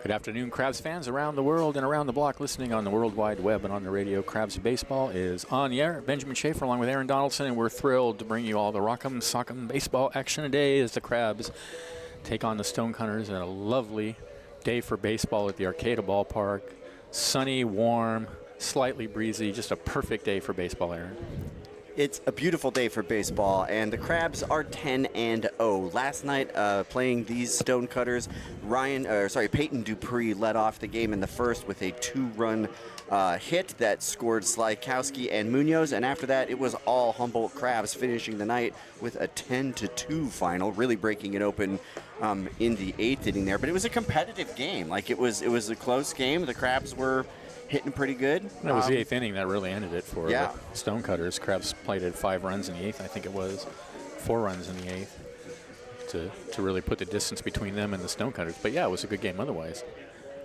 Good afternoon, Crabs fans around the world and around the block listening on the World Wide Web and on the radio. Crabs Baseball is on the air. Benjamin Schaefer along with Aaron Donaldson, and we're thrilled to bring you all the Rock'em Sock'em baseball action today as the Crabs take on the Stonecutters in a lovely day for baseball at the Arcata Ballpark. Sunny, warm, slightly breezy, just a perfect day for baseball, Aaron. It's a beautiful day for baseball, and the Crabs are 10-0. Last night, playing these Stonecutters, Peyton Dupree led off the game in the first with a two-run hit that scored Slykowski and Munoz, and after that, it was all Humboldt Crabs finishing the night with a 10-2 final, really breaking it open in the eighth inning there. But it was a competitive game. Like it was a close game. The Crabs were hitting pretty good. That was the eighth inning that really ended it for the Stonecutters. Crabs played at 5 runs in the eighth. I think it was 4 runs in the eighth to really put the distance between them and the Stonecutters. But yeah, it was a good game otherwise.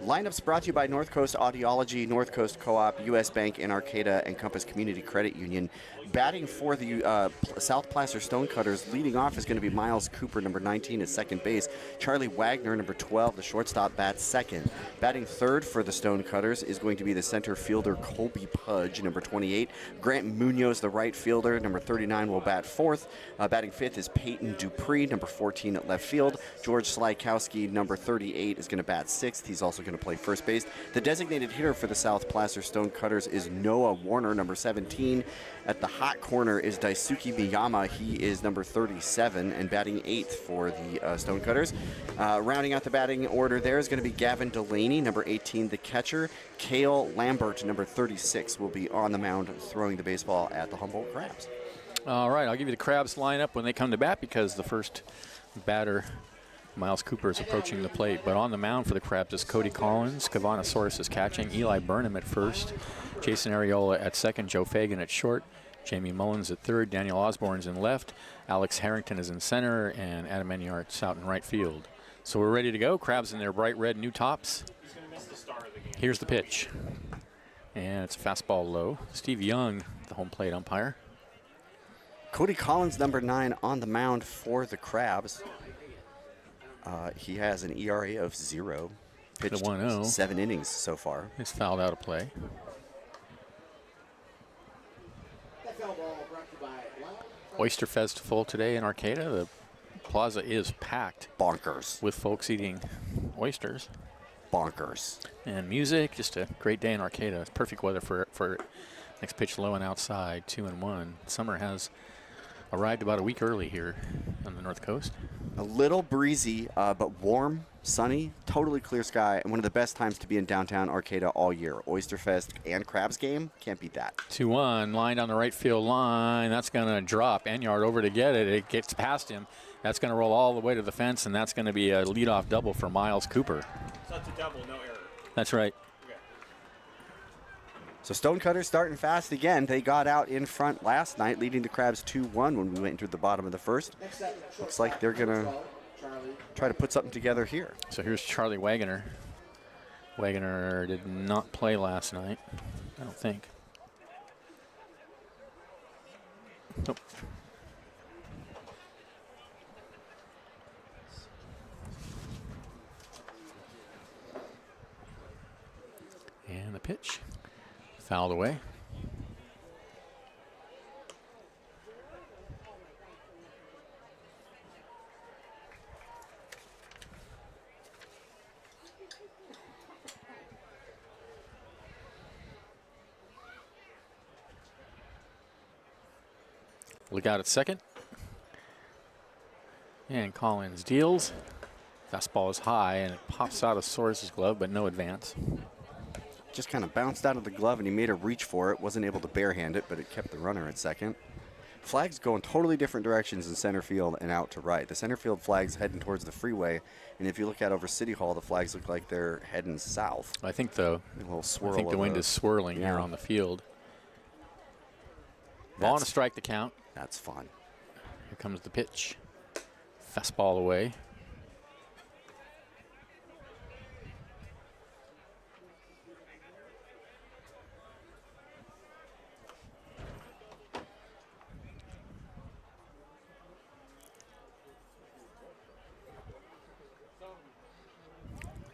Lineups brought to you by North Coast Audiology, North Coast Co-op, U.S. Bank in Arcata, and Compass Community Credit Union. Batting for the South Placer Stonecutters, leading off is going to be Miles Cooper, number 19 at second base. Charlie Wagner, number 12, the shortstop, bats second. Batting third for the Stonecutters is going to be the center fielder, Colby Pudge, number 28. Grant Munoz, the right fielder, number 39, will bat fourth. Batting fifth is Peyton Dupree, number 14 at left field. George Slykowski, number 38, is going to bat sixth. He's also going to play first base. The designated hitter for the South Placer Stonecutters is Noah Warner, number 17. At the hot corner is Daisuke Miyama. He is number 37 and batting eighth for the Stonecutters. Rounding out the batting order there is going to be Gavin Delaney, number 18, the catcher. Cale Lambert, number 36, will be on the mound throwing the baseball at the Humboldt Crabs. All right, I'll give you the Crabs lineup when they come to bat because the first batter, Miles Cooper, is approaching the plate. But on the mound for the Crabs is Cody Collins. Cavanasaurus is catching. Eli Burnham at first. Jason Ariola at second. Joe Fagan at short. Jamie Mullins at third. Daniel Osborne's in left. Alex Harrington is in center. And Adam Enyart's out in right field. So we're ready to go. Crabs in their bright red new tops. Here's the pitch. And it's a fastball low. Steve Young, the home plate umpire. Cody Collins, number 9, on the mound for the Crabs. He has an ERA of 0. Pitched 7 innings so far. He's fouled out of play. Oyster Festival today in Arcata. The plaza is packed. Bonkers. With folks eating oysters. Bonkers. And music, just a great day in Arcata. It's perfect weather for next pitch low and outside, 2-1. Summer has arrived about a week early here on the North Coast. A little breezy, but warm, sunny, totally clear sky, and one of the best times to be in downtown Arcata all year. Oysterfest and Crabs game, can't beat that. 2-1, line down the right field line. That's going to drop. Enyart over to get it. It gets past him. That's going to roll all the way to the fence, and that's going to be a leadoff double for Miles Cooper. So that's a double, no error. That's right. So Stonecutters starting fast again. They got out in front last night, leading the Crabs 2-1 when we went into the bottom of the first. Looks like they're going to try to put something together here. So here's Charlie Wagner. Wagner did not play last night, I don't think. Nope. And the pitch. Fouled away. Look out at second. And Collins deals. Fastball is high and it pops out of Soares' glove, but no advance. Just kind of bounced out of the glove, and he made a reach for it. Wasn't able to barehand it, but it kept the runner at second. Flags going totally different directions in center field and out to right. The center field flag's heading towards the freeway, and if you look out over City Hall, the flags look like they're heading south. I think the wind is swirling here on the field. Ball on a strike to count. That's fun. Here comes the pitch. Fastball away.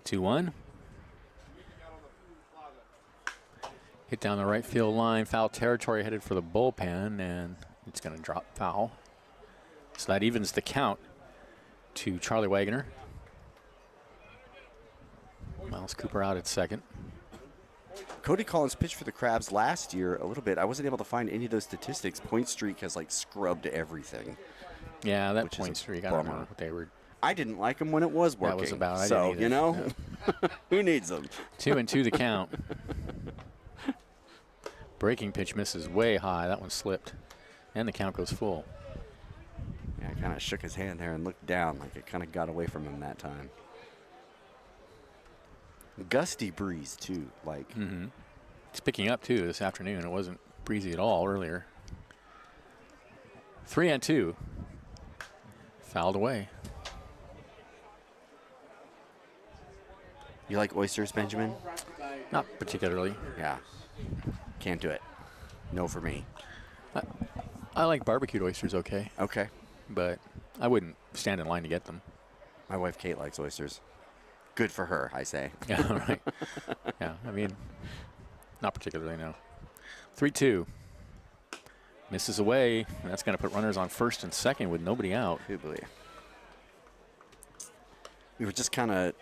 2-1. Hit down the right field line, foul territory, headed for the bullpen, and it's going to drop foul. So that evens the count to Charlie Wagoner. Miles Cooper out at second. Cody Collins pitched for the Crabs last year a little bit. I wasn't able to find any of those statistics. Point streak has like scrubbed everything. Yeah, that point streak, I don't know what they were. I didn't like them when it was working. That was about, I so, didn't you know, no. Who needs them? 2-2 the count. Breaking pitch misses way high. That one slipped. And the count goes full. Yeah, I kind of shook his hand there and looked down like it kind of got away from him that time. Gusty breeze, too. Like. Mm-hmm. It's picking up, too, this afternoon. It wasn't breezy at all earlier. 3-2. Fouled away. You like oysters, Benjamin? Not particularly. Yeah. Can't do it. No for me. I like barbecued oysters okay. Okay. But I wouldn't stand in line to get them. My wife Kate likes oysters. Good for her, I say. Yeah, right. Yeah, I mean, not particularly, no. 3-2. Misses away, and that's going to put runners on first and second with nobody out. We were just kind of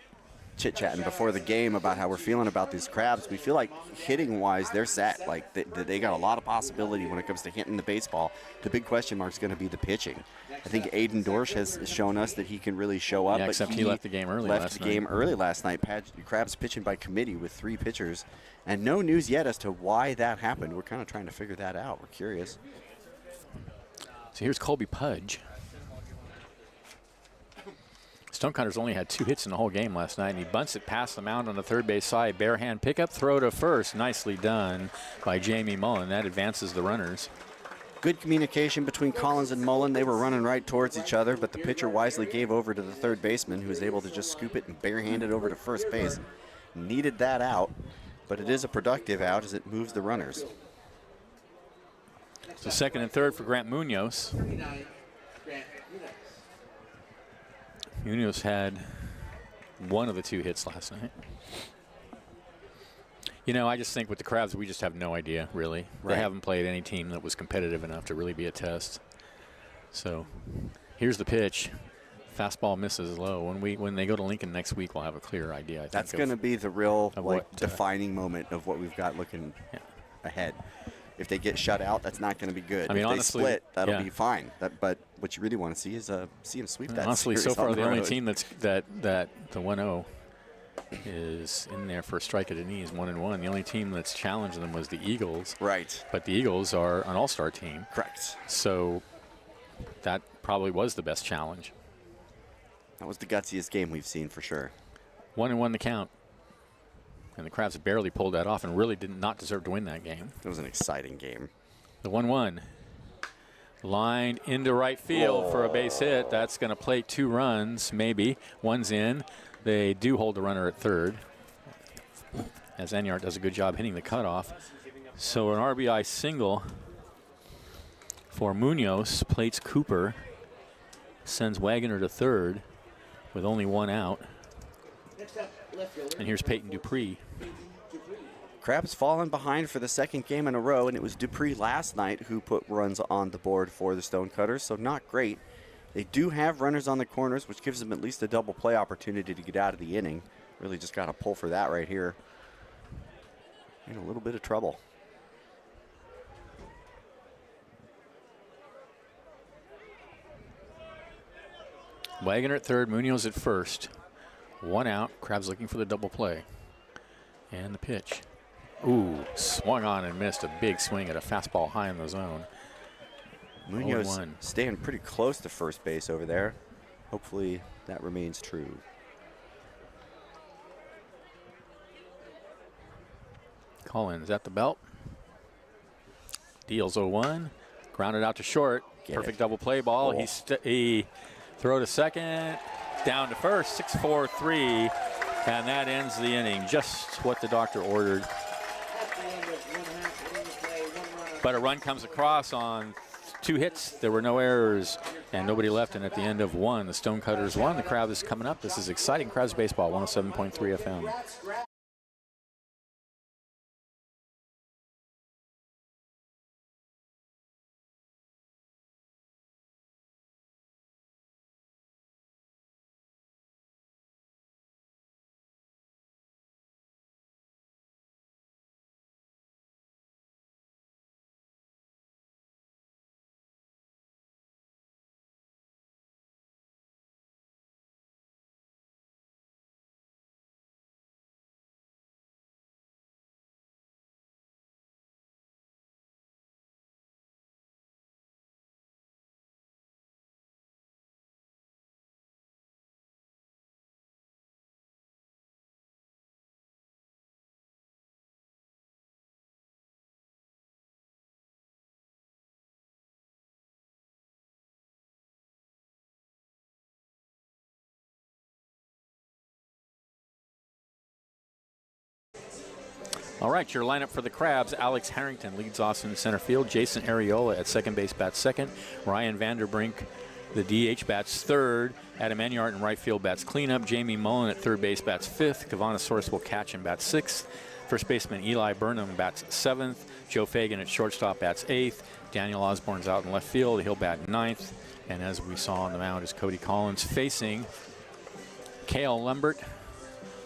chit-chatting before the game about how we're feeling about these Crabs. We feel like hitting-wise, they're set. Like they got a lot of possibility when it comes to hitting the baseball. The big question mark is going to be the pitching. I think Aiden Dorsch has shown us that he can really show up. Yeah, except he left the game early last night. Crabs pitching by committee with 3 pitchers. And no news yet as to why that happened. We're kind of trying to figure that out. We're curious. So here's Colby Pudge. Stonecutters only had 2 hits in the whole game last night, and he bunts it past the mound on the third base side. Bare hand pickup, throw to first. Nicely done by Jamie Mullen. That advances the runners. Good communication between Collins and Mullen. They were running right towards each other, but the pitcher wisely gave over to the third baseman, who was able to just scoop it and barehand it over to first base. Needed that out, but it is a productive out as it moves the runners. So second and third for Grant Munoz. Munoz had one of the 2 hits last night. You know, I just think with the Crabs, we just have no idea, really. Right. They haven't played any team that was competitive enough to really be a test. So here's the pitch. Fastball misses low. When they go to Lincoln next week, we'll have a clearer idea, I think. That's going to be the real defining moment of what we've got looking ahead. If they get shut out, that's not going to be good. I mean, if honestly, they split, that'll be fine. But what you really want to see is see them sweep that. Honestly, so far the only road. team that the 1-0 is in there for a strike at a knee is 1-1. The only team that's challenged them was the Eagles. Right. But the Eagles are an all-star team. Correct. So that probably was the best challenge. That was the gutsiest game we've seen for sure. 1-1 the count. And the Crabs barely pulled that off and really did not deserve to win that game. It was an exciting game. The 1-1. Lined into right field for a base hit. That's going to plate 2 runs, maybe. One's in. They do hold the runner at third, as Enyart does a good job hitting the cutoff. So an RBI single for Munoz, plates Cooper, sends Wagoner to third with only 1 out. And here's Peyton Dupree. Crabs fallen behind for the 2nd game in a row, and it was Dupree last night who put runs on the board for the Stonecutters, so not great. They do have runners on the corners, which gives them at least a double play opportunity to get out of the inning. Really just got to pull for that right here. In a little bit of trouble. Wagoner at third, Munoz at first. 1 out. Crabs looking for the double play. And the pitch. Ooh, swung on and missed a big swing at a fastball high in the zone. Munoz staying pretty close to first base over there. Hopefully that remains true. Collins at the belt. Deals 0-1. Grounded out to short. Perfect double play ball. He throw to second. Down to first. 6-4-3. And that ends the inning. Just what the doctor ordered. But a run comes across on 2 hits. There were no errors and nobody left. And at the end of 1, the Stonecutters won. The crowd is coming up. This is exciting Crabs baseball, 107.3 FM. All right, your lineup for the Crabs. Alex Harrington leads off in center field. Jason Ariola at second base bats second. Ryan Vanderbrink, the DH, bats third. Adam Enyart in right field bats cleanup. Jamie Mullen at third base bats fifth. Kavanasaurus will catch and bats sixth. First baseman Eli Burnham bats seventh. Joe Fagan at shortstop bats eighth. Daniel Osborne's out in left field. He'll bat ninth. And as we saw on the mound is Cody Collins facing Cale Lambert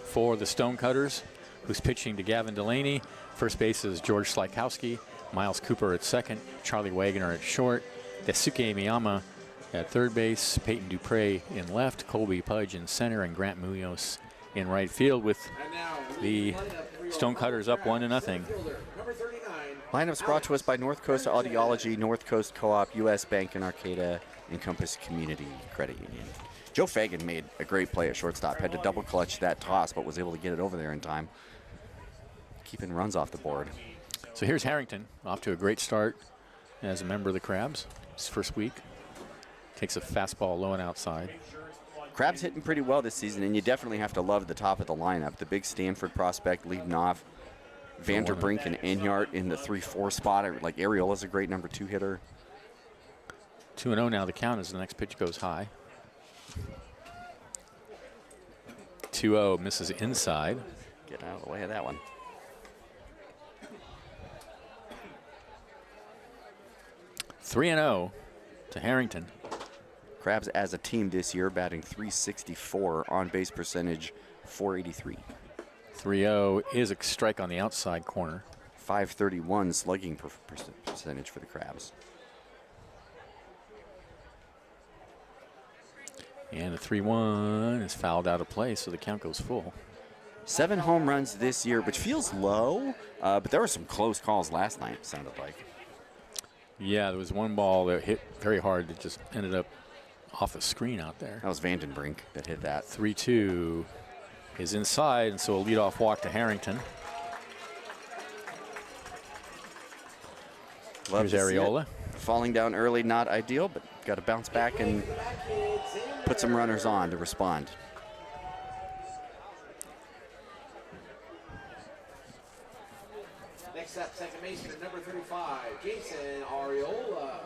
for the Stonecutters, who's pitching to Gavin Delaney. First base is George Slykowski. Miles Cooper at second. Charlie Wagoner at short. Daisuke Miyama at third base. Peyton Dupre in left. Colby Pudge in center. And Grant Munoz in right field, with the Stonecutters up 1-0. Lineups brought to us by North Coast Audiology, North Coast Co-op, U.S. Bank in Arcata, and Compass Community Credit Union. Joe Fagan made a great play at shortstop. Had to double clutch that toss, but was able to get it over there in time, keeping runs off the board. So here's Harrington, off to a great start as a member of the Crabs. His first week. Takes a fastball low and outside. Crabs hitting pretty well this season, and you definitely have to love the top of the lineup. The big Stanford prospect leading off. Vanderbrink and Enyart in the 3-4 spot. Like, Ariola's a great number 2 hitter. 2-0 now the count as the next pitch goes high. 2-0 misses inside. Get out of the way of that one. Three and 0 to Harrington. Crabs as a team this year batting .364, on base percentage .483. 3-0 is a strike on the outside corner. .531 slugging percentage for the Crabs. And the 3-1 is fouled out of play, so the count goes full. 7 home runs this year, which feels low, but there were some close calls last night, it sounded like. Yeah, there was one ball that hit very hard that just ended up off the screen out there. That was Vandenbrink that hit that. 3-2 is inside, and so a leadoff walk to Harrington. Here's Ariola. Falling down early, not ideal, but got to bounce back and put some runners on to respond. Next up, second baseman, number 35, Jason Ariola.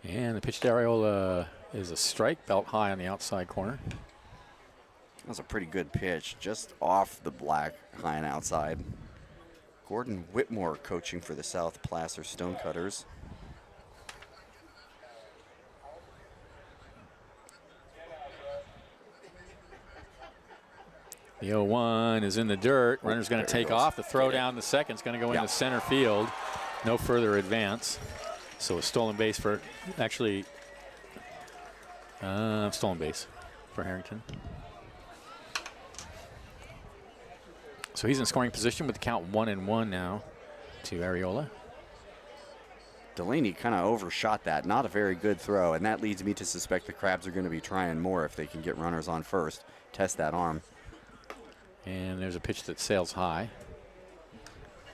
And the pitch to Ariola is a strike, belt high on the outside corner. That was a pretty good pitch, just off the black, high and outside. Gordon Whitmore coaching for the South Placer Stonecutters. The 0-1 is in the dirt. Runner's going to take off. The throw down the second is going to go into center field. No further advance. So a stolen base for, actually, stolen base for Harrington. So he's in scoring position with the count 1-1 now to Ariola. Delaney kind of overshot that. Not a very good throw, and that leads me to suspect the Crabs are going to be trying more if they can get runners on first, test that arm. And there's a pitch that sails high.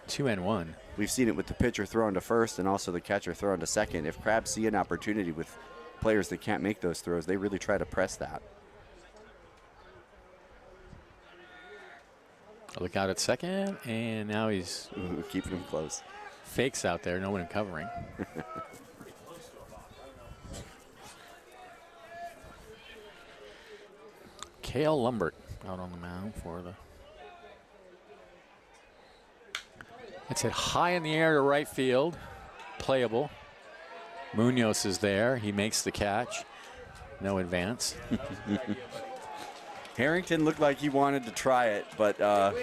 2-1. We've seen it with the pitcher throwing to first and also the catcher throwing to second. If Crabs see an opportunity with players that can't make those throws, they really try to press that. Look out at second, and now he's keeping him close. Fakes out there, no one covering. Cale Lambert out on the mound for the. It's hit high in the air to right field, playable. Munoz is there, he makes the catch. No advance. Harrington looked like he wanted to try it, but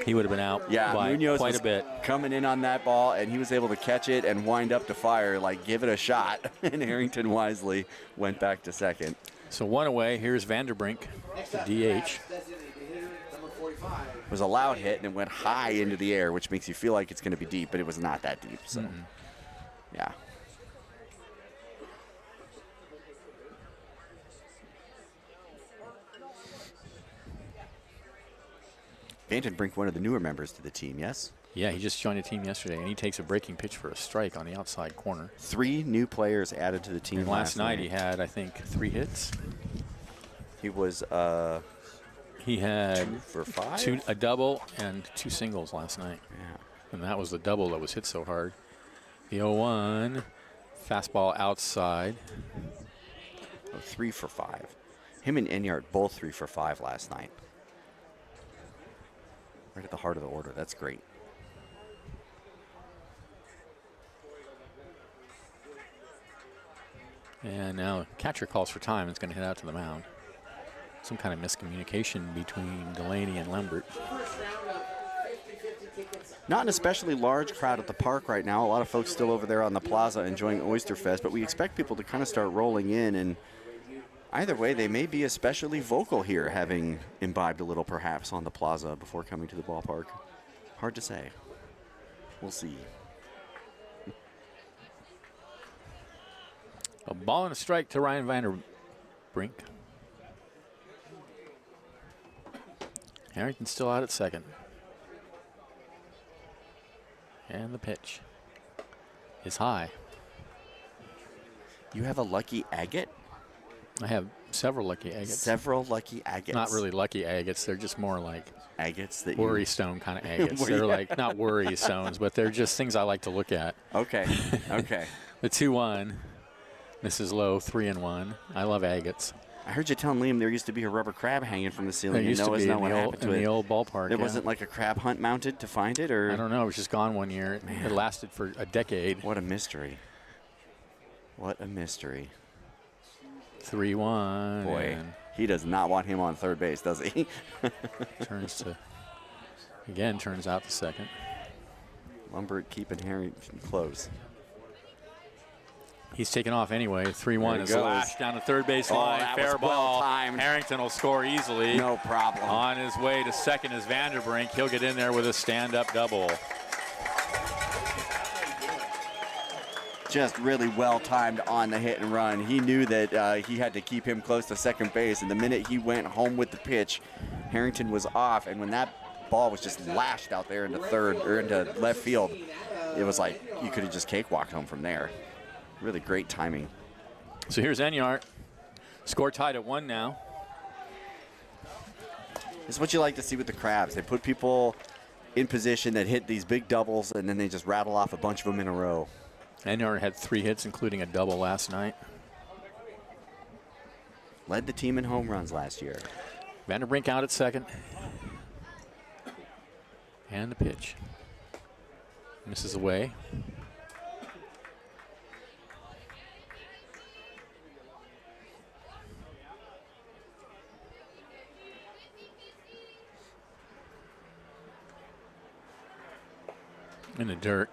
he would have been out by Munoz quite was a bit. Coming in on that ball, and he was able to catch it and wind up to fire, like give it a shot. And Harrington wisely went back to second. So one away. Here's Vanderbrink, the DH. It was a loud hit, and it went high into the air, which makes you feel like it's going to be deep, but it was not that deep. So, yeah. Vandenbrink, one of the newer members to the team, yes? Yeah, he just joined the team yesterday, and he takes a breaking pitch for a strike on the outside corner. 3 new players added to the team And last night he had, I think, 3 hits. He was He had 2 for 5? a double and 2 singles last night. Yeah. And that was the double that was hit so hard. The 0-1, fastball outside. 3 for 5. Him and Enyart both 3 for 5 last night. Right at the heart of the order. That's great. And now catcher calls for time. It's going to head out to the mound. Some kind of miscommunication between Delaney and Lambert. Not an especially large crowd at the park right now. A lot of folks still over there on the plaza enjoying Oyster Fest, but we expect people to kind of start rolling in, and either way, they may be especially vocal here, having imbibed a little perhaps on the plaza before coming to the ballpark. Hard to say. We'll see. A ball and a strike to Ryan Vanderbrink. Harrington's still out at second. And the pitch is high. You have a lucky agate? I have several lucky agates. Several lucky agates. Not really lucky agates. They're just more like agates that worry stone kind of agates. They're like not worry stones, but they're just things I like to look at. Okay. Okay. The 2-1. Mrs. Lowe, 3-1. I love agates. I heard you telling Liam there used to be a rubber crab hanging from the ceiling. There used to be in the old ballpark. There wasn't like a crab hunt mounted to find it, or I don't know. It was just gone one year. It lasted for a decade. What a mystery. What a mystery. 3-1. Boy, he does not want him on third base, does he? turns out to second. Lambert keeping Harrington close. He's taken off anyway. 3-1 is slash down the third base line. Fair ball. Well-timed. Harrington will score easily. No problem. On his way to second is Vanderbrink. He'll get in there with a stand-up double. Just really well-timed on the hit and run. He knew that he had to keep him close to second base, and the minute he went home with the pitch, Harrington was off, and when that ball was just lashed out there into third or into left field, it was like you could have just cakewalked home from there. Really great timing. So here's Enyart. Score tied at 1 now. This is what you like to see with the Crabs. They put people in position that hit these big doubles, and then they just rattle off a bunch of them in a row. Enyart had 3 hits, including a double last night. Led the team in home runs last year. Vanderbrink out at second. And the pitch. Misses away. In the dirt.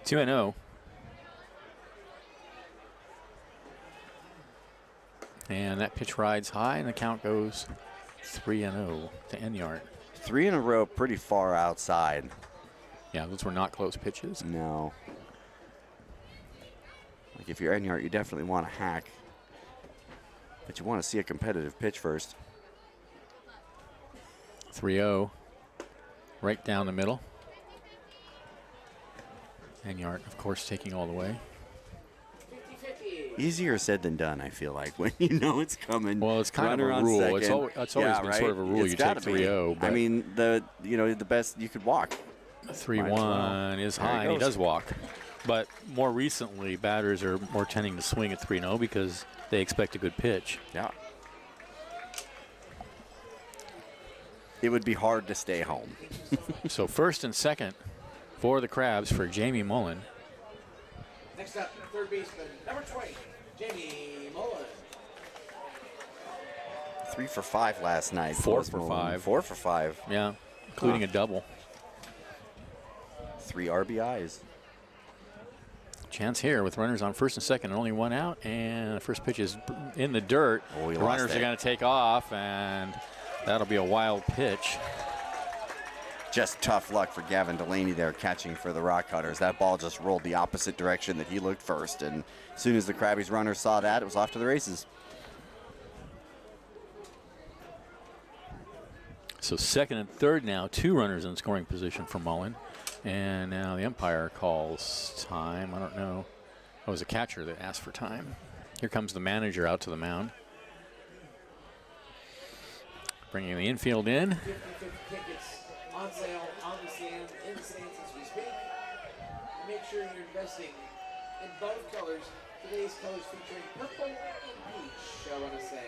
Two and 0. And that pitch rides high, and the count goes 3-0 to Enyart. 3 in a row, pretty far outside. Yeah, those were not close pitches. No. Like if you're Enyart, you definitely want to hack. But you want to see a competitive pitch first. 3-0. Right down the middle. Enyart, of course, taking all the way. Easier said than done, I feel like, when you know it's coming. Well, it's kind of a rule. It's always been sort of a rule. You take 3-0. I mean, the best you could walk. 3-1 is high, and he does walk. But more recently, batters are more tending to swing at 3-0 because they expect a good pitch. Yeah. It would be hard to stay home. So first and second for the Crabs for Jamie Mullen. Next up, third baseman, number 20, Jamie Mullen. 3 for 5 last night. 4 for 5. 4 for 5. Yeah, including a double. 3 RBIs. Chance here with runners on first and second and only 1 out, and the first pitch is in the dirt. Oh, the runners are going to take off, and that'll be a wild pitch. Just tough luck for Gavin Delaney there catching for the Rockcutters. That ball just rolled the opposite direction that he looked first. And as soon as the Krabbies runner saw that, it was off to the races. So second and third now, 2 runners in scoring position for Mullen. And now the umpire calls time. I don't know. Oh, it was a catcher that asked for time. Here comes the manager out to the mound. Bringing the infield in. 50-50 tickets on sale, on the stand, in the stands as we speak. And make sure you're investing in both colors. Today's colors featuring purple and peach, I want to say.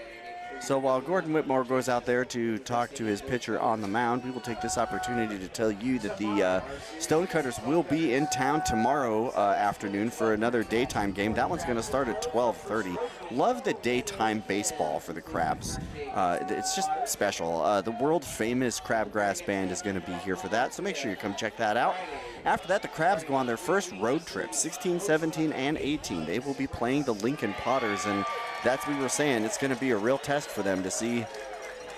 So while Gordon Whitmore goes out there to talk to his pitcher on the mound, we will take this opportunity to tell you that the Stonecutters will be in town tomorrow afternoon for another daytime game. That one's going to start at 12:30. Love the daytime baseball for the Crabs. It's just special. The world-famous Crabgrass Band is going to be here for that, so make sure you come check that out. After that, the Crabs go on their first road trip, 16, 17, and 18. They will be playing the Lincoln Potters, and that's what we were saying. It's going to be a real test for them to see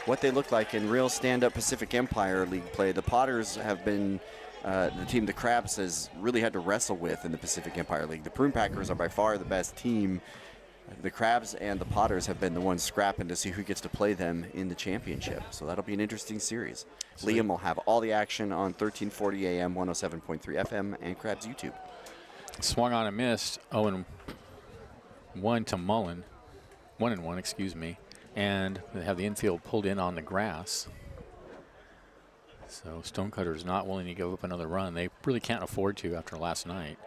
what they look like in real stand-up Pacific Empire League play. The Potters have been the team the Crabs has really had to wrestle with in the Pacific Empire League. The Prune Packers are by far the best team. The Crabs and the Potters have been the ones scrapping to see who gets to play them in the championship. So that'll be an interesting series. Liam will have all the action on 1340 AM, 107.3 FM, and Crabs YouTube. Swung on and missed. 0-1 to Mullen. 1-1, excuse me. And they have the infield pulled in on the grass. So Stonecutters not willing to give up another run. They really can't afford to after last night.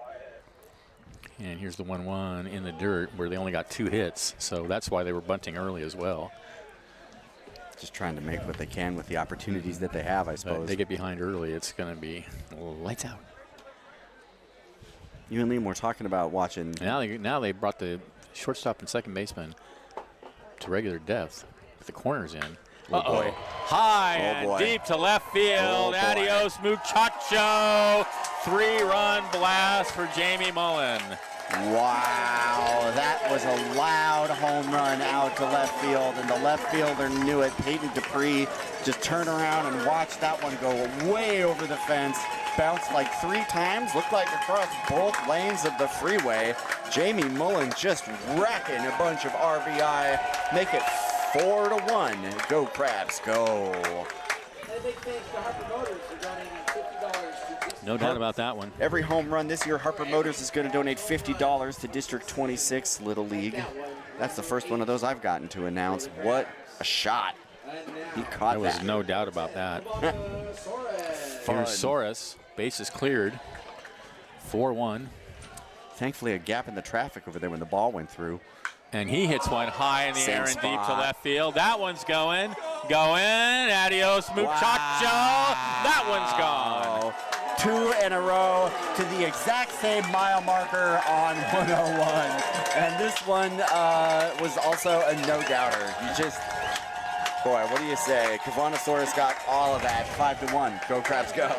And here's the 1-1 in the dirt where they only got 2 hits. So that's why they were bunting early as well. Just trying to make what they can with the opportunities that they have, I suppose. But they get behind early, it's going to be lights out. You and Liam were talking about watching. Now they brought the shortstop and second baseman to regular depth with the corners in. Oh, boy. High Oh, and boy. deep to left field. Oh, boy. Adios, muchacho. 3-run blast for Jamie Mullen. Wow, that was a loud home run out to left field, and the left fielder knew it. Peyton Dupree just turned around and watched that one go way over the fence. Bounced like 3 times, looked like across both lanes of the freeway. Jamie Mullen just racking a bunch of RBI. Make it 4-1. Go Crabs, go. And a big thanks to Harper Motors for donating $50 to No doubt about that one. Every home run this year, Harper Motors is going to donate $50 to District 26 Little League. That's the first one of those I've gotten to announce. What a shot. He caught There was that. no doubt about that. Fun. Here's Soros. Base is cleared. 4-1. Thankfully, a gap in the traffic over there when the ball went through. And he hits one high in the Same air and deep to spot. left field. That one's going. Adios, muchacho. That one's gone. 2 in a row to the exact same mile marker on 101. And this one was also a no-doubter. You just, boy, what do you say? Cavanosaurus got all of that. 5-1. Go Crabs, go.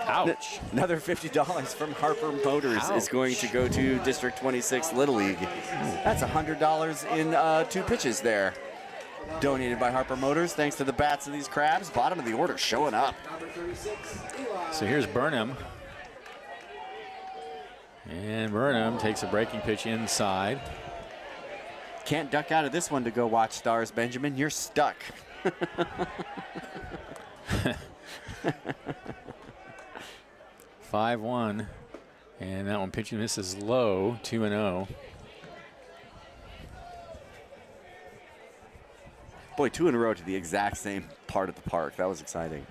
Ouch. Another $50 from Harper Motors is going to go to District 26 Little League. That's $100 in 2 pitches there. Donated by Harper Motors, thanks to the bats of these Crabs. Bottom of the order showing up. So here's Burnham. And Burnham takes a breaking pitch inside. Can't duck out of this one to go watch Stars, Benjamin. You're stuck. 5-1. And that one pitch and miss is low, 2-0. Boy, 2 in a row to the exact same part of the park. That was exciting.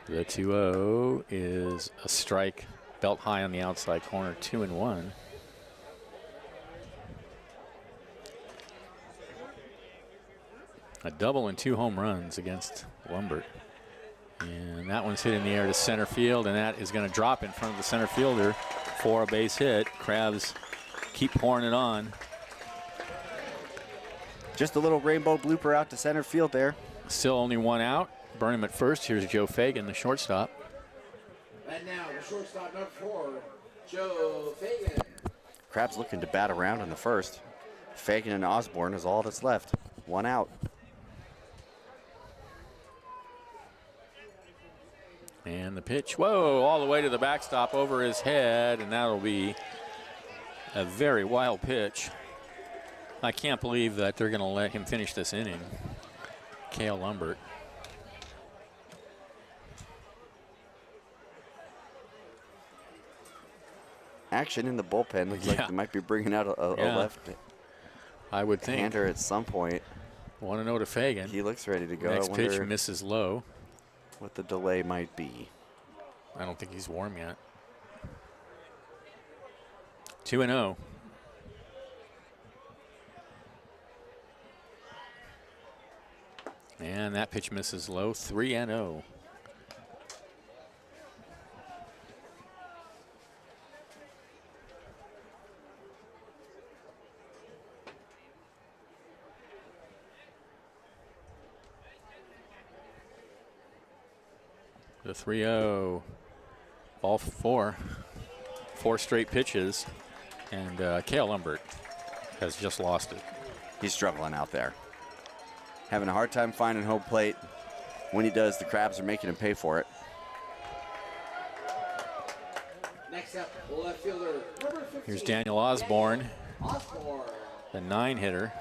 The 2-0 is a strike, belt high on the outside corner, 2-1. A double and 2 home runs against Lumbert. And that one's hit in the air to center field, and that is going to drop in front of the center fielder for a base hit. Crabs keep pouring it on. Just a little rainbow blooper out to center field there. Still only 1 out. Burnham at first. Here's Joe Fagan, the shortstop. And now the shortstop, number 4, Joe Fagan. Crabs looking to bat around in the first. Fagan and Osborne is all that's left. 1 out. And the pitch, whoa, all the way to the backstop over his head, and that'll be a very wild pitch. I can't believe that they're going to let him finish this inning. Cale Lumbert. Action in the bullpen. Looks like they might be bringing out a left I would think. hander at some point. 1-0 to Fagan. He looks ready to go. Next pitch misses low. What the delay might be. I don't think he's warm yet. 2-0. And that pitch misses low. 3-0. The 3-0. Ball 4. 4 straight pitches. And Cale Lumbert has just lost it. He's struggling out there. Having a hard time finding home plate. When he does, the Crabs are making him pay for it. Next up, left fielder, number 15. Here's Daniel Osborne, Osborne. the 9-hitter.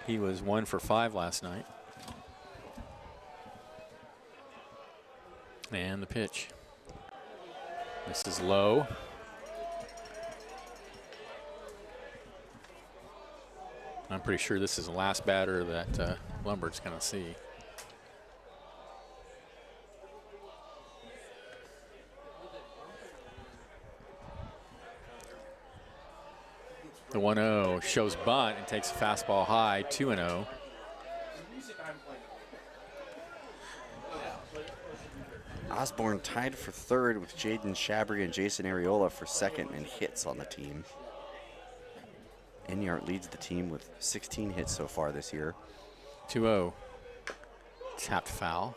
He was 1 for 5 last night. And the pitch. This is low. I'm pretty sure this is the last batter that Lumbert's going to see. The 1-0 shows bunt and takes a fastball high, 2-0. Osborne tied for third with Jaden Shabry and Jason Areola for second in hits on the team. Enyart leads the team with 16 hits so far this year. 2-0. Tapped foul.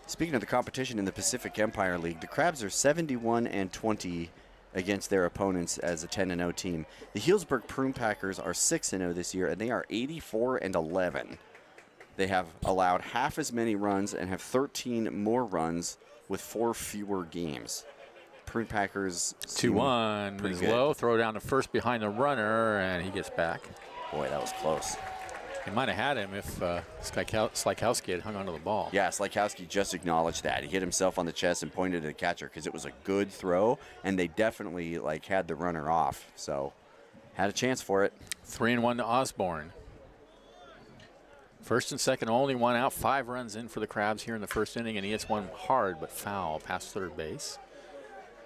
Speaking of the competition in the Pacific Empire League, the Crabs are 71-20 against their opponents as a 10-0 team. The Healdsburg Prune Packers are 6-0 this year, and they are 84-11. They have allowed half as many runs and have 13 more runs with 4 fewer games. Prune Packers 2-1 is low. Throw down to first behind the runner, and he gets back. Boy, that was close. He might have had him if Slykowski had hung onto the ball. Yeah, Slykowski just acknowledged that. He hit himself on the chest and pointed at the catcher because it was a good throw, and they definitely had the runner off. So had a chance for it. 3-1 to Osborne. First and second, only 1 out. 5 runs in for the Crabs here in the first inning, and he hits one hard but foul past third base.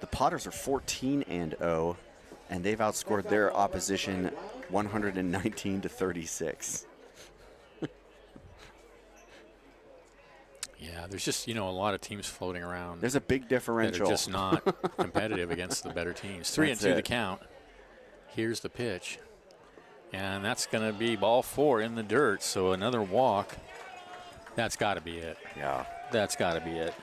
The Potters are 14-0, and they've outscored their opposition 119-36. Yeah, there's just, a lot of teams floating around. There's a big differential. That are just not competitive against the better teams. 3-2 the count. Here's the pitch. And that's going to be ball 4 in the dirt, so another walk. That's got to be it. Yeah. That's got to be it.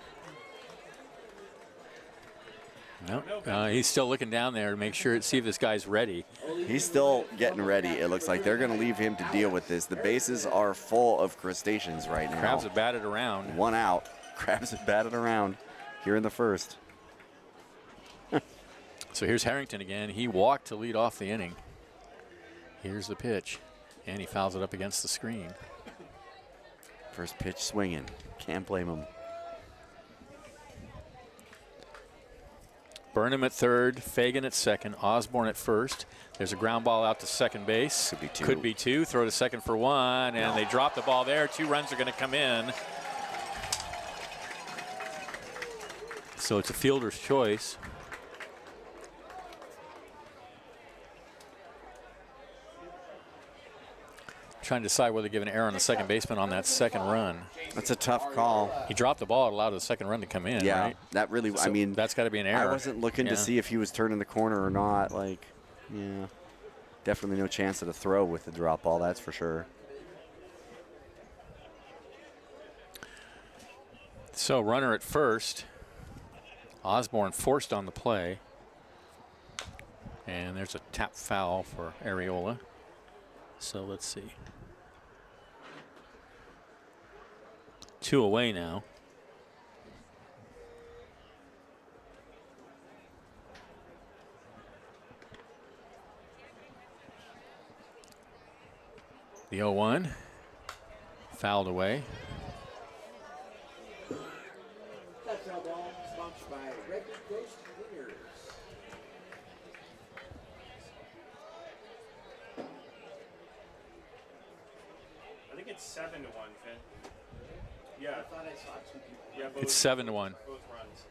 Nope. He's still looking down there to make sure, see if this guy's ready. He's still getting ready. It looks like they're going to leave him to deal with this. The bases are full of crustaceans right now. Crabs have batted around. 1 out. Crabs have batted around here in the first. So here's Harrington again. He walked to lead off the inning. Here's the pitch, and he fouls it up against the screen. First pitch swinging. Can't blame him. Burnham at third, Fagan at second, Osborne at first. There's a ground ball out to second base. Could be 2. Could be 2. Throw to second for 1, and they drop the ball there. 2 runs are going to come in. So it's a fielder's choice. Trying to decide whether to give an error on the second baseman on that second run. That's a tough call. He dropped the ball, it allowed the second run to come in, yeah, right? That really, So that's got to be an error. I wasn't looking to see if he was turning the corner or not. Yeah, definitely no chance at a throw with the drop ball, that's for sure. So runner at first. Osborne forced on the play. And there's a tap foul for Areola. So let's see. 2 away now. The 0-1 fouled away. That foul ball sponsored by Red Coast Winners. I think it's 7-1, Finn. Yeah, I thought I saw 2 people. yeah. Both, It's 7-1. both runs.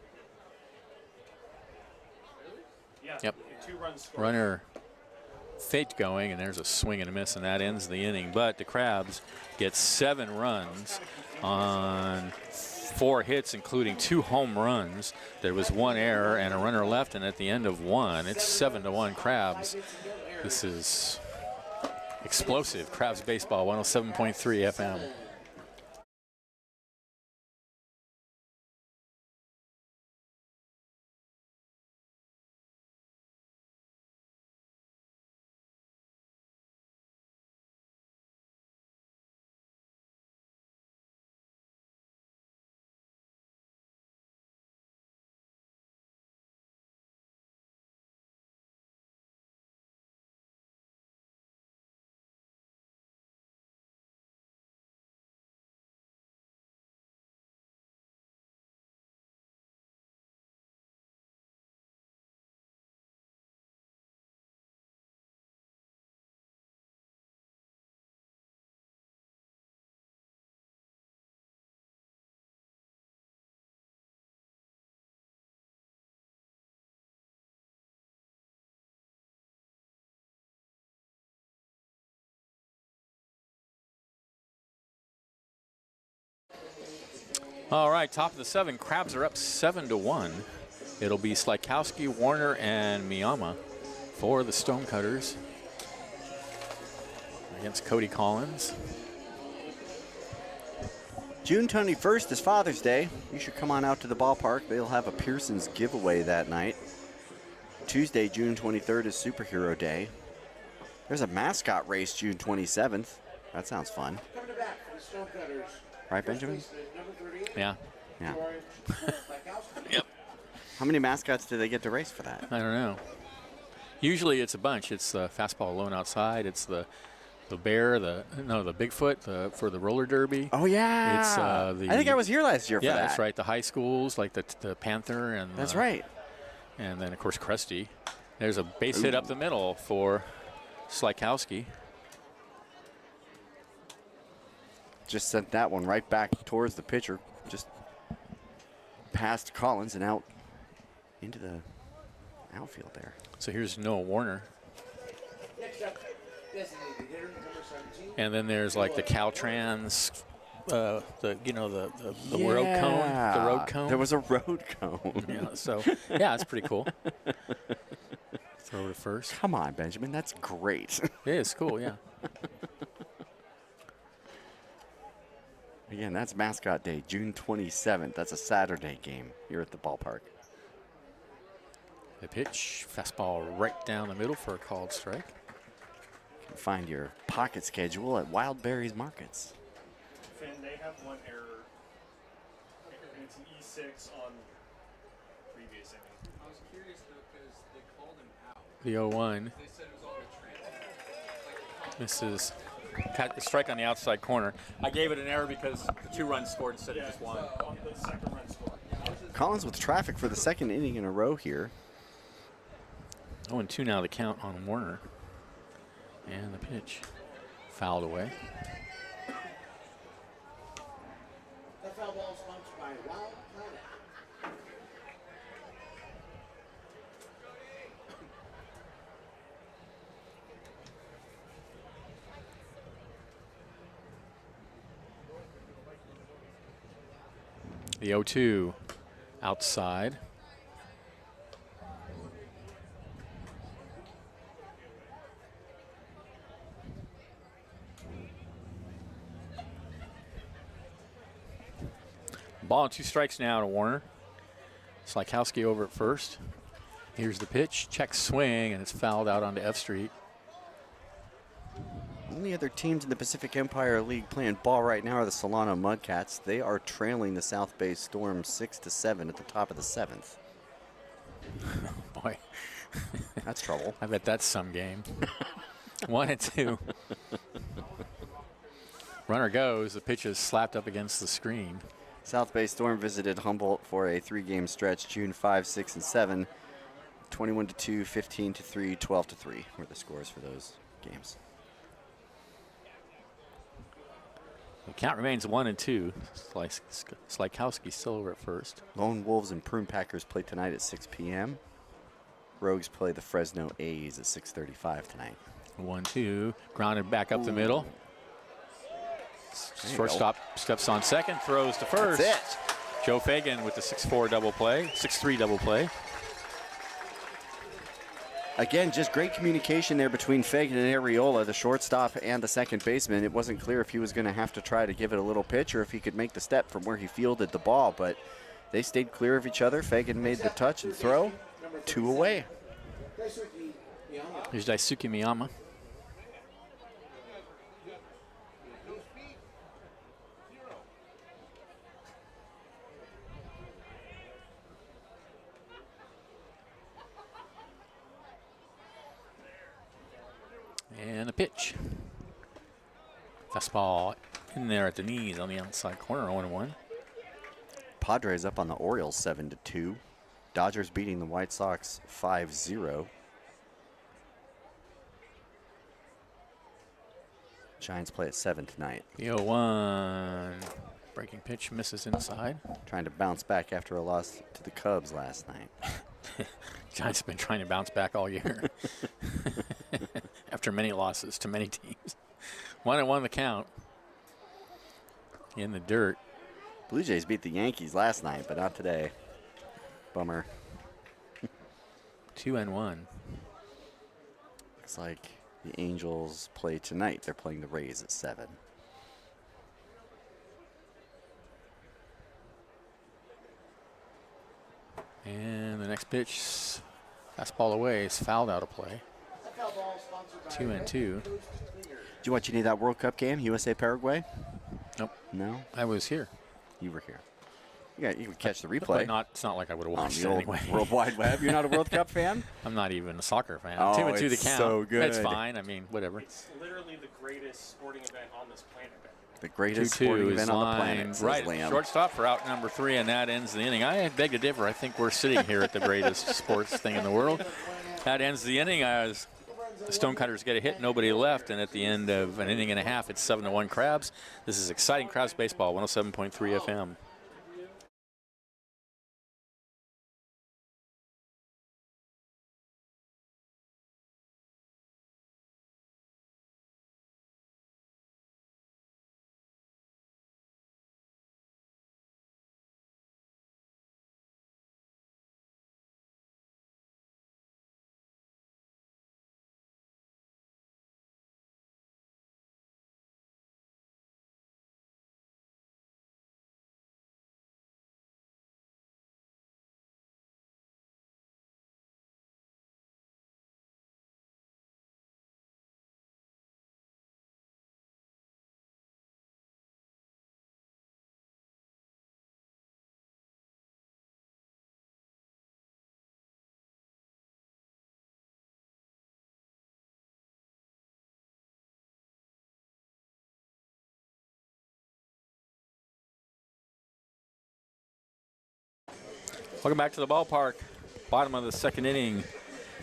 Yeah. Yep. 2 runs scored. Runner faked going, and there's a swing and a miss, and that ends the inning. But the Crabs get 7 runs on 4 hits, including 2 home runs. There was 1 error and a runner left, and at the end of 1, it's 7-1 Crabs. This is explosive. Crabs baseball, 107.3 FM. All right, top of the 7. Crabs are up 7-1. It'll be Slykowski, Warner, and Miyama for the Stonecutters against Cody Collins. June 21st is Father's Day. You should come on out to the ballpark. They'll have a Pearson's giveaway that night. Tuesday, June 23rd is Superhero Day. There's a mascot race June 27th. That sounds fun. Coming to bat for the Stonecutters. Right, Benjamin? Number 38. Yeah, Yeah. Slykowski. Yep. How many mascots do they get to race for that? I don't know. Usually it's a bunch. It's the fastball alone outside. It's the bear, the Bigfoot for the roller derby. Oh, yeah. It's I think I was here last year for yeah, that. that's right. The high schools like the Panther and That's right. And then of course Krusty. There's a base hit up the middle for Slykowski. Just sent that one right back towards the pitcher, just past Collins and out into the outfield there. So here's Noah Warner. Next up, designated hitter, number 17. And then there's like the Caltrans, the Yeah. road cone. There was a road cone. Yeah, so yeah, it's pretty cool. Throw to first. Come on, Benjamin. That's great. It is cool, yeah. Again, that's Mascot Day, June 27th. That's a Saturday game here at the ballpark. The pitch, fastball right down the middle for a called strike. You can find your pocket schedule at Wildberries Markets. Finn, they have 1 error. And it's an E6 on previous inning. I was curious though because they called him out. The 0-1 They said it was on a transfer. misses. Strike on the outside corner. I gave it an error because the 2 runs scored instead of just 1. On the second run score. Collins with traffic for the 2nd inning in a row here. 0-2 now the count on Warner. And the pitch fouled away. That foul ball sponsored by Wild Planet. The 0-2 outside. Ball and 2 strikes now to Warner. Slykowski over at first. Here's the pitch, check swing, and it's fouled out onto F Street. Only other teams in the Pacific Empire League playing ball right now are the Solano Mudcats. They are trailing the South Bay Storm 6-7 at the top of the 7th. Boy, That's trouble. I bet that's some game. 1-2. Runner goes. The pitch is slapped up against the screen. South Bay Storm visited Humboldt for a 3-game stretch, June 5, 6, and 7. 21-2, 15-3, 12-3 were the scores for those games. The count remains 1-2. Slykowski still over at first. Lone Wolves and Prune Packers play tonight at 6 p.m. Rogues play the Fresno A's at 6:35 tonight. 1-2. Grounded back up the middle. There you Shortstop steps on second, throws to first. That's it. Joe Fagan with the 6-4 double play, 6-3 double play. Again, just great communication there between Fagan and Areola, the shortstop and the second baseman. It wasn't clear if he was going to have to try to give it a little pitch or if he could make the step from where he fielded the ball, but they stayed clear of each other. Fagan made the touch and throw. 2 away. Here's Daisuke Miyama. And a pitch. Fastball in there at the knees on the outside corner, 0-1. Padres up on the Orioles 7-2. Dodgers beating the White Sox 5-0. Giants play at 7 tonight. The 0-1. Breaking pitch misses inside. Trying to bounce back after a loss to the Cubs last night. Giants have been trying to bounce back all year. After many losses to many teams. 1-1 the count. In the dirt. Blue Jays beat the Yankees last night, but not today. Bummer. 2-1. Looks like the Angels play tonight. They're playing the Rays at 7. And the next pitch, fastball away, is fouled out of play. 2-2. Did you watch any of that World Cup game, USA Paraguay? Nope. No? I was here. You were here. Yeah, you could catch the But replay it's not like I would have on watched the it old anyway. World Wide Web. You're not a World Cup fan? I'm not even a soccer fan. Oh, 2-2 the it's count. so good. It's fine. I mean, whatever. It's literally the greatest sporting event on this planet. The greatest 2-2 sporting is event on the planet, lined says right. Liam. Shortstop for out number 3, and that ends the inning. I beg to differ. I think we're sitting here at the greatest sports thing in the world. That ends the inning as the Stonecutters get a hit, nobody left, and at the end of an inning and a half, it's 7-1 Crabs. This is exciting Crabs baseball, 107.3 FM. Welcome back to the ballpark. Bottom of the second inning.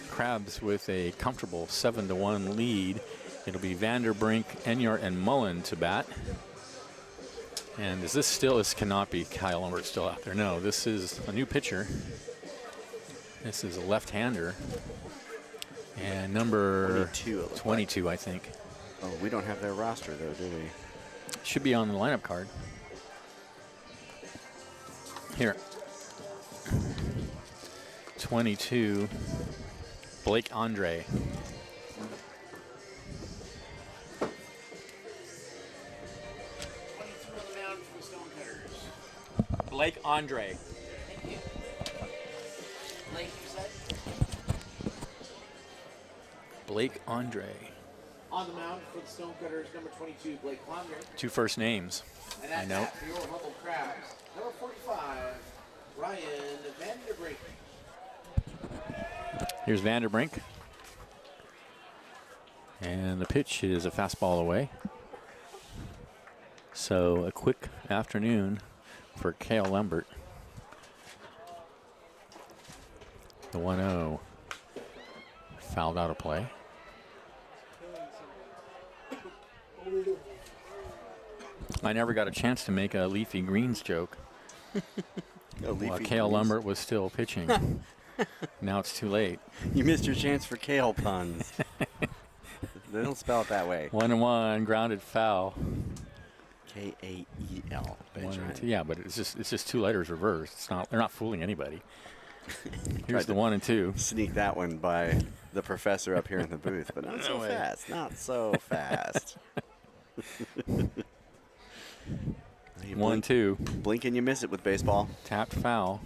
Crabs with a comfortable 7-1 lead. It'll be Vanderbrink, Enyart, and Mullen to bat. And is this still, this cannot be Kyle Umbert still out there. No, this is a new pitcher. This is a left-hander. And number 22, I think. Oh, we don't have their roster, though, do we? Should be on the lineup card. Here. 22, Blake Andre. Blake Andre. Thank you. Blake, you said? Blake Andre. On the mound for the Stonecutters, number 22, Blake Ponder. 2 first names. And I that's know. that for your humble crabs. Number 45, Ryan Vanderbrink. Here's Vanderbrink. And the pitch is a fastball away. So a quick afternoon for Cale Lambert. The 1-0 fouled out of play. I never got a chance to make a Leafy Greens joke. While Cale Lambert was still pitching. Now it's too late. You missed your chance for kale puns. They don't spell it that way. 1-1, grounded foul. K-A-E-L. 1-2. Yeah, but it's just 2 letters reversed. It's not. They're not fooling anybody. Here's the 1-2. Sneak that one by the professor up here in the booth, but not so fast. Not so fast. 1-2. Blink and you miss it with baseball. Tapped foul.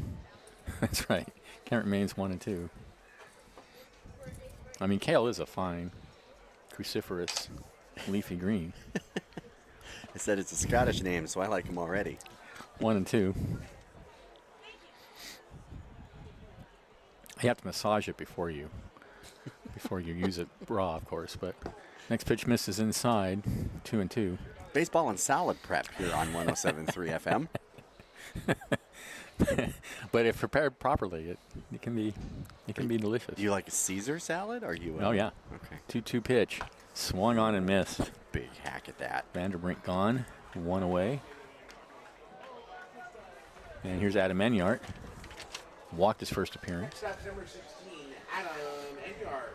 That's right. Count remains 1-2. I mean, Cale is a fine, cruciferous, leafy green. I said it's a Scottish name, so I like him already. 1-2. You have to massage it before you use it raw, of course. But next pitch misses inside. 2-2. Baseball and salad prep here on 107.3 FM. But if prepared properly, it can be delicious. Do you like a Caesar salad? Or you? Oh yeah. Okay. 2-2 pitch, swung on and missed. Big hack at that. Vanderbrink gone, 1 away. And here's Adam Enyart. Walked his first appearance. Stop number 16, Adam Enyart.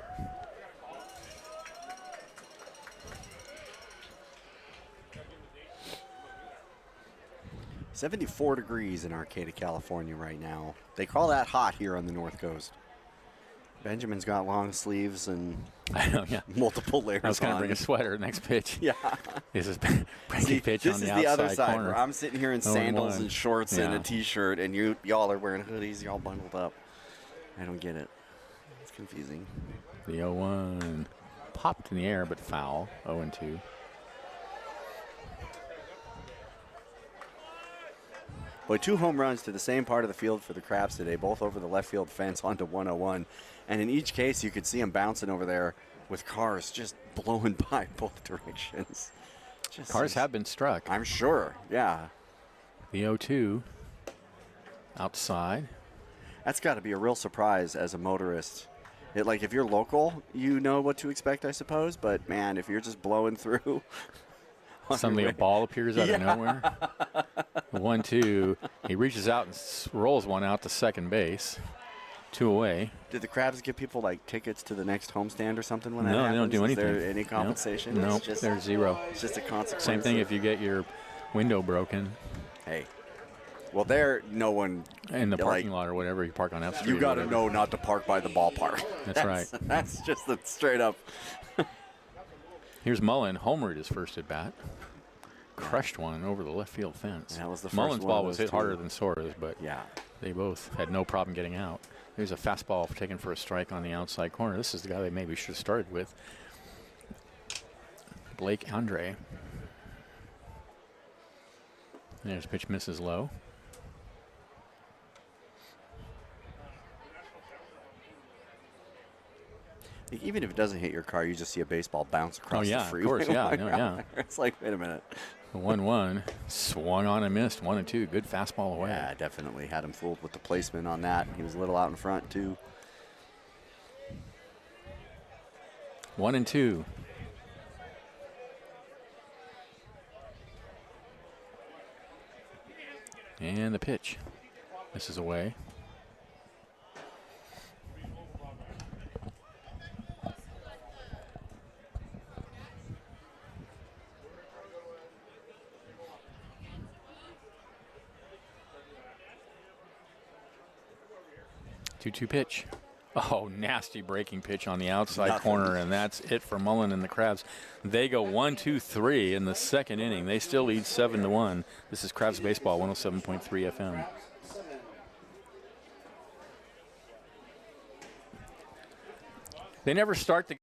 $74 degrees in Arcata, California right now. They call that hot here on the North Coast. Benjamin's got long sleeves and I know, yeah. multiple layers on. I was going to bring a sweater. Next pitch. Yeah. This is breaking pitch this on is the outside other side corner. where I'm sitting here in 0-1. sandals and shorts and a Yeah. T-shirt, and y'all are wearing hoodies. Y'all bundled up. I don't get it. It's confusing. The 0-1 popped in the air, but foul. 0-2. Boy, 2 home runs to the same part of the field for the Crabs today, both over the left field fence onto 101. And in each case, you could see them bouncing over there with cars just blowing by both directions. Cars have been struck. I'm sure, yeah. The 0-2 outside. That's got to be a real surprise as a motorist. Like, if you're local, you know what to expect, I suppose. But, man, if you're just blowing through. Suddenly a ball appears out of nowhere. 1-2. He reaches out and rolls one out to second base. 2 away. Did the Crabs give people, like, tickets to the next homestand or something when that No, happens? they don't do anything. Is there any compensation? No, It's just, there's zero. It's just a consequence. Same thing if you get your window broken Hey. Well, there, no one. in the like, parking lot or whatever. You park on F Street. You got to know not to park by the ballpark. That's right. That's just the straight up. Here's Mullen. Homered his first at bat. Crushed one over the left field fence. That was the first Mullen's one of ball was those hit two. harder than Sora's, but Yeah. they both had no problem getting out. There's a fastball taken for a strike on the outside corner. This is the guy they maybe should have started with. Blake Andre. And there's a pitch misses low. Even if it doesn't hit your car, you just see a baseball bounce across the of freeway. course, yeah, no, yeah. It's like, wait a minute. The 1-1 swung on and missed. 1-2. Good fastball away. Yeah, definitely had him fooled with the placement on that. He was a little out in front, too. 1-2. And the pitch. This is away. Two-two pitch. Oh, nasty breaking pitch on the outside corner, and that's it for Mullen and the Crabs. They go 1-2-3 in the second inning. They still lead 7-1. This is Crabs Baseball, 107.3 FM. They never start the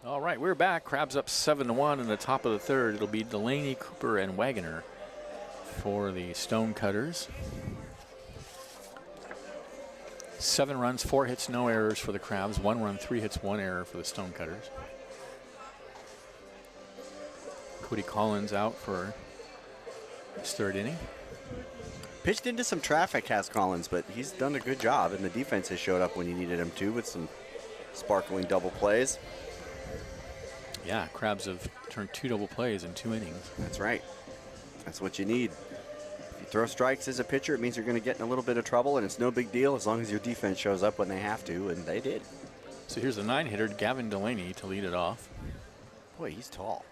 All right, we're back. Crabs up 7-1 in the top of the third. It'll be Delaney, Cooper, and Wagoner for the Stonecutters. 7 runs, 4 hits, no errors for the Crabs. 1 run, 3 hits, 1 error for the Stonecutters. Cody Collins out for his third inning. Pitched into some traffic, has Collins, but he's done a good job, and the defense has showed up when you needed him to with some sparkling double plays. Yeah, Crabs have turned 2 double plays in 2 innings. That's right. That's what you need. If you throw strikes as a pitcher, it means you're going to get in a little bit of trouble, and it's no big deal as long as your defense shows up when they have to, and they did. So here's the 9-hitter, Gavin Delaney, to lead it off. Boy, he's tall.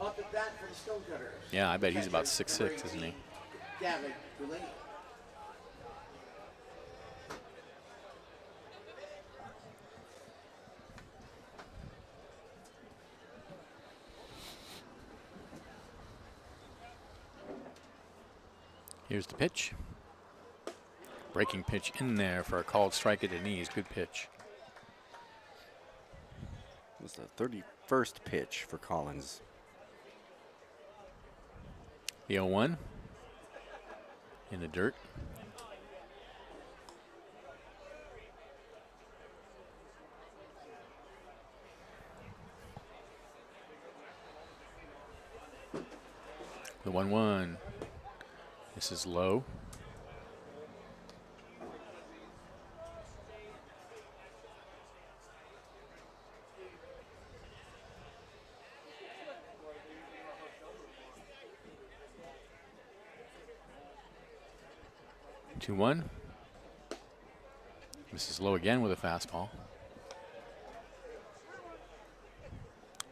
Up at bat for the Stonecutters. Yeah, I bet he's about Catcher, 6'6", number isn't he? 18, Gavin Delaney. Here's the pitch. Breaking pitch in there for a called strike at the knees. Good pitch. It was the 31st pitch for Collins. The 0-1 in the dirt. The 1-1. This is low. Two one. This is low again with a fastball.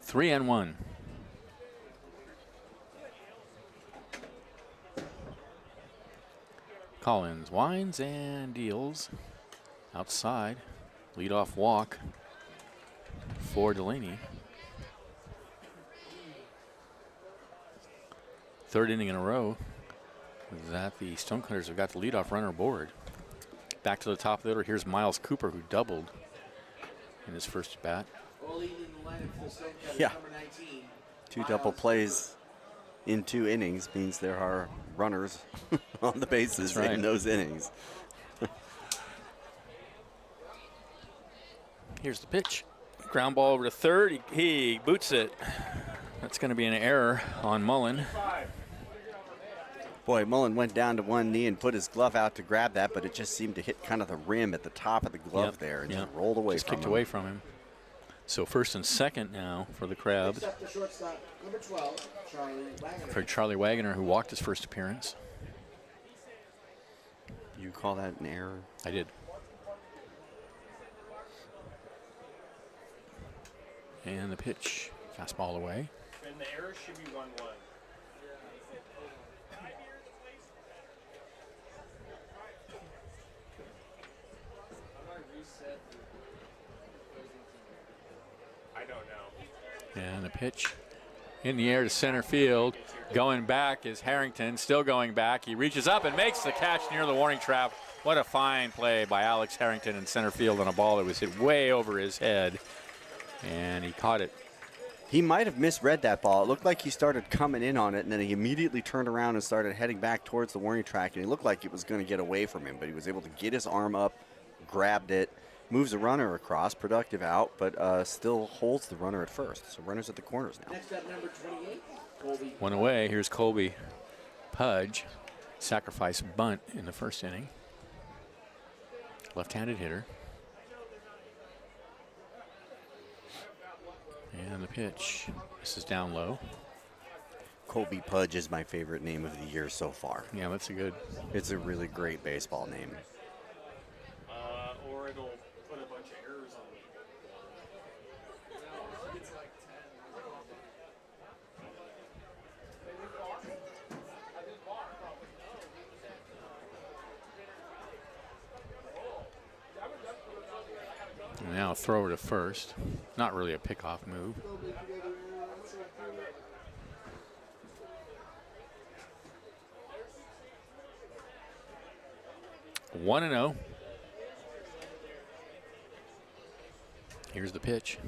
3-1. Collins winds and deals outside. Leadoff walk for Delaney. Third inning in a row that the Stonecutters have got the leadoff runner aboard. Back to the top of the order. Here's Miles Cooper, who doubled in his first bat. All leading the lineup for the Stonecutters, Yeah. number 19. 2 double plays in 2 innings means there are runners on the bases That's right. in those innings. Here's the pitch. Ground ball over to third. He boots it. That's going to be an error on Mullen. Boy, Mullen went down to one knee and put his glove out to grab that, but it just seemed to hit kind of the rim at the top of the glove Yep, there and yep. just rolled away Just from kicked him. away from him. So first and second now for the Crabs. Except the shortstop, number 12, Charlie Wagner. For Charlie Wagoner, who walked his first appearance. You call that an error? I did. And the pitch. Fastball away. And the error should be 1-1. I don't know. And the pitch in the air to center field. Going back is Harrington, still going back. He reaches up and makes the catch near the warning track. What a fine play by Alex Harrington in center field on a ball that was hit way over his head. And he caught it. He might have misread that ball. It looked like he started coming in on it, and then he immediately turned around and started heading back towards the warning track, and it looked like it was going to get away from him, but he was able to get his arm up, grabbed it, moves the runner across, productive out, but still holds the runner at first. So runners at the corners now. Next up, number 28, Colby. One away. Here's Colby Pudge. Sacrifice bunt in the first inning. Left-handed hitter. And the pitch. This is down low. Colby Pudge is my favorite name of the year so far. Yeah, that's a good. It's a really great baseball name. Or it'll put a bunch of errors on me. It's like 10. And now thrower to first. Not really a pickoff move. One and 0. Here's the pitch.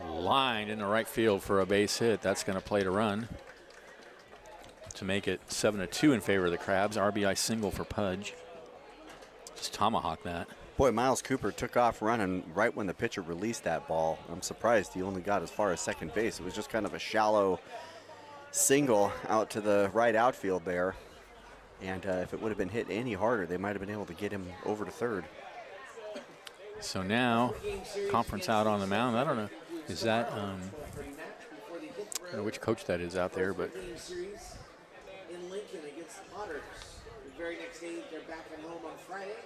Lined in the right field for a base hit. That's going to play to run to make it 7-2 in favor of the Crabs. RBI single for Pudge. Just tomahawk that. Boy, Miles Cooper took off running right when the pitcher released that ball. I'm surprised he only got as far as second base. It was just kind of a shallow single out to the right outfield there. And if it would have been hit any harder, they might have been able to get him over to third. So now, Conference out on the mound. I don't know. Is that, I don't know which coach that is out there, but In Lincoln against the Potters. The very next day, they're back at home on Friday.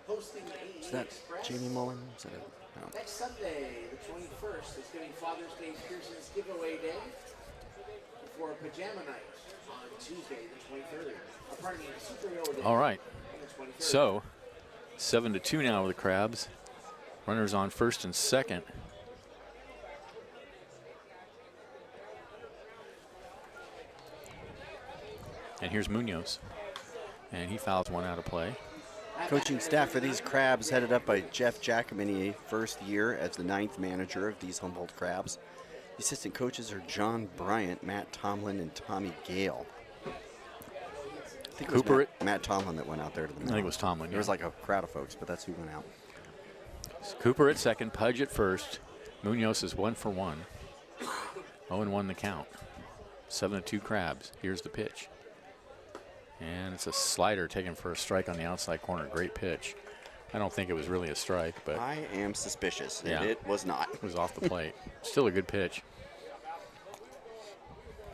Hosting the Is that Express. Jamie Mullen? Is that a, no. Next Sunday, the 21st, is going to be Father's Day Pearson's giveaway day before Pajama Night on Tuesday, the 23rd. Pardon me, Super Bowl day all right. on the 23rd. So 7-2 now with the Crabs. Runners on first and second. And here's Munoz. And he fouls one out of play. Coaching staff for these Crabs headed up by Jeff Giacomini, first year as the 9th manager of these Humboldt Crabs. The assistant coaches are John Bryant, Matt Tomlin, and Tommy Gale. I think it was Cooper Matt Tomlin that went out there to the mound. I think it was Tomlin. There was like a crowd of folks, but that's who went out. Cooper at second, Pudge at first. Munoz is 1 for 1. 0-1 the count. 7-2 Crabs. Here's the pitch. And it's a slider taken for a strike on the outside corner. Great pitch. I don't think it was really a strike, but I am suspicious, and Yeah. it was not. it was off the plate. Still a good pitch.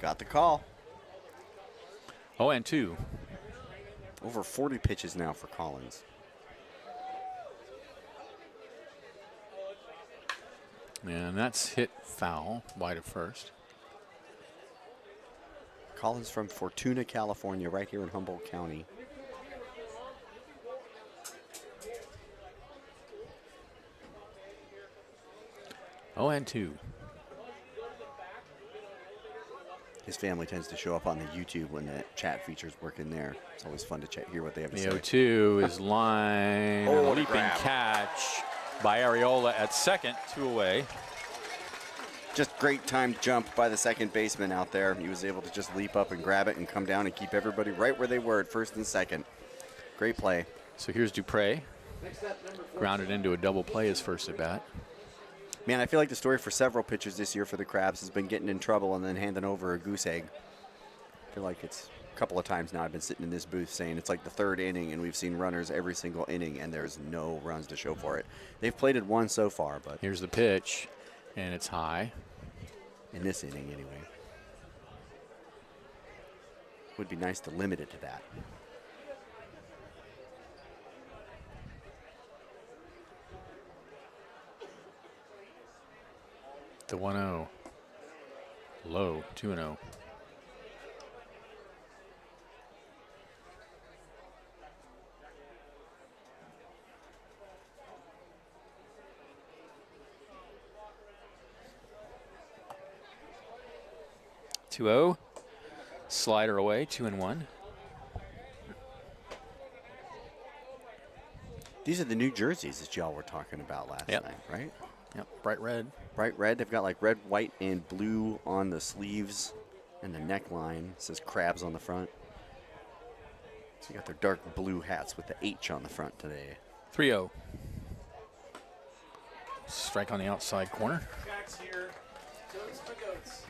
Got the call. 0-2. Over 40 pitches now for Collins. And that's hit foul, wide of first. Collins from Fortuna, California, right here in Humboldt County. Oh, and 2. His family tends to show up on the YouTube when the chat features work in there. It's always fun to hear what they have to The say. 0-2 is line. Oh, what a leaping grab. catch by Areola at second, 2 away. Just great timed jump by the second baseman out there. He was able to just leap up and grab it and come down and keep everybody right where they were at first and second. Great play. So here's Dupre. Next up, number 4. Grounded into a double play his first at bat. Man, I feel like the story for several pitchers this year for the Crabs has been getting in trouble and then handing over a goose egg. I feel like it's a couple of times now I've been sitting in this booth saying it's like the 3rd inning and we've seen runners every single inning and there's no runs to show for it. They've plated one so far, but Here's the pitch, and it's high. in this inning anyway. Would be nice to limit it to that. The 1-0. Low, 2-0. Slider away, 2-1. These are the new jerseys that y'all were talking about last Yep. night, right? Yep, bright red. Bright red. They've got like red, white, and blue on the sleeves and the neckline. It says Crabs on the front. So you got their dark blue hats with the H on the front today. 3-0. Strike on the outside corner. Jack's here. Goats for goats.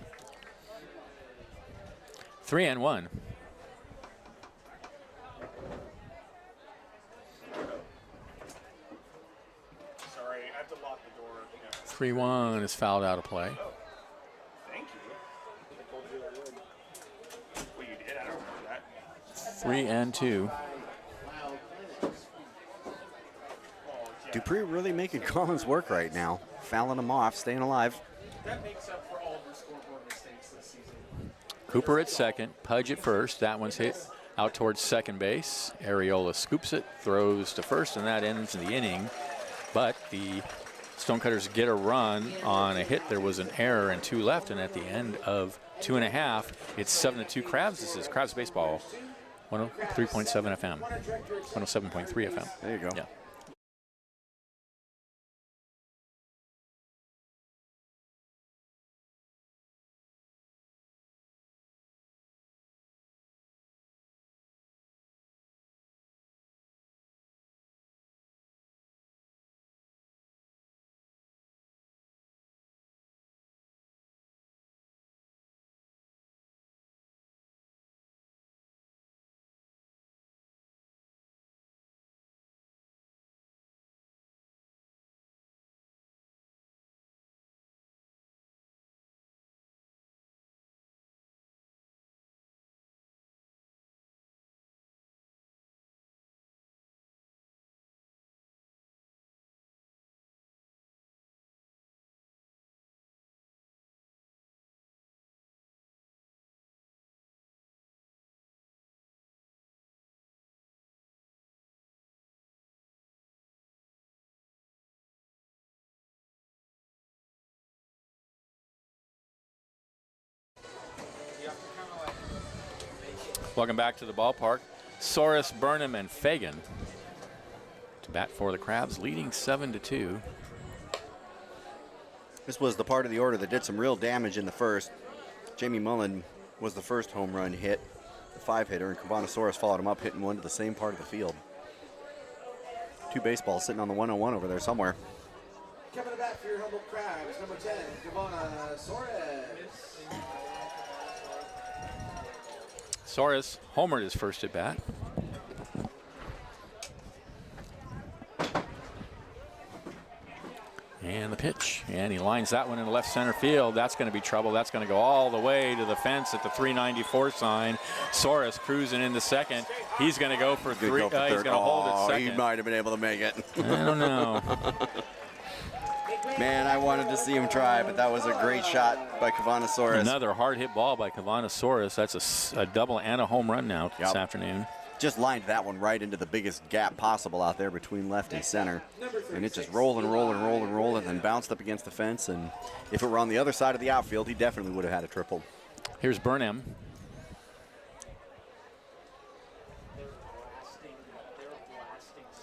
3-1. Sorry, I have to lock the door. Yeah. 3-1 is fouled out of play. Thank you. I told you I would. Well, you did. I don't remember that. 3-2. Wild Planets. Oh, yeah. Dupree really making Collins work right now. Fouling him off, staying alive. That makes up for all of our scoreboard mistakes this season. Cooper at second, Pudge at first. That one's hit out towards second base. Areola scoops it, throws to first, and that ends the inning. But the Stonecutters get a run on a hit. There was an error and 2 left, and at the end of 2.5, it's 7-2 Crabs. This is Crabs Baseball, 103.7 FM, 107.3 FM. There you go. Yeah. Welcome back to the ballpark. Soros, Burnham, and Fagan to bat for the Crabs, leading 7-2. This was the part of the order that did some real damage in the first. Jamie Mullen was the first home run hit, the 5-hitter, and Cavanasaurus followed him up, hitting one to the same part of the field. 2 baseballs sitting on the 101 over there somewhere. Coming to bat for your Humboldt Crabs, number 10, Giovanna Suarez. Soros homered his first at bat. And the pitch, and he lines that one in left center field. That's going to be trouble. That's going to go all the way to the fence at the 394 sign. Soros cruising into second. He's going to go for three. He's going to hold it second. He might have been able to make it. I don't know. Man, I wanted to see him try, but that was a great shot by Cavanasaurus. Another hard hit ball by Cavanasaurus. That's a double and a home run now this afternoon. Just lined that one right into the biggest gap possible out there between left and center. And it just rolled and rolled and rolled and rolled and then bounced up against the fence. And if it were on the other side of the outfield, he definitely would have had a triple. Here's Burnham.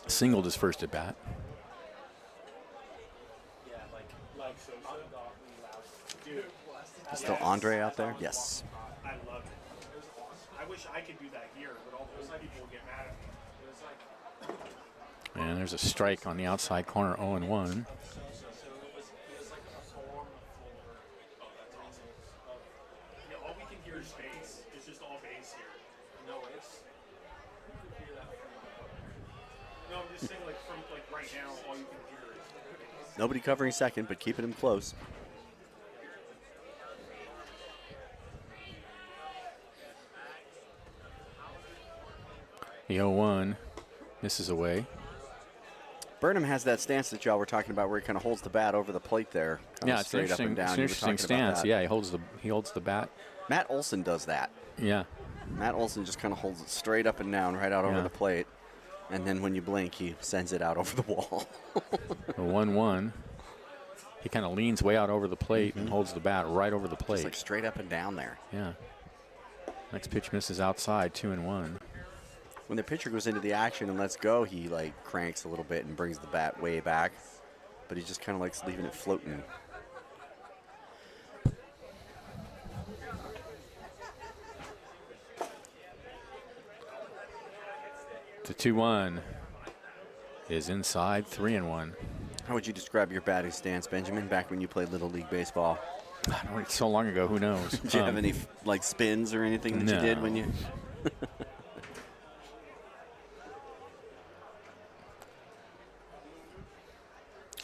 Singled his first at bat. Still Andre out there? Yes. I love it. I wish I could do that here, but all those people get mad at me. And there's a strike on the outside corner, 0-1. Yeah, all we can hear is bass. It's just all bass here. No, it's. You could hear that from. No, I'm just saying, like from like right now, all you can hear is. Nobody covering second, but keeping him close. The 0-1 misses away. Burnham has that stance that y'all were talking about, where he kind of holds the bat over the plate there. Yeah, it's an interesting, it's an interesting stance. Yeah, he holds the bat. Matt Olson does that. Yeah. Matt Olson just kind of holds it straight up and down, right out over the plate, and then when you blink, he sends it out over the wall. The 1-1. He kind of leans way out over the plate and holds the bat right over the plate. Just like straight up and down there. Yeah. Next pitch misses outside, 2-1. When the pitcher goes into the action and lets go, he like cranks a little bit and brings the bat way back, but he just kind of likes leaving it floating. The 2-1 is inside, 3-1. How would you describe your batting stance, Benjamin, back when you played Little League Baseball? It's so long ago, who knows? Did you have any like spins or anything that you did when you...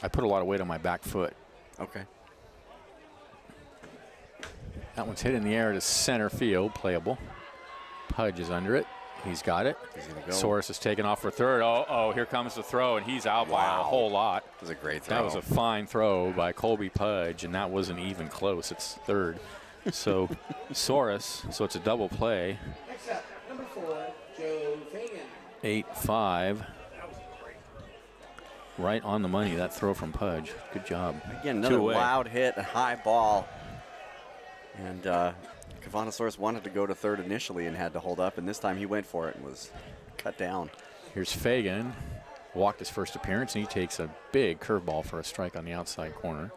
I put a lot of weight on my back foot. Okay. That one's hit in the air to center field, playable. Pudge is under it. He's got it. He's gonna go. Soros is taken off for third. Oh, here comes the throw, and he's out by a whole lot. That was a great throw. That was a fine throw by Colby Pudge, and that wasn't even close. It's third. So Soros, so it's a double play. Next up, number 4, Joe Fagan. 8-5. Right on the money, that throw from Pudge. Good job. Again, another loud hit, a high ball. And Cavanasaurus wanted to go to third initially and had to hold up, and this time he went for it and was cut down. Here's Fagan. Walked his first appearance, and he takes a big curveball for a strike on the outside corner.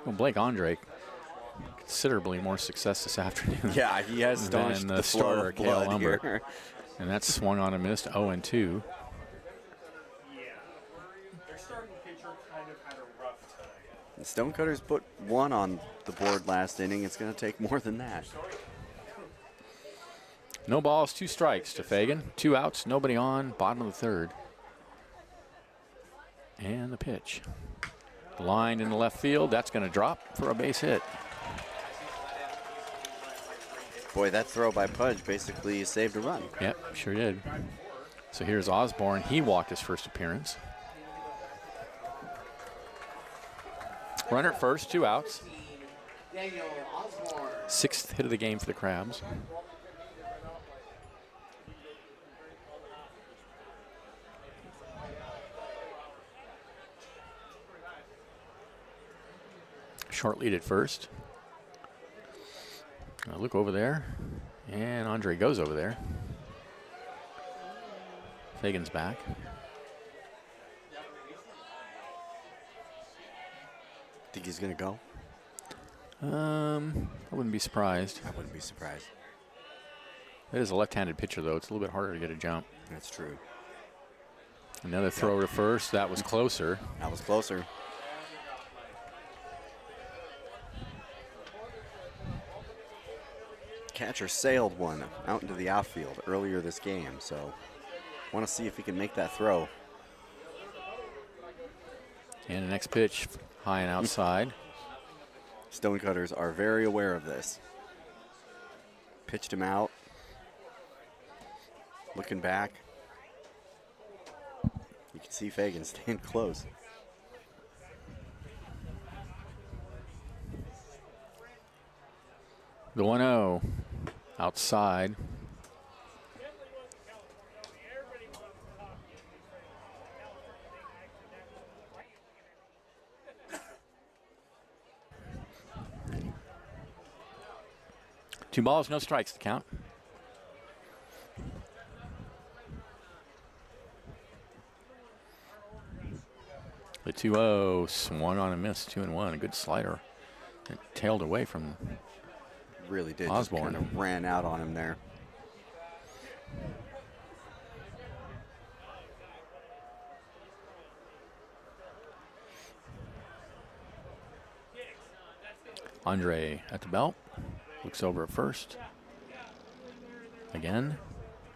Well, Blake Andre, considerably more success this afternoon. Yeah, he has staunched the flow of blood here. And that's swung on and missed, 0-2. Stonecutters put 1 on the board last inning. It's going to take more than that. No balls, 2 strikes to Fagan. 2 outs, nobody on, bottom of the third. And the pitch. Lined in the left field. That's going to drop for a base hit. Boy, that throw by Pudge basically saved a run. Yep, sure did. So here's Osborne. He walked his first appearance. Runner at first, 2 outs. Daniel Osborne. 6th hit of the game for the Crabs. Short lead at first. Look over there, and Andre goes over there. Fagan's back. Think he's going to go? I wouldn't be surprised. I wouldn't be surprised. It is a left-handed pitcher, though. It's a little bit harder to get a jump. That's true. Another throw to first. That was closer. That was closer. Catcher sailed one out into the outfield earlier this game, so want to see if he can make that throw. And the next pitch, high and outside. Stonecutters are very aware of this. Pitched him out. Looking back. You can see Fagan staying close. The 1-0 outside. Two balls, no strikes to count. The 2-0 swung on a miss, 2-1. A good slider. It tailed away from Really did. Osborne. Just kind of ran out on him there. Andre at the belt. Looks over at first. Again.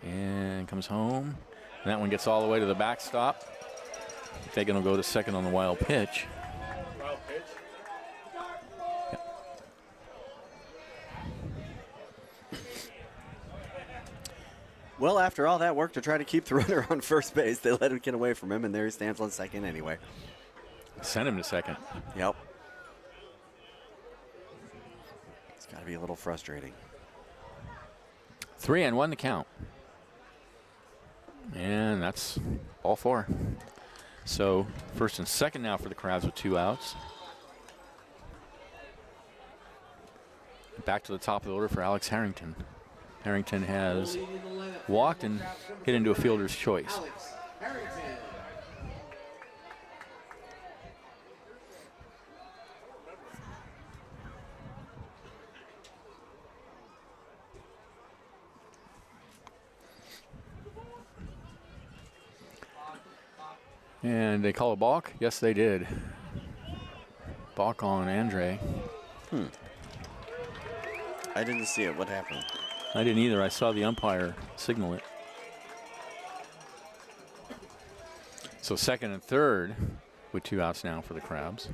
And comes home. And that one gets all the way to the backstop. Fagan will go to second on the wild pitch. Wild pitch. Well, after all that work to try to keep the runner on first base, they let him get away from him, and there he stands on second anyway. Send him to second. Yep. It's got to be a little frustrating. 3-1 the count. And that's all four. So first and second now for the Crabs with 2 outs. Back to the top of the order for Alex Harrington. Harrington has walked and hit into a fielder's choice. Alex Harrington. And they call a balk? Yes, they did. Balk on Andre. I didn't see it. What happened? I didn't either. I saw the umpire signal it. So second and third with 2 outs now for the Crabs.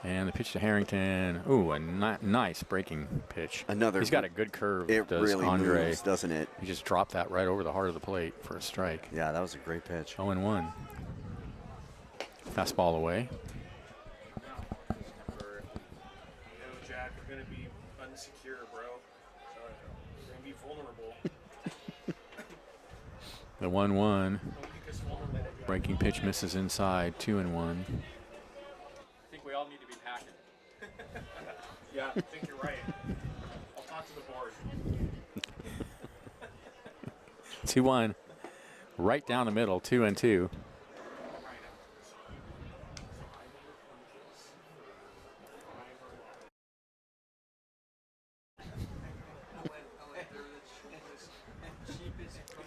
And the pitch to Harrington. Ooh, a nice breaking pitch. Another. He's got a good curve. It does really Andre. moves, doesn't it? He just dropped that right over the heart of the plate for a strike. Yeah, that was a great pitch. 0-1. Fastball away. Jack, we're going to be unsecure, bro. Sorry. We're going to be vulnerable. The 1-1. Don't make us vulnerable. Breaking pitch misses inside. 2-1. I think we all need to be packing. Yeah, I think you're right. I'll talk to the board. 2-1. Right down the middle. 2-2.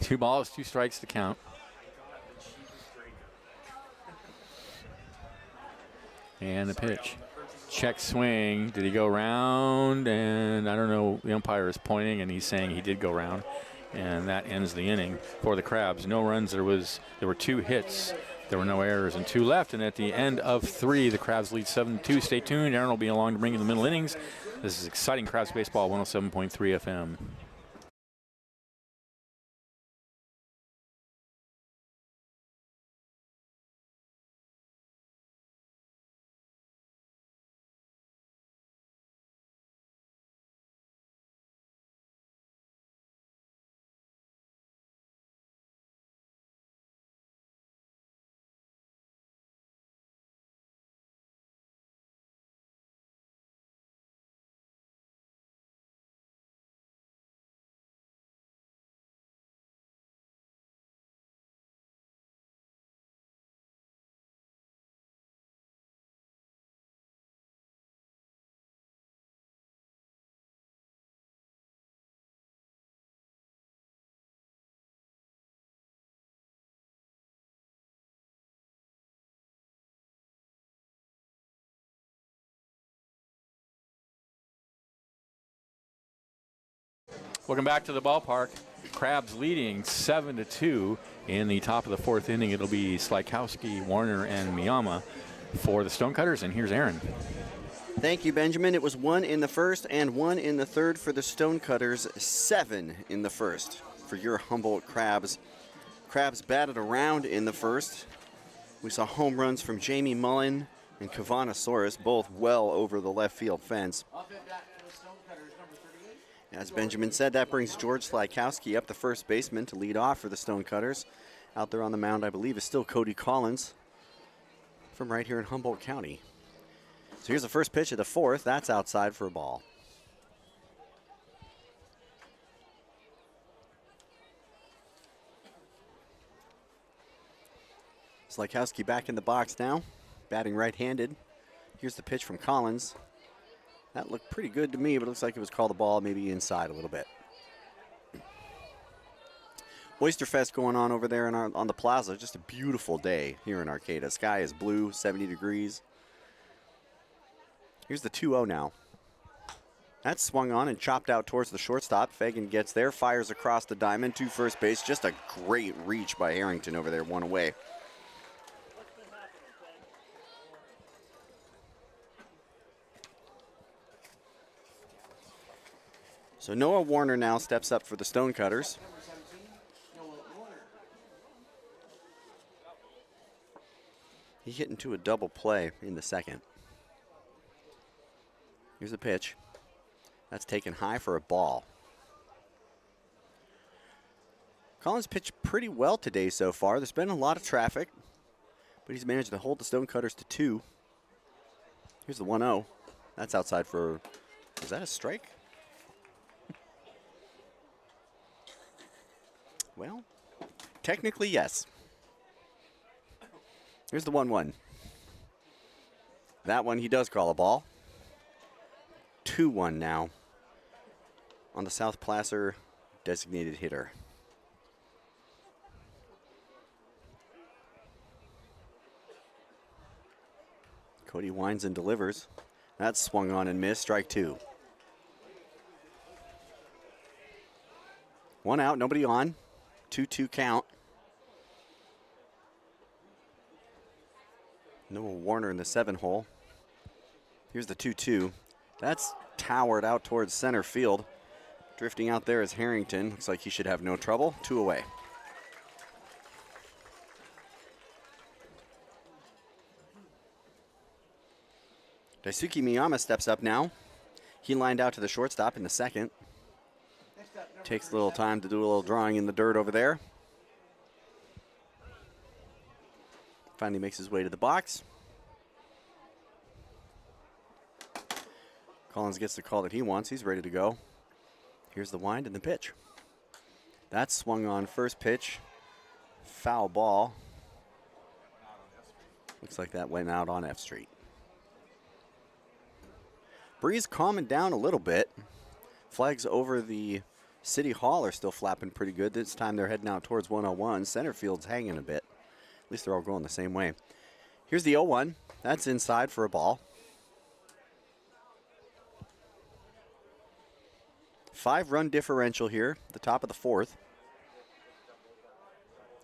Two balls, 2 strikes to count. And the pitch. Check swing. Did he go round? And I don't know. The umpire is pointing, and he's saying he did go round. And that ends the inning for the Crabs. No runs. There were 2 hits. There were no errors and 2 left. And at the end of 3, the Crabs lead 7-2. Stay tuned. Aaron will be along to bring you the middle innings. This is exciting Crabs baseball. 107.3 FM. Welcome back to the ballpark. Crabs leading 7-2 in the top of the fourth inning. It'll be Slykowski, Warner, and Miyama for the Stonecutters, and here's Aaron. Thank you, Benjamin. It was 1 in the first and 1 in the third for the Stonecutters, 7 in the first for your Humboldt Crabs. Crabs batted around in the first. We saw home runs from Jamie Mullen and Kavanasaurus, both well over the left field fence. Up and back for the Stonecutters, number 38. As Benjamin said, that brings George Slykowski up, the first baseman, to lead off for the Stonecutters. Out there on the mound, I believe, is still Cody Collins from right here in Humboldt County. So here's the first pitch of the fourth. That's outside for a ball. Slykowski back in the box now, batting right-handed. Here's the pitch from Collins. That looked pretty good to me, but it looks like it was called the ball maybe inside a little bit. Oyster Fest going on over there on the plaza. Just a beautiful day here in Arcata. Sky is blue, 70 degrees. Here's the 2-0 now. That's swung on and chopped out towards the shortstop. Fagan gets there, fires across the diamond to first base. Just a great reach by Harrington over there, one away. So Noah Warner now steps up for the Stonecutters. Number 17, Noah Warner. He hit into a double play in the second. Here's the pitch. That's taken high for a ball. Collins pitched pretty well today so far. There's been a lot of traffic, but he's managed to hold the Stonecutters to 2. Here's the 1-0. That's outside for, is that a strike? Well, technically, yes. Here's the 1-1. That one he does call a ball. 2-1 now on the South Placer designated hitter. Cody winds and delivers. That's swung on and missed. Strike 2. 1 out, nobody on. 2-2 count. Noah Warner in the 7 hole. Here's the 2-2. That's towered out towards center field. Drifting out there is Harrington. Looks like he should have no trouble. 2 away. Daisuke Miyama steps up now. He lined out to the shortstop in the second. Next up, number Takes a little time to do a little drawing in the dirt over there. Finally makes his way to the box. Collins gets the call that he wants. He's ready to go. Here's the wind and the pitch. That's swung on first pitch. Foul ball. Looks like that went out on F Street. Breeze calming down a little bit. Flags over the City Hall are still flapping pretty good. This time they're heading out towards 101. Center field's hanging a bit. At least they're all going the same way. Here's the 0-1. That's inside for a ball. 5-run differential here, the top of the fourth.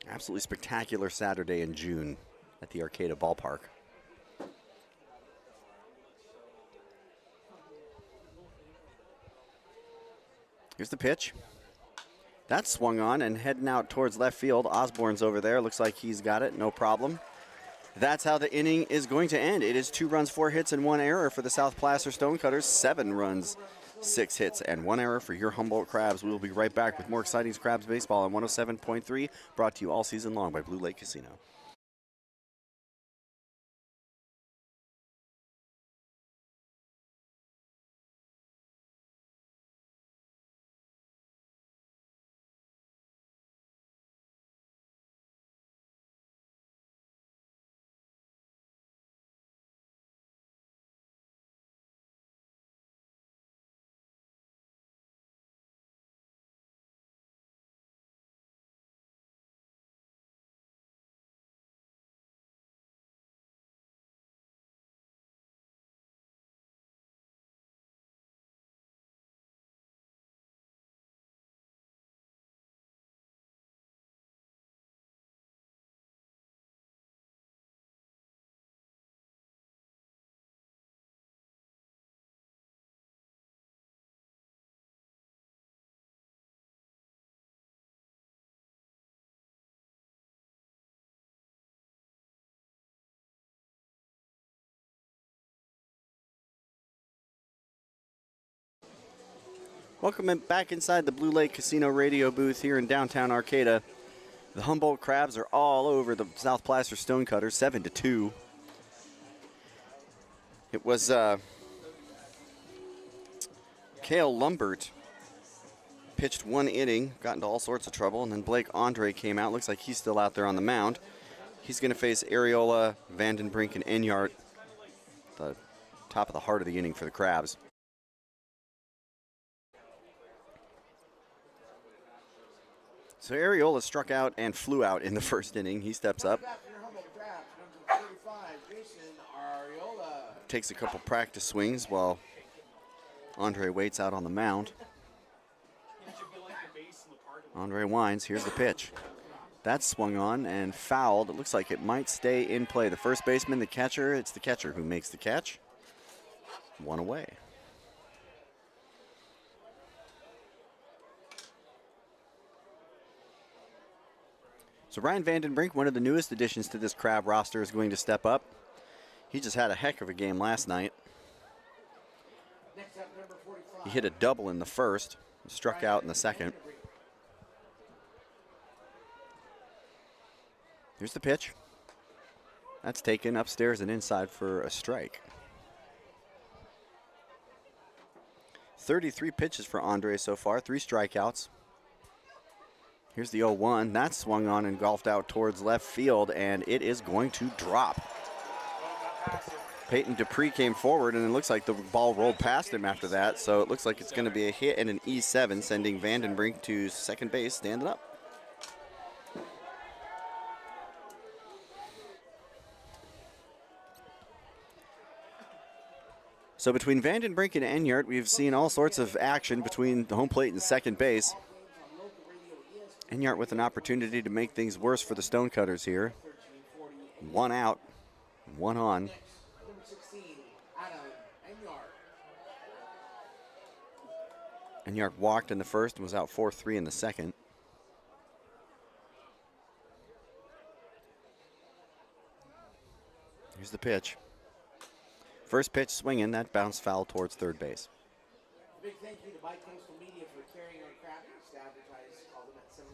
Absolutely spectacular Saturday in June at the Arcata Ballpark. Here's the pitch. That's swung on and heading out towards left field. Osborne's over there. Looks like he's got it. No problem. That's how the inning is going to end. It is 2 runs, 4 hits, and 1 error for the South Placer Stonecutters. 7 runs, 6 hits, and 1 error for your Humboldt Crabs. We will be right back with more exciting Crabs baseball on 107.3, brought to you all season long by Blue Lake Casino. Welcome back inside the Blue Lake Casino radio booth here in downtown Arcata. The Humboldt Crabs are all over the South Placer Stonecutters, 7-2. It was Cale Lumbert pitched 1 inning, got into all sorts of trouble, and then Blake Andre came out. Looks like he's still out there on the mound. He's going to face Areola, Vandenbrink, and Enyart, the top of the heart of the inning for the Crabs. So Areola struck out and flew out in the first inning. He steps up. Takes a couple practice swings while Andre waits out on the mound. Andre winds. Here's the pitch. That's swung on and fouled. It looks like it might stay in play. The first baseman, the catcher, it's the catcher who makes the catch. 1 away. So Ryan Vandenbrink, one of the newest additions to this Crab roster, is going to step up. He just had a heck of a game last night. He hit a double in the first, struck out in the second. Here's the pitch. That's taken upstairs and inside for a strike. 33 pitches for Andre so far, 3 strikeouts. Here's the 0-1. That's swung on and golfed out towards left field, and it is going to drop. Peyton Dupree came forward, and it looks like the ball rolled past him after that, so it looks like it's going to be a hit and an E7, sending Vandenbrink to second base, standing up. So between Vandenbrink and Enyart, we've seen all sorts of action between the home plate and second base. Enyart with an opportunity to make things worse for the Stonecutters here. 1 out, 1 on. Enyart walked in the first and was out 4-3 in the second. Here's the pitch. First pitch swinging, that bounced foul towards third base. Big thank you to Bi-Coastal Media for carrying our Crabbers. To advertise, call them at 707-442-2000.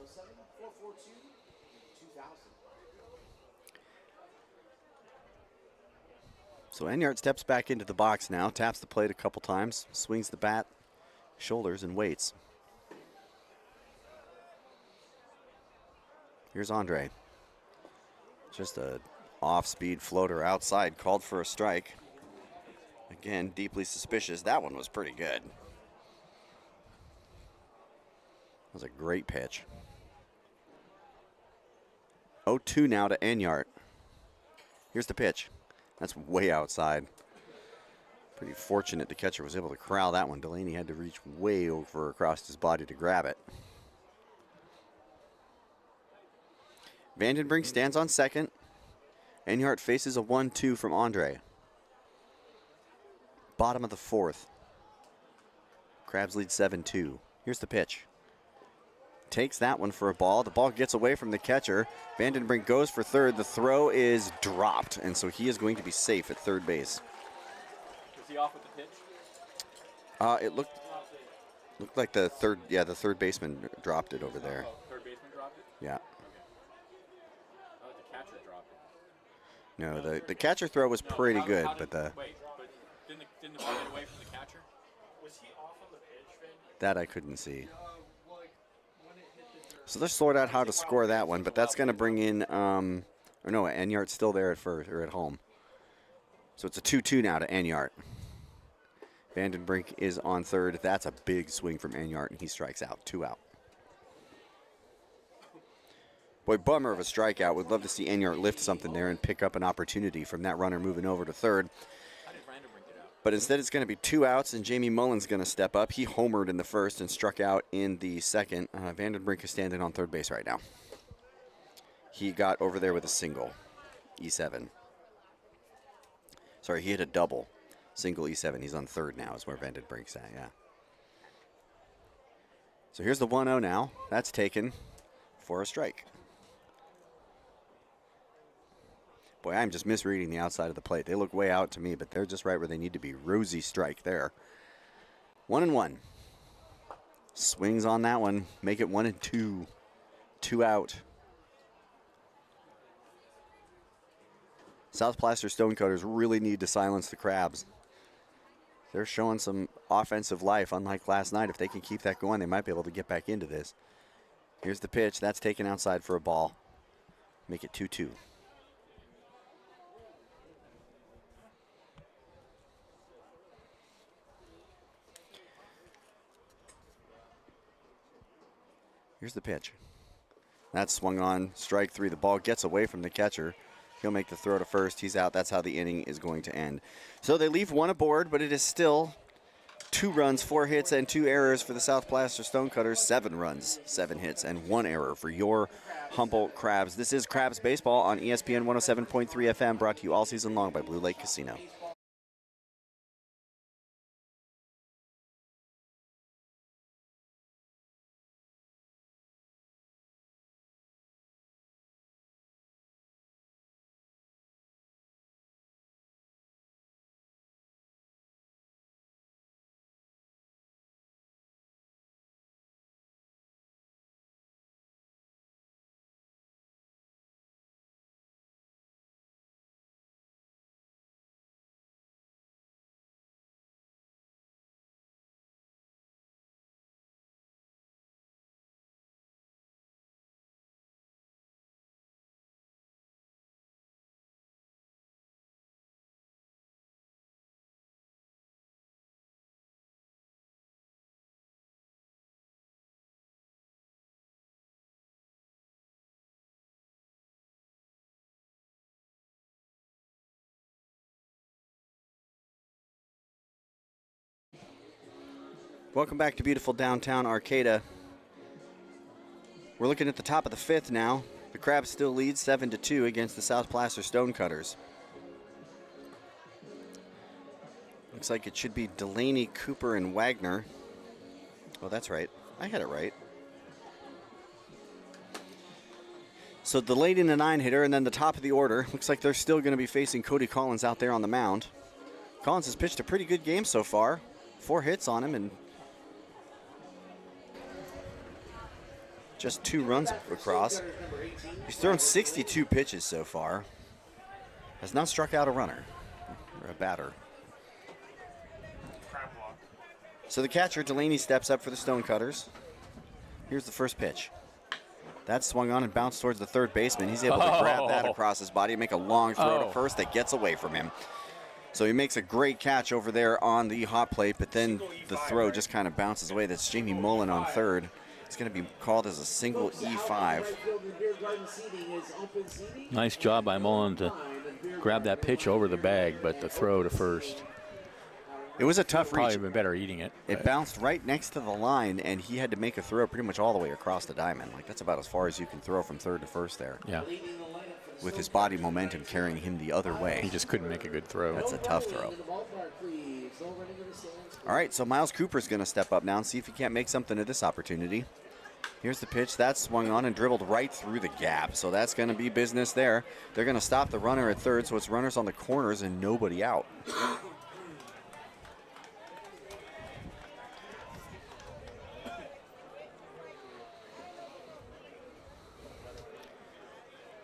So Enyart steps back into the box now, taps the plate a couple times, swings the bat, shoulders, and waits. Here's Andre. Just a off-speed floater outside, called for a strike. Again, deeply suspicious. That one was pretty good. That was a great pitch. 0-2 now to Enyart. Here's the pitch. That's way outside. Pretty fortunate the catcher was able to corral that one. Delaney had to reach way over across his body to grab it. Vandenbrink stands on second. Enyart faces a 1-2 from Andre. Bottom of the fourth. Crabs lead 7-2. Here's the pitch. Takes that one for a ball. The ball gets away from the catcher. Vandenbrink goes for third. The throw is dropped, and so he is going to be safe at third base. Was he off with the pitch? It looked like the third baseman dropped it over there. Oh, third baseman dropped it? Yeah. Oh, the catcher dropped it. No, the catcher throw was pretty good, but Wait, but didn't the ball get away from the catcher? Was he off on the pitch, Vin? that I couldn't see. So let's sort out how to score that one, but that's going to bring in, Enyart's still there at first, or at home. So it's a 2-2 now to Enyart. Vandenbrink is on third. That's a big swing from Enyart, and he strikes out, 2 out. Boy, bummer of a strikeout. Would love to see Enyart lift something there and pick up an opportunity from that runner moving over to third. But instead it's going to be 2 outs, and Jamie Mullen's going to step up. He homered in the first and struck out in the second. Vandenbrink is standing on third base right now. He got over there with a single, E7. Sorry, he hit a double, single E7. He's on third now is where Vandenbrink's at, yeah. So here's the 1-0 now. That's taken for a strike. Boy, I'm just misreading the outside of the plate. They look way out to me, but they're just right where they need to be. Rosy strike there. 1-1. Swings on that one. Make it 1 and 2. 2 out. South Placer Stonecutters really need to silence the Crabs. They're showing some offensive life, unlike last night. If they can keep that going, they might be able to get back into this. Here's the pitch. That's taken outside for a ball. Make it 2-2. Here's the pitch. That's swung on. Strike 3. The ball gets away from the catcher. He'll make the throw to first. He's out. That's how the inning is going to end. So they leave 1 aboard, but it is still 2 runs, 4 hits, and 2 errors for the South Placer Stonecutters. 7 runs, 7 hits, and 1 error for your Humboldt Crabs. This is Crabs Baseball on ESPN 107.3 FM, brought to you all season long by Blue Lake Casino. Welcome back to beautiful downtown Arcata. We're looking at the top of the 5th now. The Crabs still lead 7-2 against the South Placer Stonecutters. Looks like it should be Delaney, Cooper, and Wagner. Oh, that's right. I had it right. So Delaney in the 9-hitter, and then the top of the order. Looks like they're still going to be facing Cody Collins out there on the mound. Collins has pitched a pretty good game so far. 4 hits on him and just 2 runs across. He's thrown 62 pitches so far. Has not struck out a runner or a batter. So the catcher, Delaney, steps up for the Stonecutters. Here's the first pitch. That swung on and bounced towards the third baseman. He's able to grab that across his body and make a long throw to first that gets away from him. So he makes a great catch over there on the hot plate, but then the throw just kind of bounces away. That's Jamie Mullen on third. It's going to be called as a single E5. Nice job by Mullen to grab that pitch over the bag, but the throw to first. It was a tough reach. Probably been better eating it. It bounced right next to the line, and he had to make a throw pretty much all the way across the diamond. Like, that's about as far as you can throw from third to first there. Yeah. With his body momentum carrying him the other way. He just couldn't make a good throw. That's a tough throw. All right, so Miles Cooper's going to step up now and see if he can't make something of this opportunity. Here's the pitch. That swung on and dribbled right through the gap. So that's going to be business there. They're going to stop the runner at third, so it's runners on the corners and nobody out.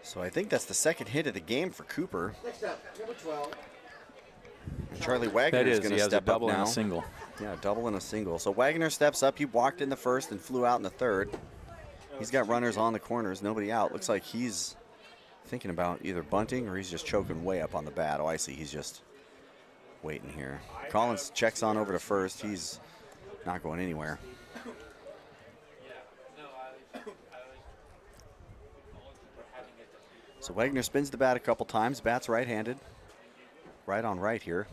So I think that's the second hit of the game for Cooper. Next up, number 12. And Charlie Wagner is going to step up now. Double and a single. Yeah, a double and a single. So Wagner steps up. He walked in the first and flew out in the third. He's got runners on the corners, nobody out. Looks like he's thinking about either bunting or he's just choking way up on the bat. Oh, I see. He's just waiting here. Collins checks on over to first. He's not going anywhere. So Wagner spins the bat a couple times. Bat's right-handed. Right on right here.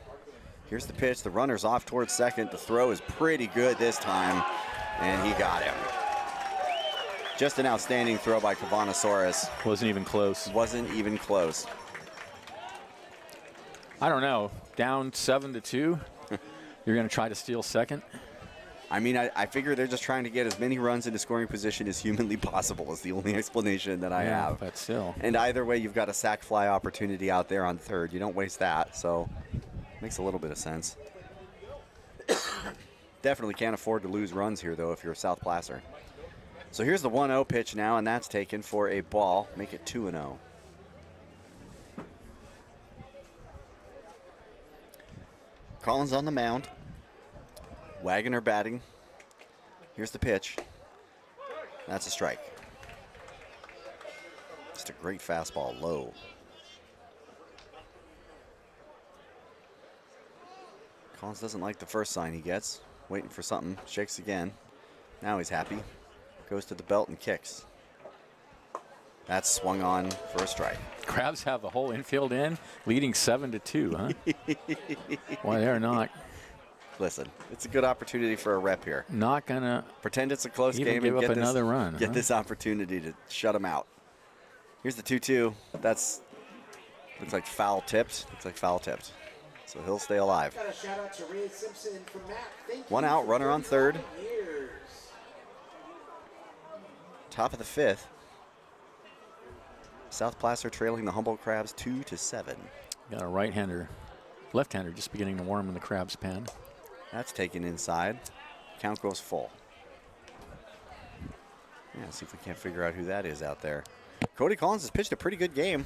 Here's the pitch. The runner's off towards second. The throw is pretty good this time, and he got him. Just an outstanding throw by Cavanasaurus. Wasn't even close. Wasn't even close. I don't know. Down 7-2. You're going to try to steal second? I mean, I figure they're just trying to get as many runs into scoring position as humanly possible is the only explanation that I have. But still. And either way, you've got a sac fly opportunity out there on third. You don't waste that, so makes a little bit of sense. definitely can't afford to lose runs here, though, if you're South Placer. So here's the 1-0 pitch now, and that's taken for a ball. Make it 2-0. Collins on the mound. Wagoner batting. Here's the pitch. That's a strike. Just a great fastball, low. Collins doesn't like the first sign he gets. Waiting for something. Shakes again. Now he's happy. Goes to the belt and kicks. That's swung on for a strike. Crabs have the whole infield in, leading 7-2, huh? Why they're not. Listen, it's a good opportunity for a rep here. Not gonna pretend it's a close even game give and up get another run. Get this opportunity to shut them out. Here's the 2-2. That's looks like foul tipped. Looks like foul tipped. So he'll stay alive. Got a shout out to Ray Simpson from Matt. Thank One you out, for runner on third. 35 years. Top of the 5th. South Placer trailing the Humboldt Crabs 2-7. Got a right-hander, left-hander just beginning to warm in the Crabs pen. That's taken inside. Count goes full. Yeah, see if we can't figure out who that is out there. Cody Collins has pitched a pretty good game.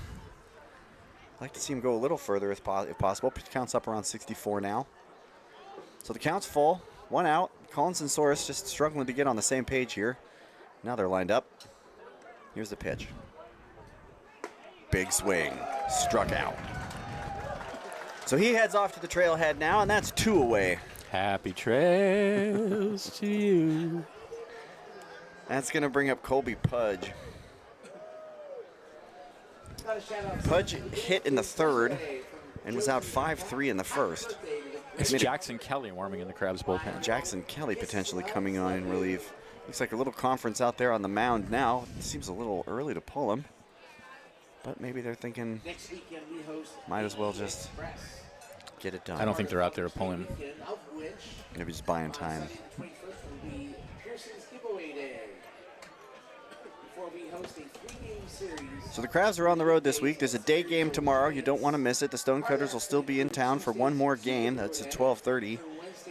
I'd like to see him go a little further if possible. Pitch count's up around 64 now. So the count's full. One out. Collins and Soros just struggling to get on the same page here. Now they're lined up. Here's the pitch. Big swing. Struck out. So he heads off to the trailhead now, and that's 2 away. Happy trails to you. That's going to bring up Colby Pudge. Pudge hit in the 3rd and was out 5-3 in the 1st. It's Jackson Kelly warming in the Crabs bullpen. Jackson Kelly potentially coming on in relief. Looks like a little conference out there on the mound now. It seems a little early to pull him. But maybe they're thinking, might as well just get it done. I don't think they're out there to pull him. Maybe just buying time. So the Crabs are on the road this week. There's a day game tomorrow. You don't want to miss it. The Stonecutters will still be in town for one more game. That's at 12:30.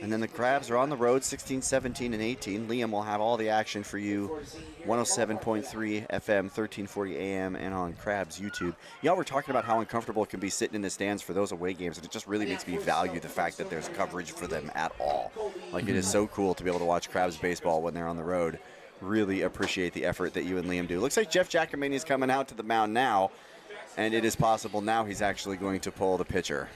And then the Crabs are on the road 16, 17, and 18. Liam will have all the action for you. 107.3 FM, 1340 AM, and on Crabs YouTube. Y'all were talking about how uncomfortable it can be sitting in the stands for those away games, and it just really makes me value the fact that there's coverage for them at all. Like, it is so cool to be able to watch Crabs baseball when they're on the road. Really appreciate the effort that you and Liam do. Looks like Jeff Giacomini is coming out to the mound now, and it is possible now he's actually going to pull the pitcher.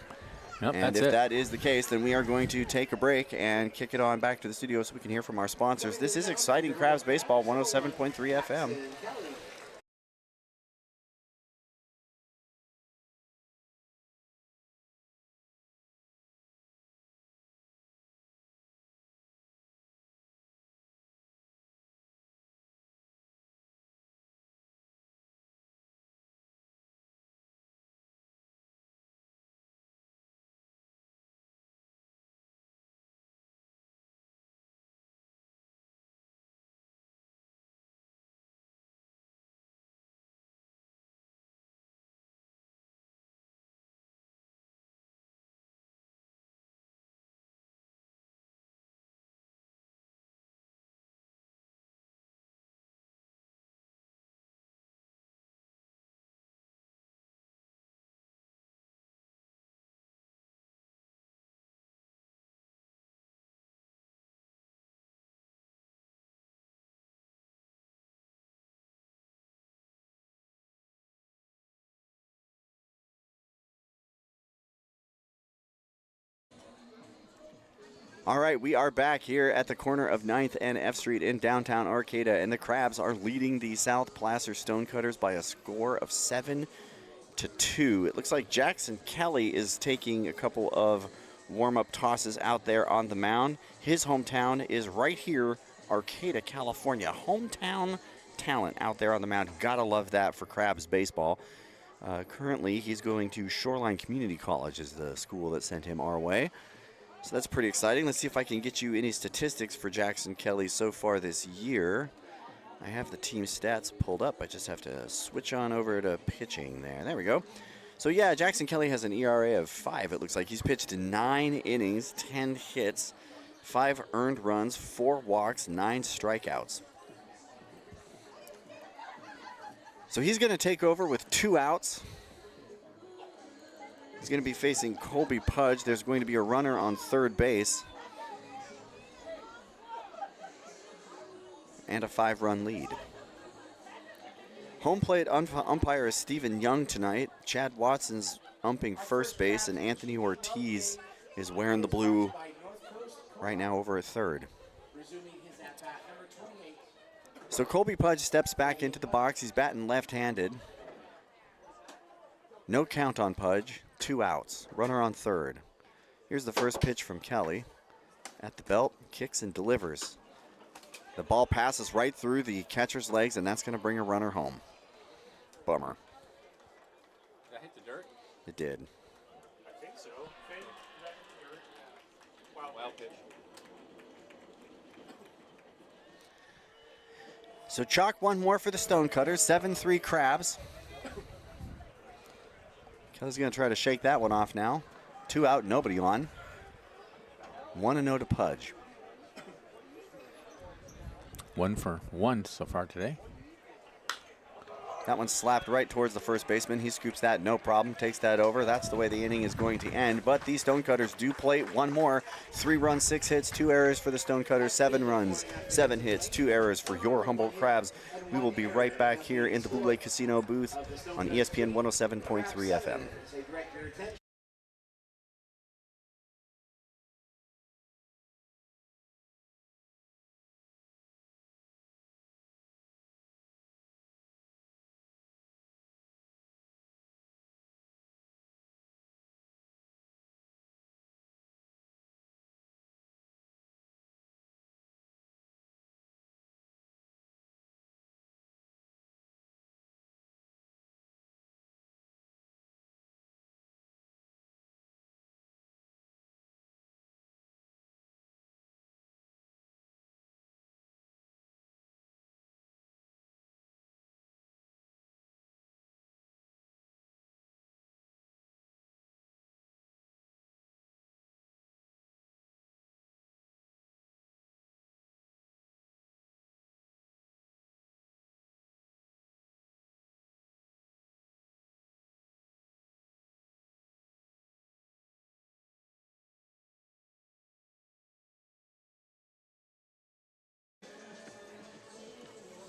Yep, and if that is the case, then we are going to take a break and kick it on back to the studio so we can hear from our sponsors. This is exciting Crabs baseball, 107.3 FM. All right, we are back here at the corner of 9th and F Street in downtown Arcata, and the Crabs are leading the South Placer Stonecutters by a score of 7-2. It looks like Jackson Kelly is taking a couple of warm-up tosses out there on the mound. His hometown is right here, Arcata, California. Hometown talent out there on the mound. Gotta love that for Crabs baseball. Currently, he's going to Shoreline Community College, is the school that sent him our way. So that's pretty exciting. Let's see if I can get you any statistics for Jackson Kelly so far this year. I have the team stats pulled up. I just have to switch on over to pitching there. There we go. So yeah, Jackson Kelly has an ERA of 5. It looks like he's pitched 9 innings, 10 hits, 5 earned runs, 4 walks, 9 strikeouts. So he's going to take over with 2 outs. He's going to be facing Colby Pudge. There's going to be a runner on third base. And a 5-run lead. Home plate umpire is Stephen Young tonight. Chad Watson's umping first base, and Anthony Ortiz is wearing the blue right now over at third. So Colby Pudge steps back into the box. He's batting left-handed. No count on Pudge. 2 outs. Runner on third. Here's the first pitch from Kelly. At the belt, kicks and delivers. The ball passes right through the catcher's legs, and that's going to bring a runner home. Bummer. Did that hit the dirt? It did. I think so. Fade. Wild pitch. So chalk one more for the Stonecutters. 7-3 Crabs. Kelly's going to try to shake that one off now. 2 out, nobody on. 1-0 to Pudge. 1 for 1 so far today. That one slapped right towards the first baseman. He scoops that, no problem, takes that over. That's the way the inning is going to end. But the Stonecutters do plate one more. 3 runs, 6 hits, 2 errors for the Stonecutters. 7 runs, 7 hits, 2 errors for your Humboldt Crabs. We will be right back here in the Blue Lake Casino booth on ESPN 107.3 FM.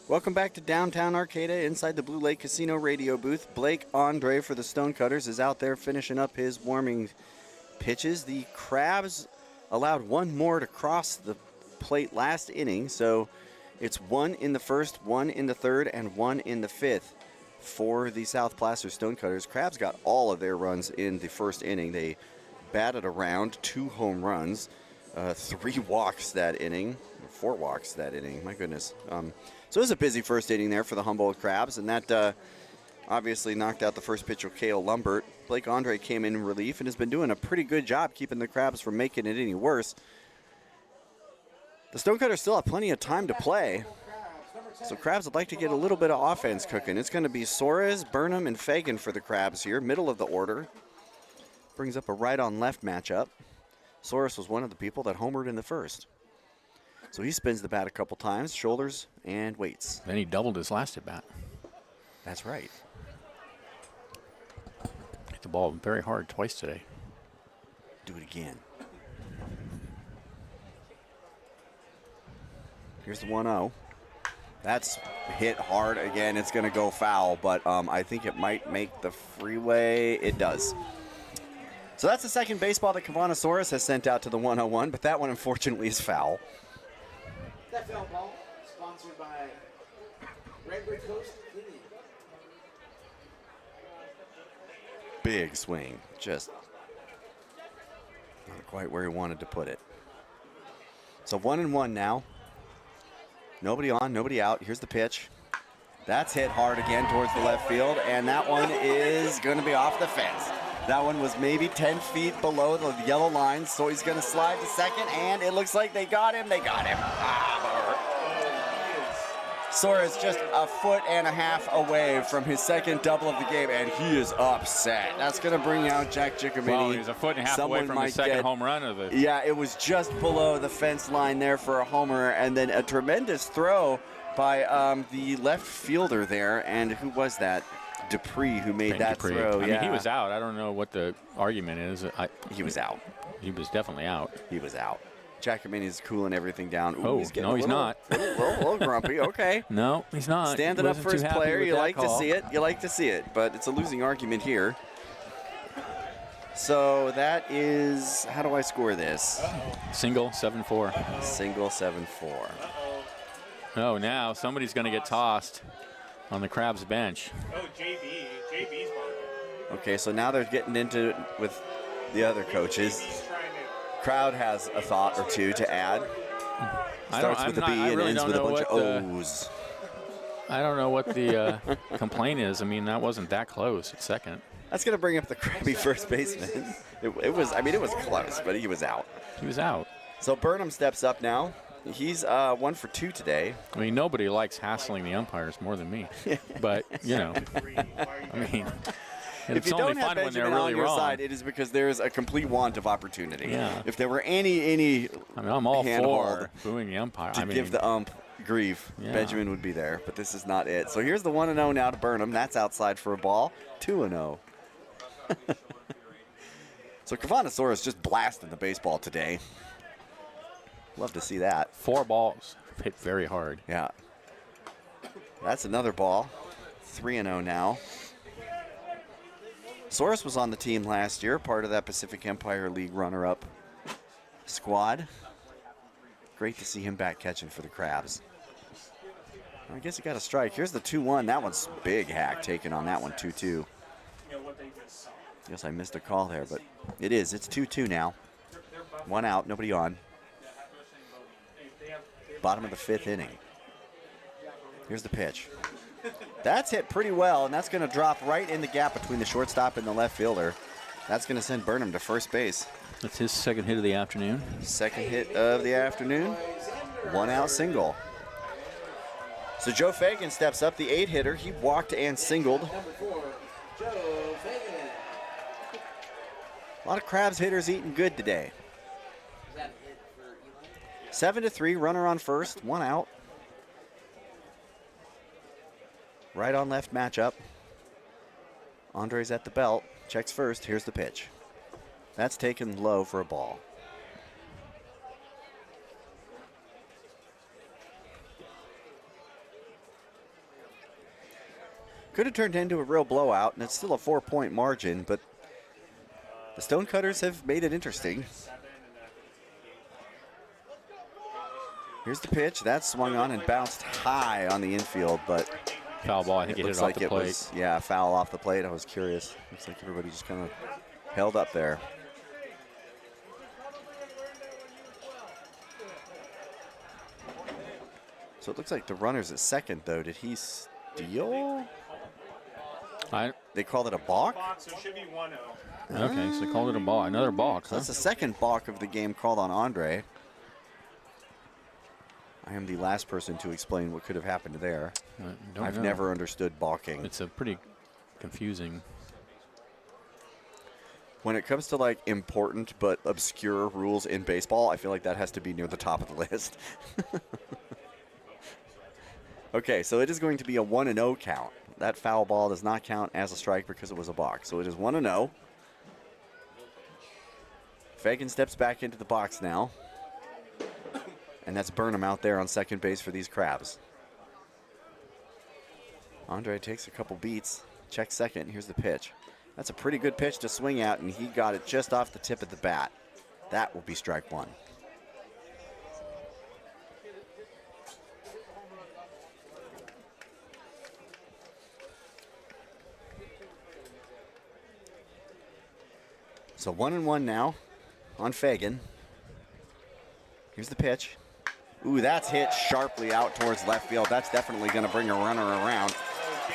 Welcome back to downtown Arcata inside the Blue Lake Casino radio booth. Blake Andre for the Stonecutters is out there finishing up his warming pitches. The Crabs allowed 1 more to cross the plate last inning, so it's 1 in the first, 1 in the third, and 1 in the fifth for the South Placer Stonecutters. Crabs got all of their runs in the first inning. They batted around 2 home runs, 3 walks that inning, 4 walks that inning. My goodness. So it was a busy first inning there for the Humboldt Crabs, and that obviously knocked out the first pitcher, Cale Lumbert. Blake Andre came in relief and has been doing a pretty good job keeping the Crabs from making it any worse. The Stonecutters still have plenty of time to play, so Crabs would like to get a little bit of offense cooking. It's going to be Soares, Burnham, and Fagan for the Crabs here, middle of the order. Brings up a right-on-left matchup. Soares was one of the people that homered in the first. So he spins the bat a couple times, shoulders and waits. Then he doubled his last at bat. That's right. Hit the ball very hard twice today. Do it again. Here's the 1-0. That's hit hard again. It's going to go foul, but I think it might make the freeway. It does. So that's the second baseball that Kavanasaurus has sent out to the 101, but that one unfortunately is foul. That foul ball, sponsored by Redwood Coast Indian. Big swing. Just not quite where he wanted to put it. So 1-1 now. Nobody on, nobody out. Here's the pitch. That's hit hard again towards the left field, and that one is going to be off the fence. That one was maybe 10 feet below the yellow line, so he's going to slide to second, and it looks like they got him. They got him. Sora's just a foot and a half away from his second double of the game, and he is upset. That's going to bring out Jack Giacomini. Well, he was a foot and a half away from his second home run of the. Yeah, it was just below the fence line there for a homer, and then a tremendous throw by the left fielder there. And who was that? Dupree, who made that throw. I mean, he was out. I don't know what the argument is. He was out. He was definitely out. He was out. Giacomini is cooling everything down. Ooh, Oh, he's getting no, he's not. A little grumpy. Okay. No, he's not. Standing up for his player. You like to see it. You like to see it, but it's a losing argument here. So that is, how do I score this? Single, 7-4. Single, 7-4. Oh, now somebody's going to get tossed on the Crabs bench. Oh, JB's barking. Okay, so now they're getting into it with the other coaches. He's trying to. Crowd has a thought or two to add. Starts with a B and ends with a bunch of O's. I don't know what the complaint is. I mean, that wasn't that close at second. That's going to bring up the crabby first baseman. It was close, but he was out. He was out. So Burnham steps up now. He's 1 for 2 today. I mean, nobody likes hassling the umpires more than me. But, you know, I mean, If it's you only don't have fun when they're Benjamin really on your wrong. side, it is because there is a complete want of opportunity. Yeah. If there were any I mean, I'm all handhold for booing the umpire. to give the ump grief, Yeah. Benjamin would be there, but this is not it. So here's the 1-0 now to Burnham. That's outside for a ball. 2-0. So Cavanasaurus just blasting the baseball today. Love to see that. 4 balls hit very hard. Yeah. That's another ball. 3-0 now. Soros was on the team last year, part of that Pacific Empire League runner-up squad. Great to see him back catching for the Crabs. I guess he got a strike. Here's the 2-1. That one's big hack taken on that one, 2-2. You know what they just saw. Guess I missed a call there, but it is. It's 2-2 now. 1 out, nobody on. Bottom of the 5th inning. Here's the pitch. That's hit pretty well, and that's going to drop right in the gap between the shortstop and the left fielder. That's going to send Burnham to first base. That's his second hit of the afternoon. Second hit of the afternoon. 1 out single. So Joe Fagan steps up, the 8-hitter. He walked and singled. Number 4, Joe Fagan. A lot of Crabs hitters eating good today. Is that a hit for Eli? 7-3, runner on first, 1 out. Right on left matchup. Andre's at the belt, checks first, here's the pitch. That's taken low for a ball. Could have turned into a real blowout, and it's still a 4-point margin, but the Stonecutters have made it interesting. Here's the pitch. That swung on and bounced high on the infield, but Foul ball. I think it it hit looks it off like the it plate. was, yeah, foul off the plate. I was curious. Looks like everybody just kind of held up there. So it looks like the runner's at second, though. Did he steal? They called it a balk? So it should be 1-0. Okay, so they called it a ball. Another balk, So huh? that's the second balk of the game called on Andre. I am the last person to explain what could have happened there. Don't I've know. never understood balking. It's a pretty confusing. When it comes to like important but obscure rules in baseball, I feel like that has to be near the top of the list. Okay, so it is going to be a 1-0 count. That foul ball does not count as a strike because it was a balk. So it is 1-0. Fagan steps back into the box now. And that's Burnham out there on second base for these Crabs. Andre takes a couple beats, checks second, here's the pitch. That's a pretty good pitch to swing at, and he got it just off the tip of the bat. That will be strike 1. So 1-1 now on Fagan. Here's the pitch. Ooh, that's hit sharply out towards left field. That's definitely going to bring a runner around.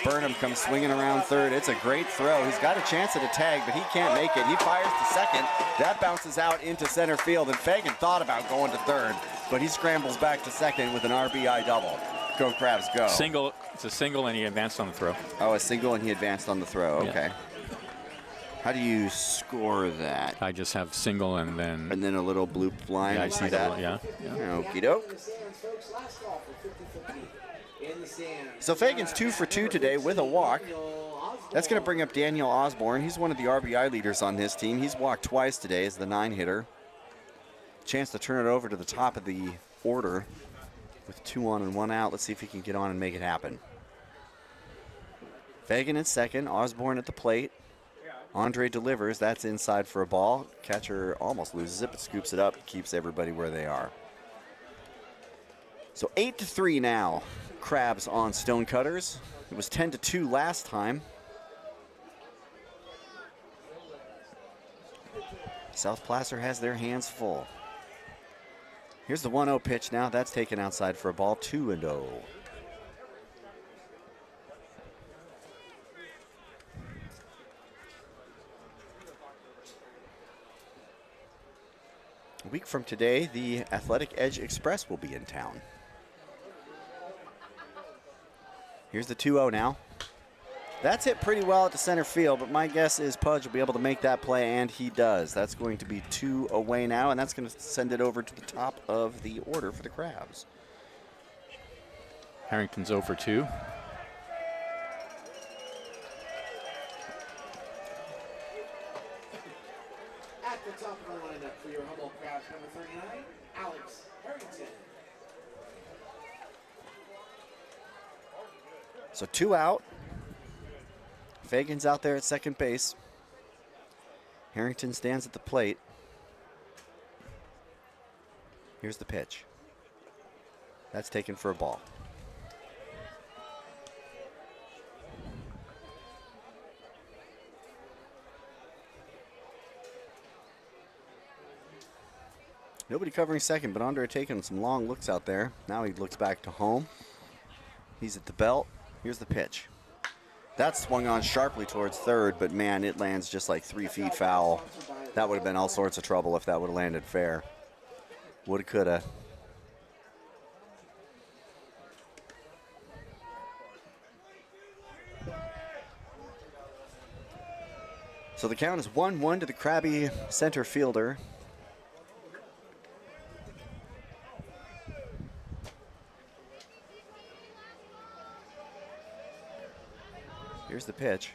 Burnham comes swinging around third. It's a great throw. He's got a chance at a tag, but he can't make it. He fires to second. That bounces out into center field, and Fagan thought about going to third, but he scrambles back to second with an RBI double. Go Crabs, go. Single. It's a single, and he advanced on the throw. Oh, a single, and he advanced on the throw. Yeah. Okay. How do you score that? I just have single and then. And then a little bloop line. Yeah, I I see see that. Yeah. Okie doke. So Fagan's 2 for 2 today with a walk. That's going to bring up Daniel Osborne. He's one of the RBI leaders on this team. He's walked twice today as the 9-hitter. Chance to turn it over to the top of the order with 2 on and 1 out. Let's see if he can get on and make it happen. Fagan in second, Osborne at the plate. Andre delivers. That's inside for a ball. Catcher almost loses it, but scoops it up, keeps everybody where they are. So 8-3 now. Crabs on Stonecutters. It was 10-2 last time. South Placer has their hands full. Here's the 1-0 pitch now. That's taken outside for a ball. 2-0. A week from today, the Athletic Edge Express will be in town. Here's the 2-0 now. That's hit pretty well at the center field, but my guess is Pudge will be able to make that play, and he does. That's going to be 2 away now, and that's going to send it over to the top of the order for the Crabs. Harrington's 0 for 2. At the top of the lineup for your Humboldt Crabs, number 39, Alex Harrington. So 2 out. Fagan's out there at second base. Harrington stands at the plate. Here's the pitch. That's taken for a ball. Nobody covering second, but Andre taking some long looks out there. Now he looks back to home. He's at the belt. Here's the pitch. That swung on sharply towards third, but man, it lands just like 3 feet foul. That would have been all sorts of trouble if that would have landed fair. Woulda, coulda. So the count is 1-1 to the crabby center fielder. Here's the pitch.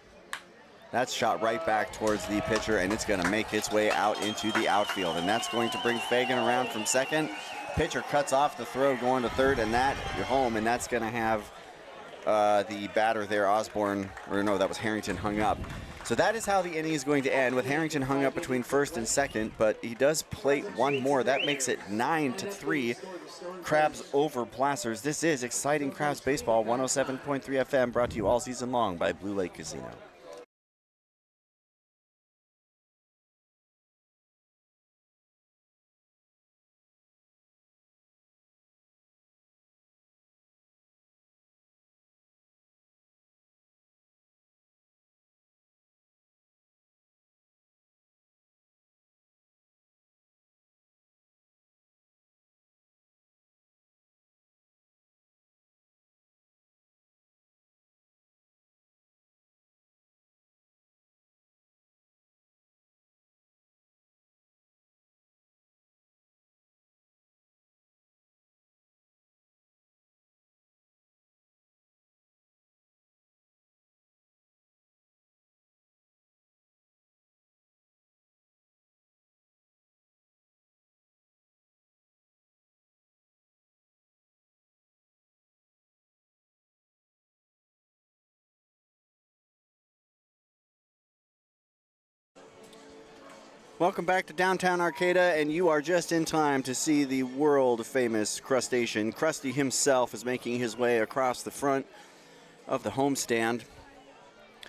That's shot right back towards the pitcher, and it's going to make its way out into the outfield. And that's going to bring Fagan around from second. Pitcher cuts off the throw going to third, and you're home. And that's going to have the batter there, Osborne, or no, that was Harrington, hung up. So that is how the inning is going to end, with Harrington hung up between first and second, but he does plate one more. That makes it 9-3. Crabs over Placers. This is exciting Crabs baseball, 107.3 FM, brought to you all season long by Blue Lake Casino. Welcome back to downtown Arcata, and you are just in time to see the world-famous crustacean. Krusty himself is making his way across the front of the homestand.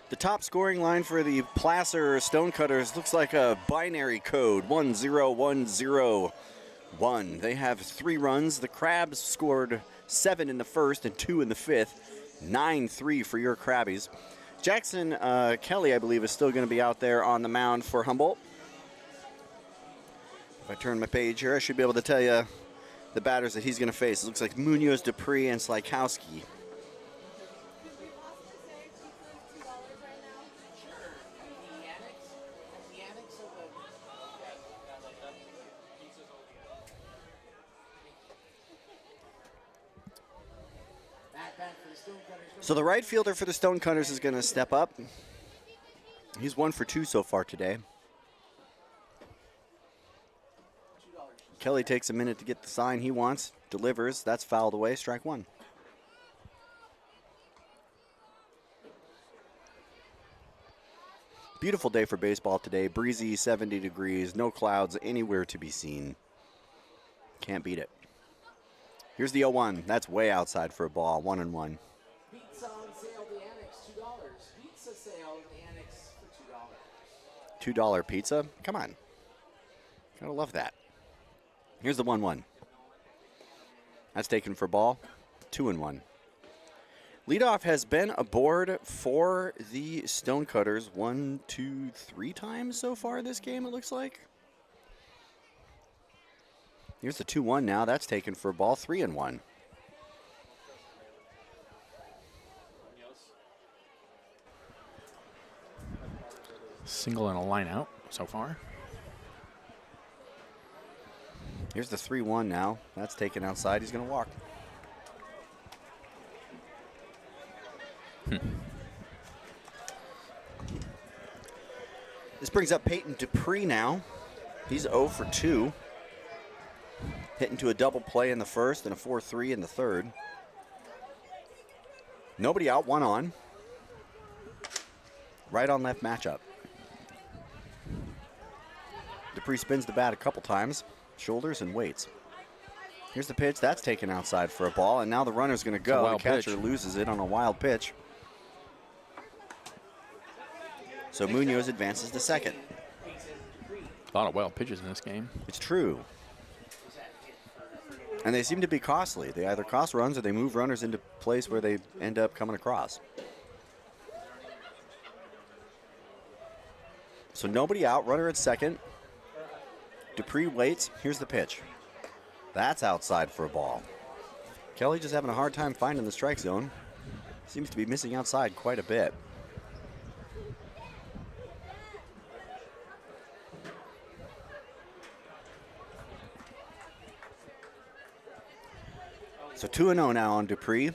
The top scoring line for the Placer Stonecutters looks like a binary code, 10101. They have 3 runs. The Crabs scored 7 in the first and 2 in the fifth. 9-3 for your Crabbies. Jackson Kelly, I believe, is still going to be out there on the mound for Humboldt. If I turn my page here, I should be able to tell you the batters that he's going to face. It looks like Munoz, Dupree, and Slykowski. So the right fielder for the Stonecutters is going to step up. He's 1 for 2 so far today. Kelly takes a minute to get the sign he wants, delivers. That's fouled away, strike 1. Beautiful day for baseball today. Breezy, 70 degrees, no clouds anywhere to be seen. Can't beat it. Here's the 0-1. That's way outside for a ball, 1-1. Pizza on sale, the annex, $2. Pizza sale in the annex for $2. $2 pizza? Come on. Gotta love that. Here's the 1-1. That's taken for ball, 2-1. Leadoff has been aboard for the Stonecutters 1, 2, 3 times so far this game, it looks like. Here's the 2-1 now. That's taken for a ball, 3-1. Single and a line out so far. Here's the 3-1 now. That's taken outside. He's going to walk. This brings up Peyton Dupree now. He's 0 for 2. Hitting to a double play in the first and a 4-3 in the third. Nobody out, 1 on. Right on left matchup. Dupree spins the bat a couple times, shoulders and waits. Here's the pitch. That's taken outside for a ball, and now the runner's going to go. The catcher loses it on a wild pitch. So Munoz advances to second. A lot of wild pitches in this game. It's true. And they seem to be costly. They either cost runs or they move runners into place where they end up coming across. So nobody out, runner at second. Dupree waits. Here's the pitch. That's outside for a ball. Kelly just having a hard time finding the strike zone. Seems to be missing outside quite a bit. So 2-0 now on Dupree.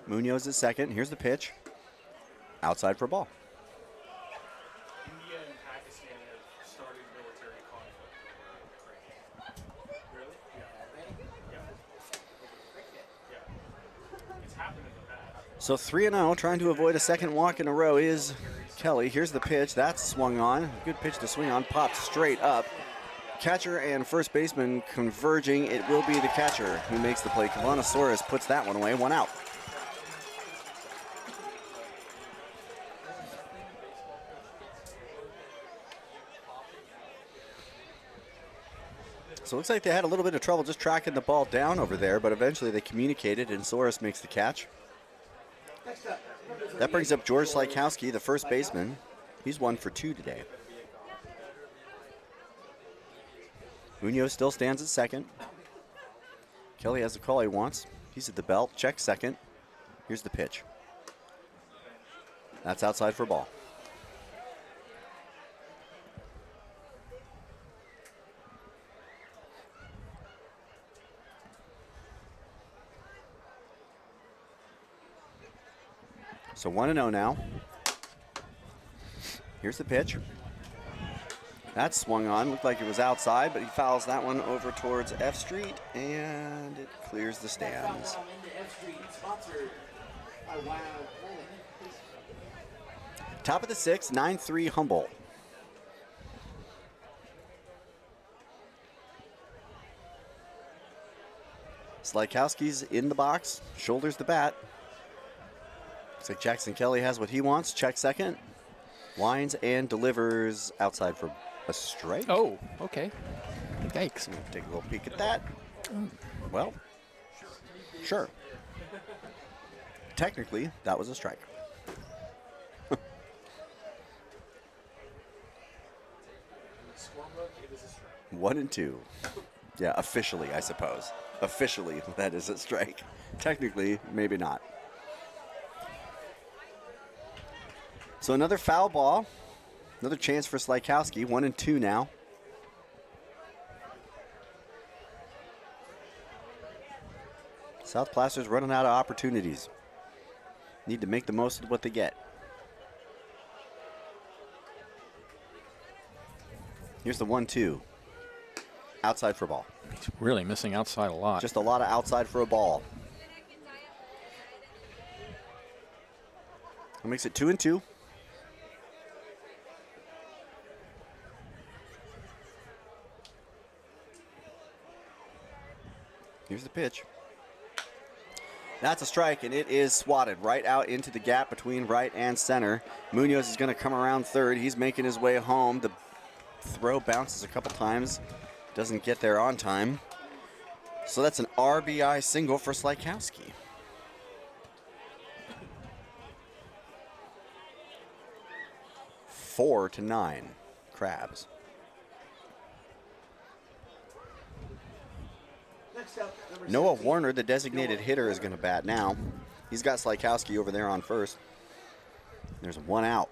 Munoz is second. Here's the pitch. Outside for a ball. India and Pakistan have started military conflict over Ukraine. Really? Yeah. It's happened in the past. So 3-0, trying to avoid a second walk in a row is Kelly. Here's the pitch. That's swung on. Good pitch to swing on. Popped straight up. Catcher and first baseman converging. It will be the catcher who makes the play. Kavanasaurus puts that one away. 1 out. So it looks like they had a little bit of trouble just tracking the ball down over there, but eventually they communicated, and Soros makes the catch. That brings up George Slykowski, the first baseman. He's 1 for 2 today. Munoz still stands at second. Kelly has the call he wants. He's at the belt. Check second. Here's the pitch. That's outside for a ball. So 1-0 now. Here's the pitch. That swung on, looked like it was outside, but he fouls that one over towards F Street, and it clears the stands. Top of the 6th, 9-3 Humboldt. Slykowski's in the box, shoulders the bat. Looks like Jackson Kelly has what he wants. Check second. Winds and delivers outside for a strike. Oh, okay. Thanks. Take a little peek at that. Well, sure. Technically, that was a strike. 1-2. Yeah, officially, I suppose. Officially, that is a strike. Technically, maybe not. So another foul ball. Another chance for Slykowski. 1-2 now. South Placer's running out of opportunities. Need to make the most of what they get. Here's the 1-2. Outside for a ball. He's really missing outside a lot. Just a lot of outside for a ball. That makes it 2-2. Here's the pitch. That's a strike, and it is swatted right out into the gap between right and center. Munoz is going to come around third. He's making his way home. The throw bounces a couple times. Doesn't get there on time. So that's an RBI single for Slykowski. 4-9, Crabs. Next up, number Noah 17. Warner, the designated hitter, is going to bat now. He's got Slykowski over there on first. There's one out.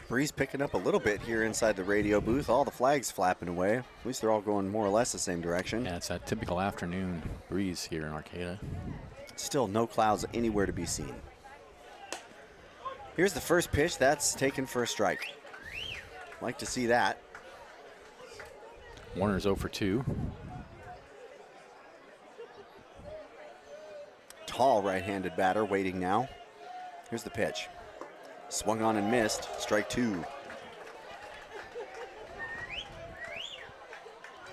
Breeze picking up a little bit here inside the radio booth. All the flags flapping away. At least they're all going more or less the same direction. Yeah, it's that typical afternoon breeze here in Arcata. Still no clouds anywhere to be seen. Here's the first pitch. That's taken for a strike. Like to see that. Warner's 0 for 2. Tall right-handed batter waiting now. Here's the pitch. Swung on and missed. Strike 2.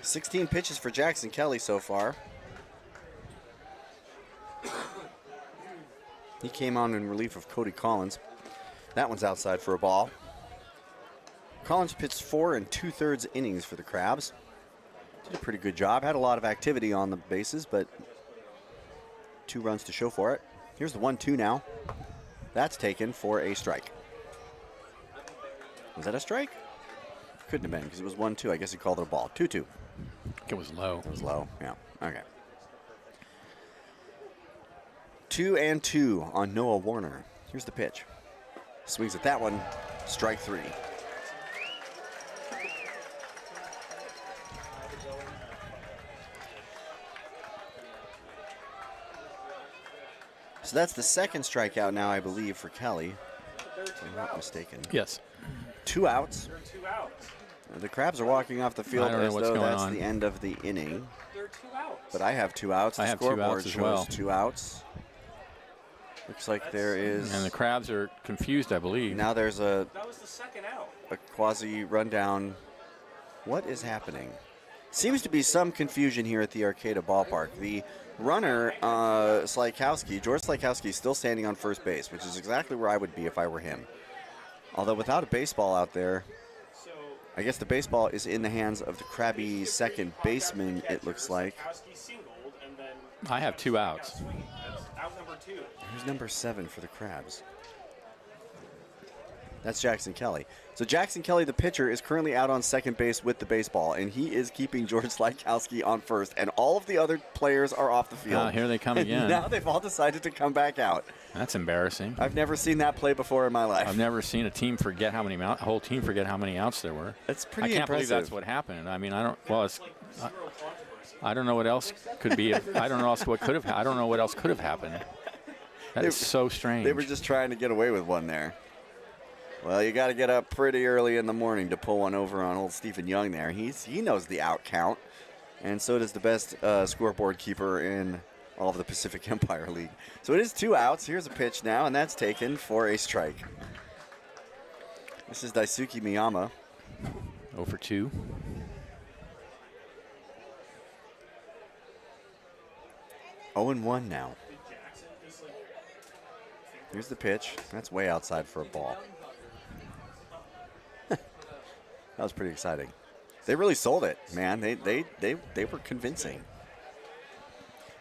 16 pitches for Jackson Kelly so far. He came on in relief of Cody Collins. That one's outside for a ball. Collins pitched 4 2/3 innings for the Crabs. Did a pretty good job. Had a lot of activity on the bases, but 2 runs to show for it. Here's the 1-2 now. That's taken for a strike. Was that a strike? Couldn't have been because it was 1-2. I guess he called it a ball. 2-2. It was low. It was low. Yeah. Okay. 2-2 on Noah Warner. Here's the pitch. Swings at that one. Strike 3. So that's the second strikeout now, I believe, for Kelly. If I'm not mistaken. Yes. 2 outs. There are 2 outs. The Crabs are walking off the field I don't know as what's though going that's on. the end of the inning. There are 2 outs. But I have 2 outs. I The have 2 scoreboard outs as shows well. 2 outs. Looks like there is. And the Crabs are confused, I believe. Now there's a That was the second out. quasi rundown. What is happening? Seems to be some confusion here at the Arcata ballpark. The runner, Slykowski, George Slykowski, is still standing on first base, which is exactly where I would be if I were him. Although without a baseball out there, So I guess the baseball is in the hands of the crabby second baseman, it looks like. Slykowski singled, and then I have 2 got outs. swinging. That's out number 2. Who's number 7 for the Crabs? That's Jackson Kelly. So Jackson Kelly, the pitcher, is currently out on second base with the baseball, and he is keeping George Slykowski on first, and all of the other players are off the field. Ah, here they come And again. now they've all decided to come back out. That's embarrassing. I've never seen that play before in my life. I've never seen a team forget how many a whole team forget how many outs there were. That's I pretty can't believe impressive. that's what happened. I mean, I don't. Well, it's. I don't know what else could be. I don't know else what could have. I don't know what else could have happened. That is so strange. They were just trying to get away with one there. Well, you got to get up pretty early in the morning to pull one over on old Stephen Young there. He knows the out count, and so does the best scoreboard keeper in all of the Pacific Empire League. So it is 2 outs. Here's a pitch now, and that's taken for a strike. This is Daisuke Miyama. 0 for 2. Oh and 1 now. Here's the pitch. That's way outside for a ball. That was pretty exciting. They really sold it, man. They were convincing.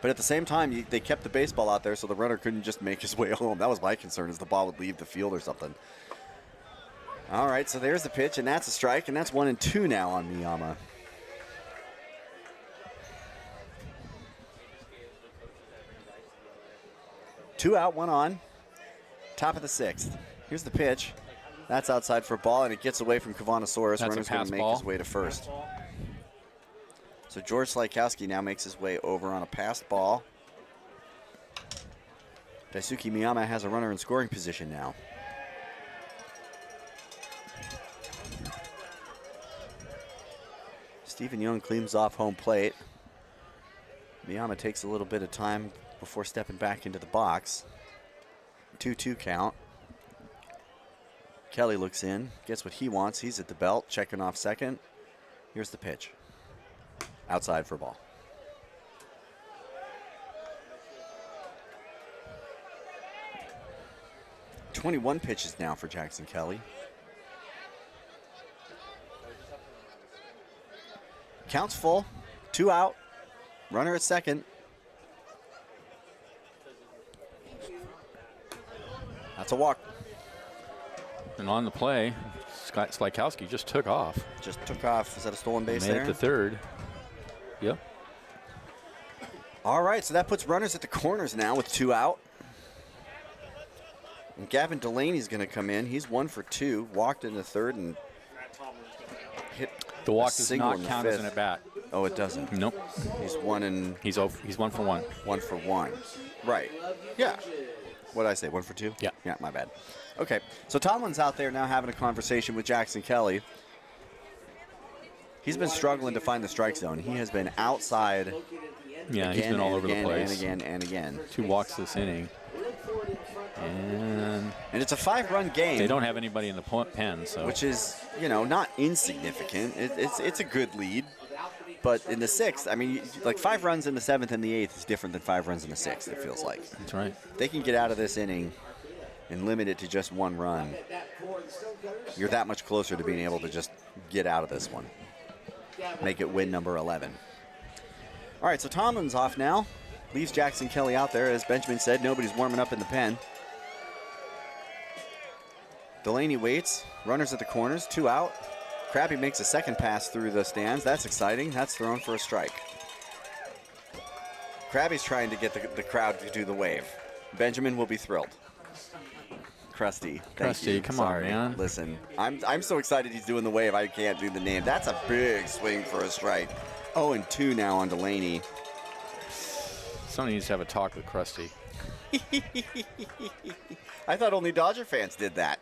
But at the same time, they kept the baseball out there so the runner couldn't just make his way home. That was my concern, is the ball would leave the field or something. All right, so there's the pitch, and that's a strike, and that's 1-2 now on Miyama. Two out, one on. Top of the 6th. Here's the pitch. That's outside for a ball, and it gets away from Kavanasaurus. That's Runner's a going pass to make ball. his way to first. So George Slykowski now makes his way over on a passed ball. Daisuke Miyama has a runner in scoring position now. Stephen Young cleans off home plate. Miyama takes a little bit of time before stepping back into the box. 2-2 count. Kelly looks in, gets what he wants. He's at the belt, checking off second. Here's the pitch. Outside for a ball. .21 pitches now for Jackson Kelly. Counts full, 2 out, runner at second. That's a walk. And on the play, Scott Slykowski just took off. Just took off. Is that a stolen base Made there? it to third. Yep. All right, so that puts runners at the corners now with 2 out. And Gavin Delaney's going to come in. He's 1 for 2, walked in the third and hit The walk a does single not in the count as fifth. an at bat. Oh, it doesn't. Nope. He's 1 for 1. 1 for 1. Right. Yeah. What did I say? 1 for 2? Yeah. Yeah, my bad. Okay. So Tomlin's out there now having a conversation with Jackson Kelly. He's been struggling to find the strike zone. He has been outside Yeah, he's again been all and over the again place. and again and again. 2 walks this inning. And And it's a 5-run game. they don't have anybody in the pen, so. Which is, not insignificant. It's a good lead. But in the 6th, I mean, like 5 runs in the 7th and the 8th is different than 5 runs in the 6th, it feels like. That's right. They can get out of this inning and limit it to just 1 run. You're that much closer to being able to just get out of this one. Make it win number 11. All right, so Tomlin's off now. Leaves Jackson Kelly out there. As Benjamin said, nobody's warming up in the pen. Delaney waits. Runners at the corners. 2 out. Krabby makes a second pass through the stands. That's exciting. That's thrown for a strike. Krabby's trying to get the crowd to do the wave. Benjamin will be thrilled. Krusty. Thank Krusty, you. come Sorry. on, man. Listen, I'm so excited he's doing the wave, I can't do the name. That's a big swing for a strike. 0-2 now on Delaney. Somebody needs to have a talk with Krusty. I thought only Dodger fans did that.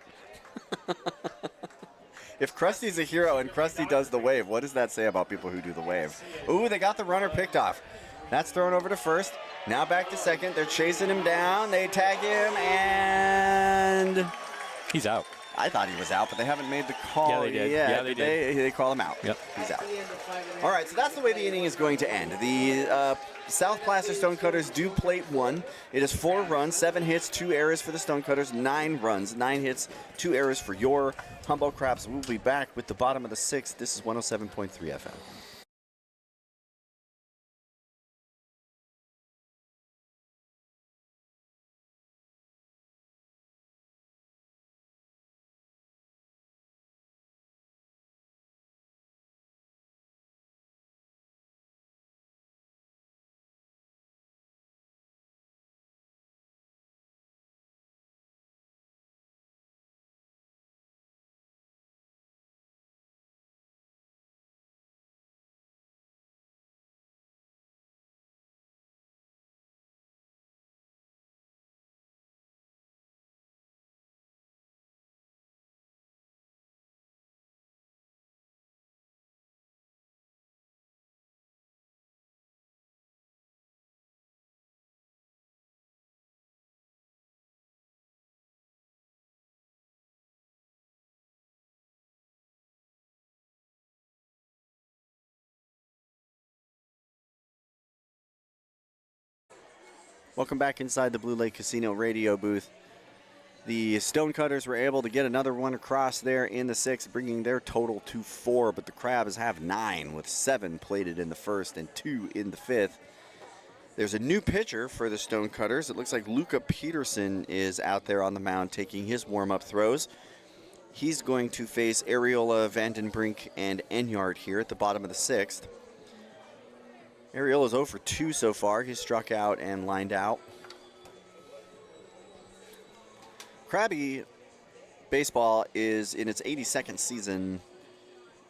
If Krusty's a hero and Krusty does the wave, what does that say about people who do the wave? Ooh, they got the runner picked off. That's thrown over to first. Now back to second. They're chasing him down. They tag him, and He's out. I thought he was out, but they haven't made the call Yeah, they did. yet. Yeah, they did. They call him out. Yep. He's out. All right, so that's the way the inning is going to end. The South Placer Stonecutters do plate 1. It is 4 runs, 7 hits, 2 errors for the Stonecutters, 9 runs, 9 hits, 2 errors for your Humboldt Craps. We'll be back with the bottom of the 6th. This is 107.3 FM. Welcome back inside the Blue Lake Casino radio booth. The Stonecutters were able to get another one across there in the 6th, bringing their total to 4, but the Crabs have 9 with 7 plated in the 1st and 2 in the 5th. There's a new pitcher for the Stonecutters. It looks like Luca Peterson is out there on the mound taking his warm-up throws. He's going to face Areola, Vandenbrink, and Enyart here at the bottom of the 6th. Areola's 0 for 2 so far. He's struck out and lined out. Krabby baseball is in its 82nd season,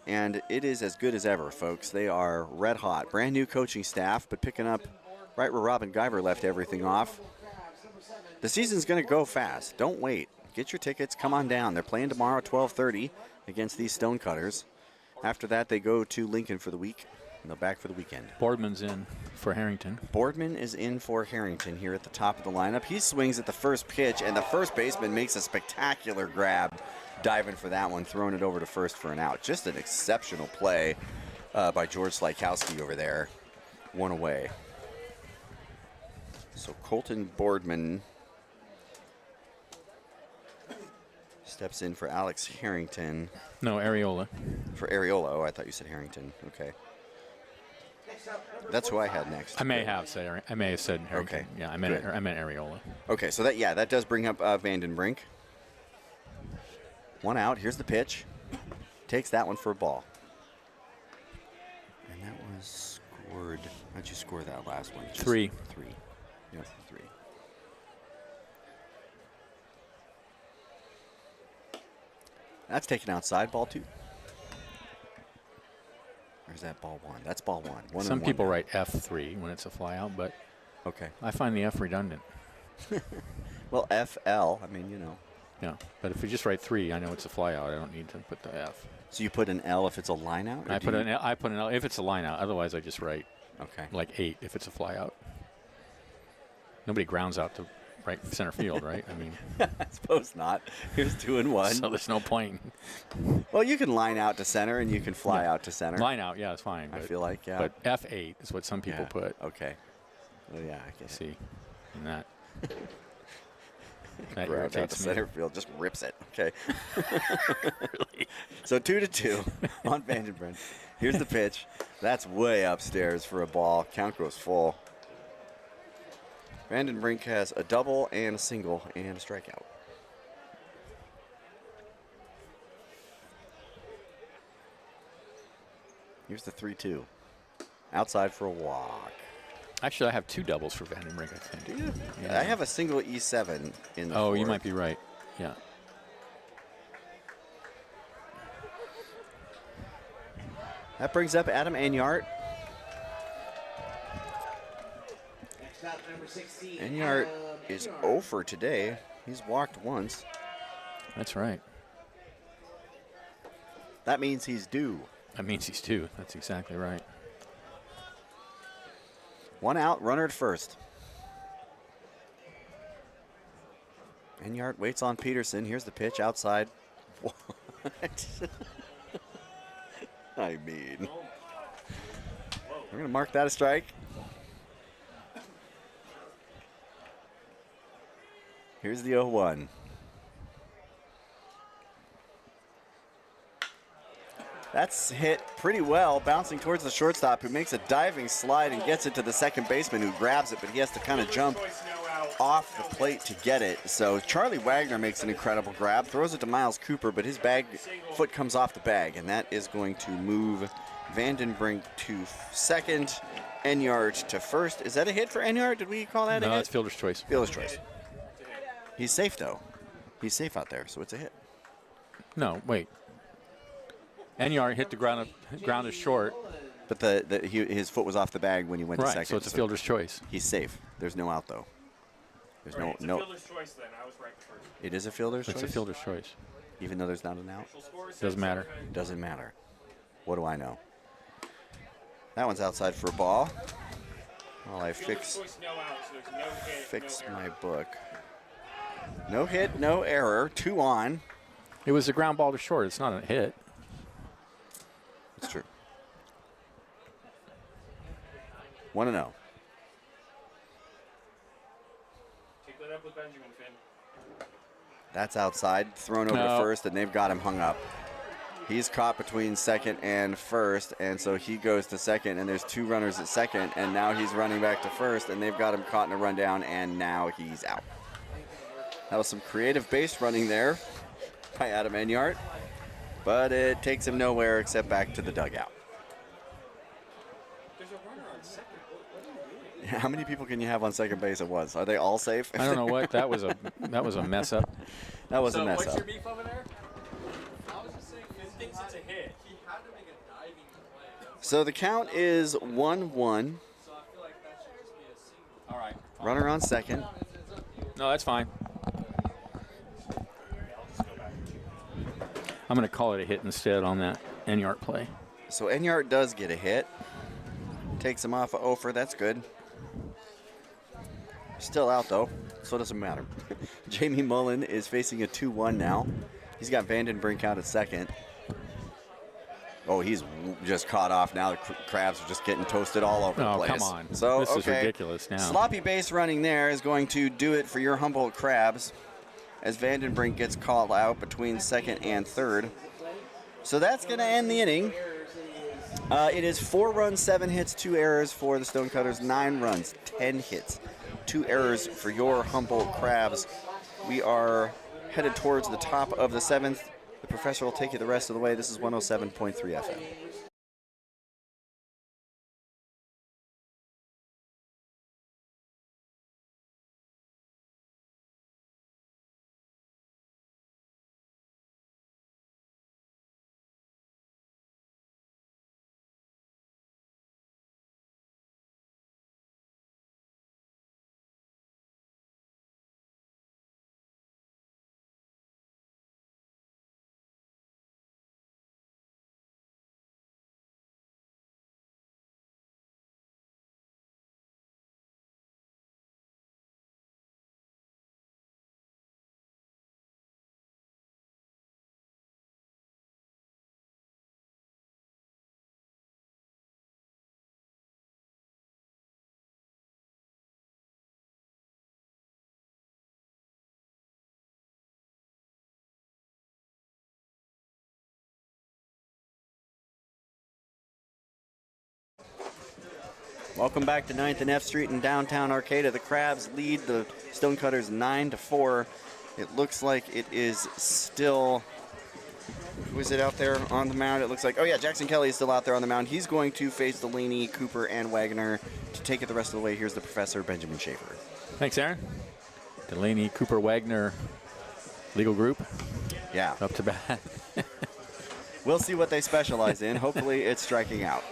and it is as good as ever, folks. They are red hot. Brand new coaching staff, but picking up right where Robin Guyver left everything off. The season's going to go fast. Don't wait. Get your tickets. Come on down. They're playing tomorrow at 12:30 against these Stonecutters. After that, they go to Lincoln for the week, and they're back for the weekend. Boardman's in for Harrington. Boardman is in for Harrington here at the top of the lineup. He swings at the first pitch, and the first baseman makes a spectacular grab, diving for that one, throwing it over to first for an out. Just an exceptional play by George Slykowski over there. One away. So Colton Boardman steps in for Alex Harrington. No, Areola. For Areola. Oh, I thought you said Harrington. Okay. That's who I had next. I may have said Harrington. Okay. Yeah, I meant Good. Areola. Okay, so that does bring up Vandenbrink. One out. Here's the pitch. Takes that one for a ball. And that was scored. How'd you score that last one? Just 3. 3. Yeah, 3. That's taken outside. Ball 2. Or is that ball 1? That's ball 1. Some people write F3 when it's a fly out, but Okay. I find the F redundant. Well, FL. I mean, you know. Yeah, but if you just write 3, I know it's a fly out. I don't need to put the F. So you put an L if it's a line out? I put an L if it's a line out. Otherwise, I just write Okay. like 8 if it's a fly out. Nobody grounds out to right center field, right? I mean, I suppose not. Here's 2 and 1. so there's no point. Well, you can line out to center and you can fly out to center. Line out, yeah, it's fine. I But, feel like, yeah. but F8 is what some people Yeah, put. Okay. Well, yeah, I guess. See, and that. Ground That out to irritates me. center field, just rips it. Okay. So 2-2 on Vandenbrink. Here's the pitch. That's way upstairs for a ball. Count goes full. Vandenbrink has a double and a single and a strikeout. Here's the 3-2. Outside for a walk. Actually, I have 2 doubles for Vandenbrink, I think. Yeah. I have a single E7 in the Oh, you fourth. might be right. Yeah. That brings up Adam Enyart. Next up, number 16. Enyart is 0 for today. He's walked once. That's right. That means he's due. That means he's 2. That's exactly right. 1 out, runner at first. Enyart waits on Peterson. Here's the pitch outside. What? I mean, we're going to mark that a strike. Here's the 0-1. That's hit pretty well, bouncing towards the shortstop, who makes a diving slide and gets it to the second baseman, who grabs it, but he has to kind of jump off the plate to get it. So Charlie Wagner makes an incredible grab, throws it to Miles Cooper, but his foot comes off the bag, and that is going to move Vandenbrink to second, Enyart to first. Is that a hit for Enyart? Did we call that a No, hit? that's fielder's choice. Fielder's choice. He's safe, though. He's safe out there, so it's a hit. No, wait. Enyart hit the ground is short. But his foot was off the bag when he went to Right, second. so it's a fielder's choice. He's safe. There's no out, though. There's Right, it's a no. fielder's choice then. I was right first. It is a fielder's It's choice? a fielder's choice. Even though there's not an out? Initial score says Doesn't matter. okay. Doesn't matter. What do I know? That one's outside for a ball. While I Fielder's choice, no out, so there's no hit, fix no my error. book. No hit, no error. 2 on. It was a ground ball to short. It's not a hit. It's true. 1-0. Take that up with Benjamin, Finn. That's outside, thrown over to No. first, and they've got him hung up. He's caught between second and first, and so he goes to second, and there's 2 runners at second, and now he's running back to first, and they've got him caught in a rundown, and now he's out. That was some creative base running there by Adam Enyart. But it takes him nowhere except back to the dugout. There's a runner on second. What are you doing? How many people can you have on second base at once? Are they all safe? I don't know what that was a mess up. That was a mess what's up. your beef over there? I was just saying, he thinks it's a hit. He had to make a diving play. So the count is 1-1. So I feel like that should just be a single. All right. Runner on second. No, that's fine. I'm going to call it a hit instead on that Enyart play. So Enyart does get a hit. Takes him off of Ofer. That's good. Still out, though, so it doesn't matter. Jamie Mullen is facing a 2-1 now. He's got Vandenbrink out at second. Oh, he's just caught off now. The Crabs are just getting toasted all over the Oh, place. come on. So, This is okay. ridiculous now. Sloppy base running there is going to do it for your Humboldt Crabs as Vandenbrink gets called out between second and third. So that's going to end the inning. It is 4 runs, 7 hits, 2 errors for the Stonecutters, 9 runs, 10 hits, 2 errors for your Humboldt Crabs. We are headed towards the top of the 7th. The professor will take you the rest of the way. This is 107.3 FM. Welcome back to 9th and F Street in downtown Arcata. The Crabs lead the Stonecutters 9-4. It looks like it is still, who is it out there on the mound? It looks like, oh yeah, Jackson Kelly is still out there on the mound. He's going to face Delaney, Cooper, and Wagner to take it the rest of the way. Here's the professor, Benjamin Schaefer. Thanks, Aaron. Delaney, Cooper, Wagner, legal group, Yeah, up to bat. we'll see what they specialize in. Hopefully it's striking out.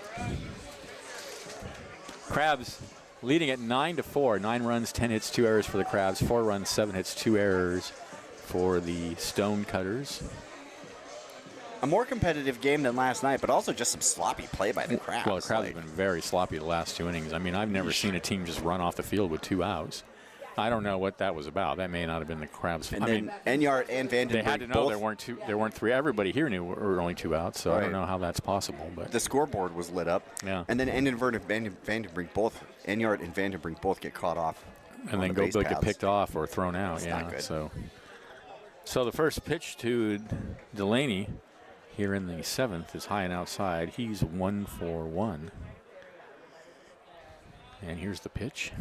Crabs leading at 9-4. 9 runs, 10 hits, 2 errors for the Crabs. 4 runs, 7 hits, 2 errors for the Stonecutters. A more competitive game than last night, but also just some sloppy play by the Crabs. Well, the Crabs have been very sloppy the last 2 innings. I mean, I've never seen a team just run off the field with 2 outs. I don't know what that was about. That may not have been the Crabs. And I then mean, Enyart and Vandenbrink they had to know both. there weren't 3. Everybody here knew there were only 2 outs, so I Right. don't know how that's possible. But The scoreboard was lit up. Yeah. And then Vandenbrink both, Enyart and Vandenbrink both get caught off. and on then the go base get paths. picked off or thrown out. That's Yeah. not good. So the first pitch to Delaney here in the 7th is high and outside. He's 1 for 1. And here's the pitch.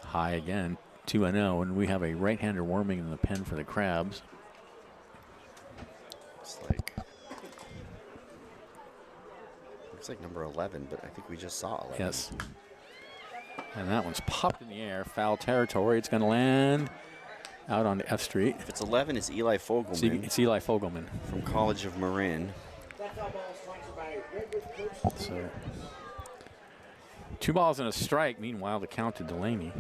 High again, 2-0, and we have a right-hander warming in the pen for the Crabs. Looks like number 11, but I think we just saw 11. Yes. And that one's popped in the air, foul territory. It's going to land out on F Street. If it's 11, it's Eli Fogelman It's Eli Fogelman. from College of Marin. So 2 balls and a strike. Meanwhile, the count to Delaney.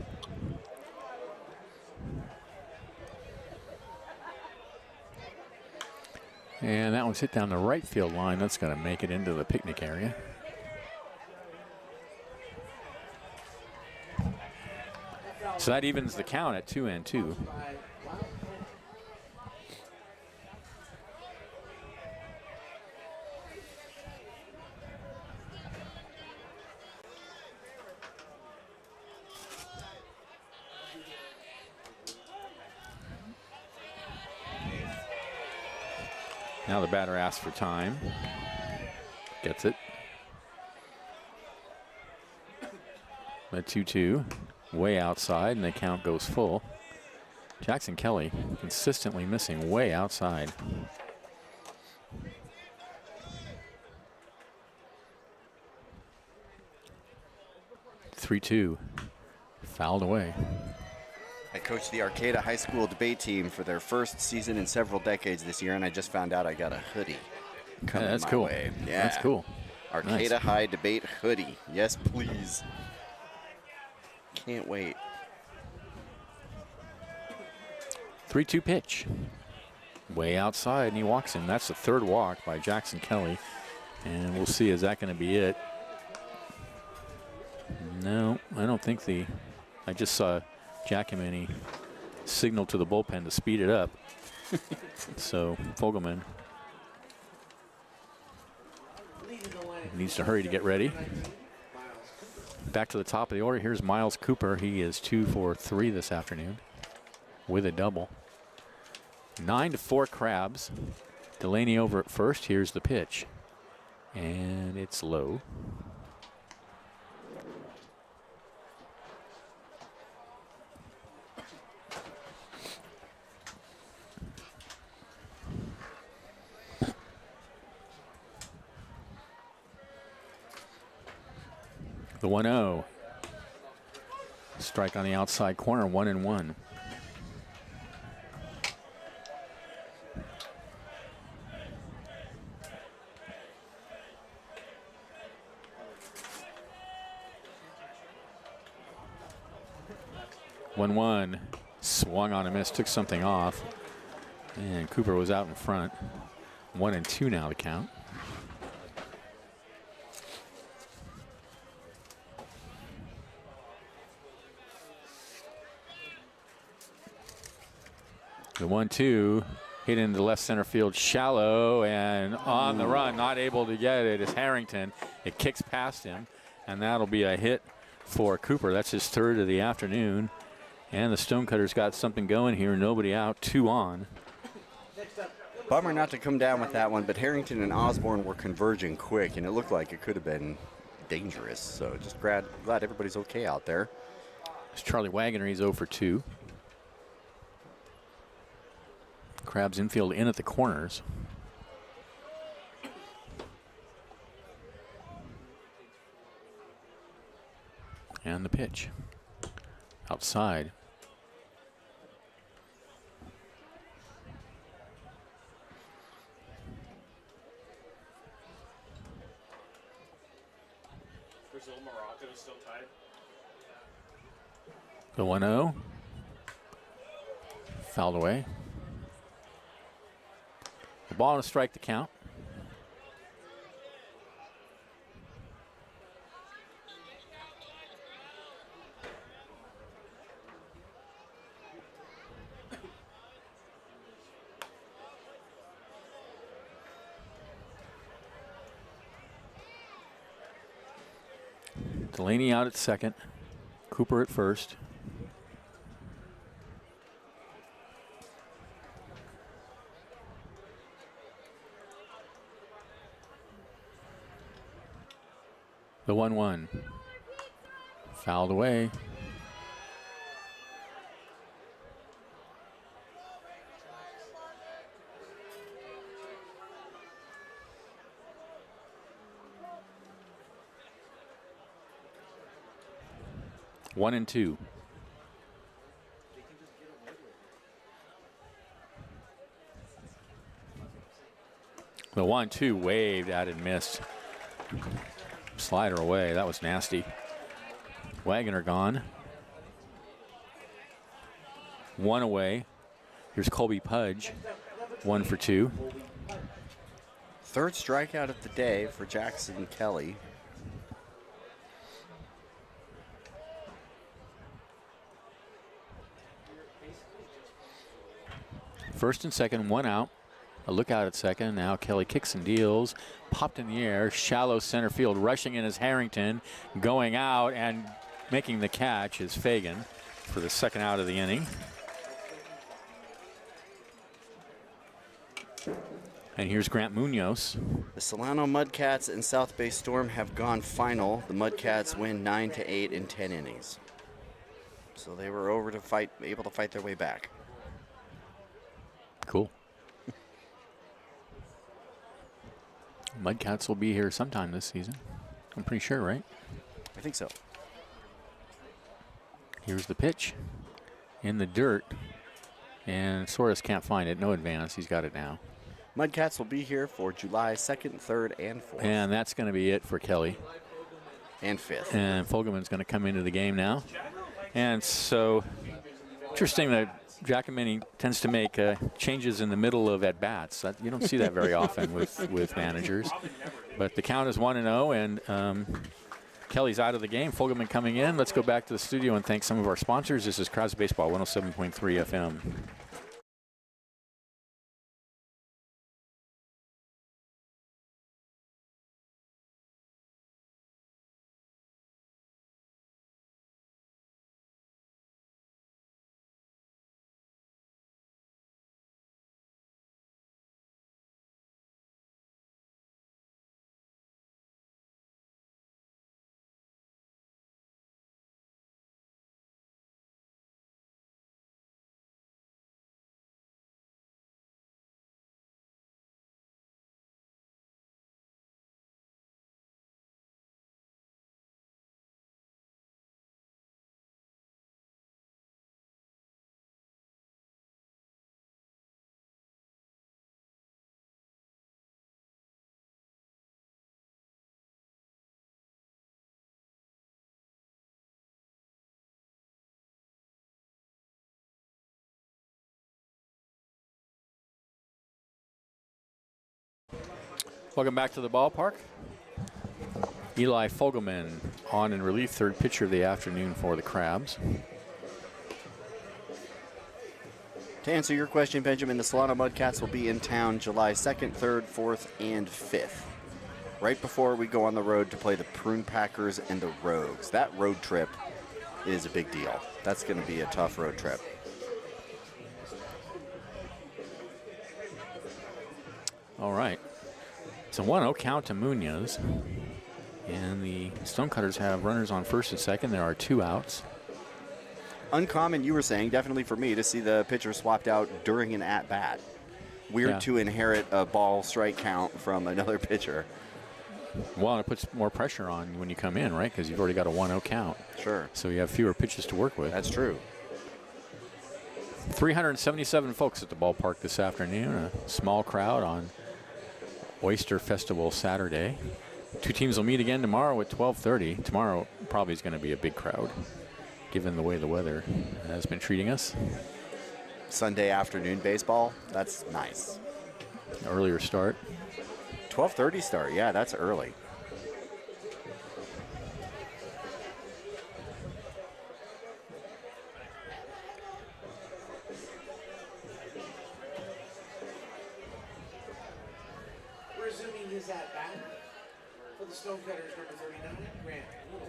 And that one's hit down the right field line. That's going to make it into the picnic area. So that evens the count at 2-2. Now the batter asks for time. Gets it. At 2-2. Way outside, and the count goes full. Jackson Kelly consistently missing way outside. (3-2), fouled away. I coached the Arcata High School debate team for their first season in several decades this year, and I just found out I got a hoodie coming That's my cool. way. Yeah, That's cool. Arcata Nice. High debate hoodie. Yes, please. Can't wait. 3-2 pitch. Way outside, and he walks in. That's the third walk by Jackson Kelly. And we'll see, is that going to be it? No, I don't think I just saw Giacomini signal to the bullpen to speed it up. So Fogelman needs to hurry to get ready. Back to the top of the order. Here's Miles Cooper. He is 2 for 3 this afternoon with a double. 9-4 Crabs. Delaney over at first. Here's the pitch. And it's low. The 1-0. Strike on the outside corner, 1-1. One swung on a miss, took something off, and Cooper was out in front. 1-2 now to count. The 1-2 hit into left center field, shallow, and on the run, not able to get it is Harrington. It kicks past him, and that'll be a hit for Cooper. That's his third of the afternoon. And the Stonecutters got something going here. Nobody out, 2 on. Bummer not to come down with that one, but Harrington and Osborne were converging quick, and it looked like it could have been dangerous. So just glad everybody's okay out there. It's Charlie Wagoner. He's 0 for 2. Crabs infield in at the corners. And the pitch. Outside. Brazil, Morocco is still tied. The 1-0. Fouled away. The ball and a strike to count. Delaney out at second. Cooper at first. The 1-1. Fouled away. One and 2. The 1-2 waved at and missed. Slider away. That was nasty. Wagoner gone. 1 away. Here's Colby Pudge. 1 for 2. Third strikeout of the day for Jackson Kelly. First and second, 1 out. A look out at second. Now Kelly kicks and deals. Popped in the air. Shallow center field. Rushing in is Harrington. Going out and making the catch is Fagan for the second out of the inning. And here's Grant Munoz. The Solano Mudcats and South Bay Storm have gone final. The Mudcats win 9-8 in 10 innings. So they were able to fight their way back. Cool. Mudcats will be here sometime this season. I'm pretty sure, right? I think so. Here's the pitch in the dirt. And Soros can't find it. No advance. He's got it now. Mudcats will be here for July 2nd, 3rd, and 4th. And that's going to be it for Kelly. And 5th. And Fogelman's going to come into the game now. And so, interesting that Giacomini tends to make changes in the middle of at-bats. You don't see that very often with managers. But the count is 1-0, and Kelly's out of the game. Fogelman coming in. Let's go back to the studio and thank some of our sponsors. This is Crowds Baseball, 107.3 FM. Welcome back to the ballpark. Eli Fogelman on in relief, third pitcher of the afternoon for the Crabs. To answer your question, Benjamin, the Solano Mudcats will be in town July 2nd, 3rd, 4th, and 5th. Right before we go on the road to play the Prune Packers and the Rogues. That road trip is a big deal. That's going to be a tough road trip. All right. It's a 1-0 count to Munoz. And the Stonecutters have runners on first and second. There are 2 outs. Uncommon, you were saying, definitely for me, to see the pitcher swapped out during an at-bat. Weird to inherit a ball strike count from another pitcher. Well, it puts more pressure on when you come in, right? Because you've already got a 1-0 count. Sure. So you have fewer pitches to work with. That's true. 377 folks at the ballpark this afternoon. A small crowd on Oyster Festival Saturday. 2 teams will meet again tomorrow at 12:30. Tomorrow probably is going to be a big crowd, given the way the weather has been treating us. Sunday afternoon baseball, that's nice. Earlier start. 12:30 start, yeah, that's early. Resuming his at-bat for the Stonecutters, number 39, Grant Munoz.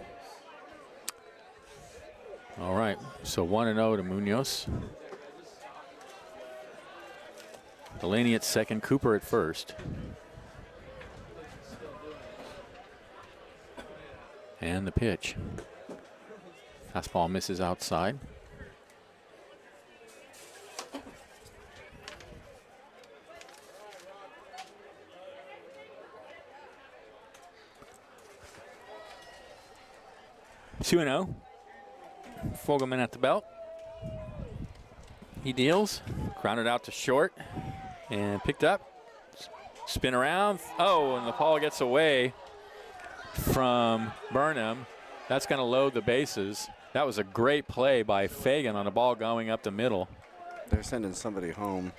All right, so 1-0 to Munoz. Delaney at second, Cooper at first. And the pitch. Fastball misses outside. Two 2-0. Fogelman at the belt. He deals, grounded out to short, and picked up. Spin around. Oh, and the ball gets away from Burnham. That's going to load the bases. That was a great play by Fagan on a ball going up the middle. They're sending somebody home.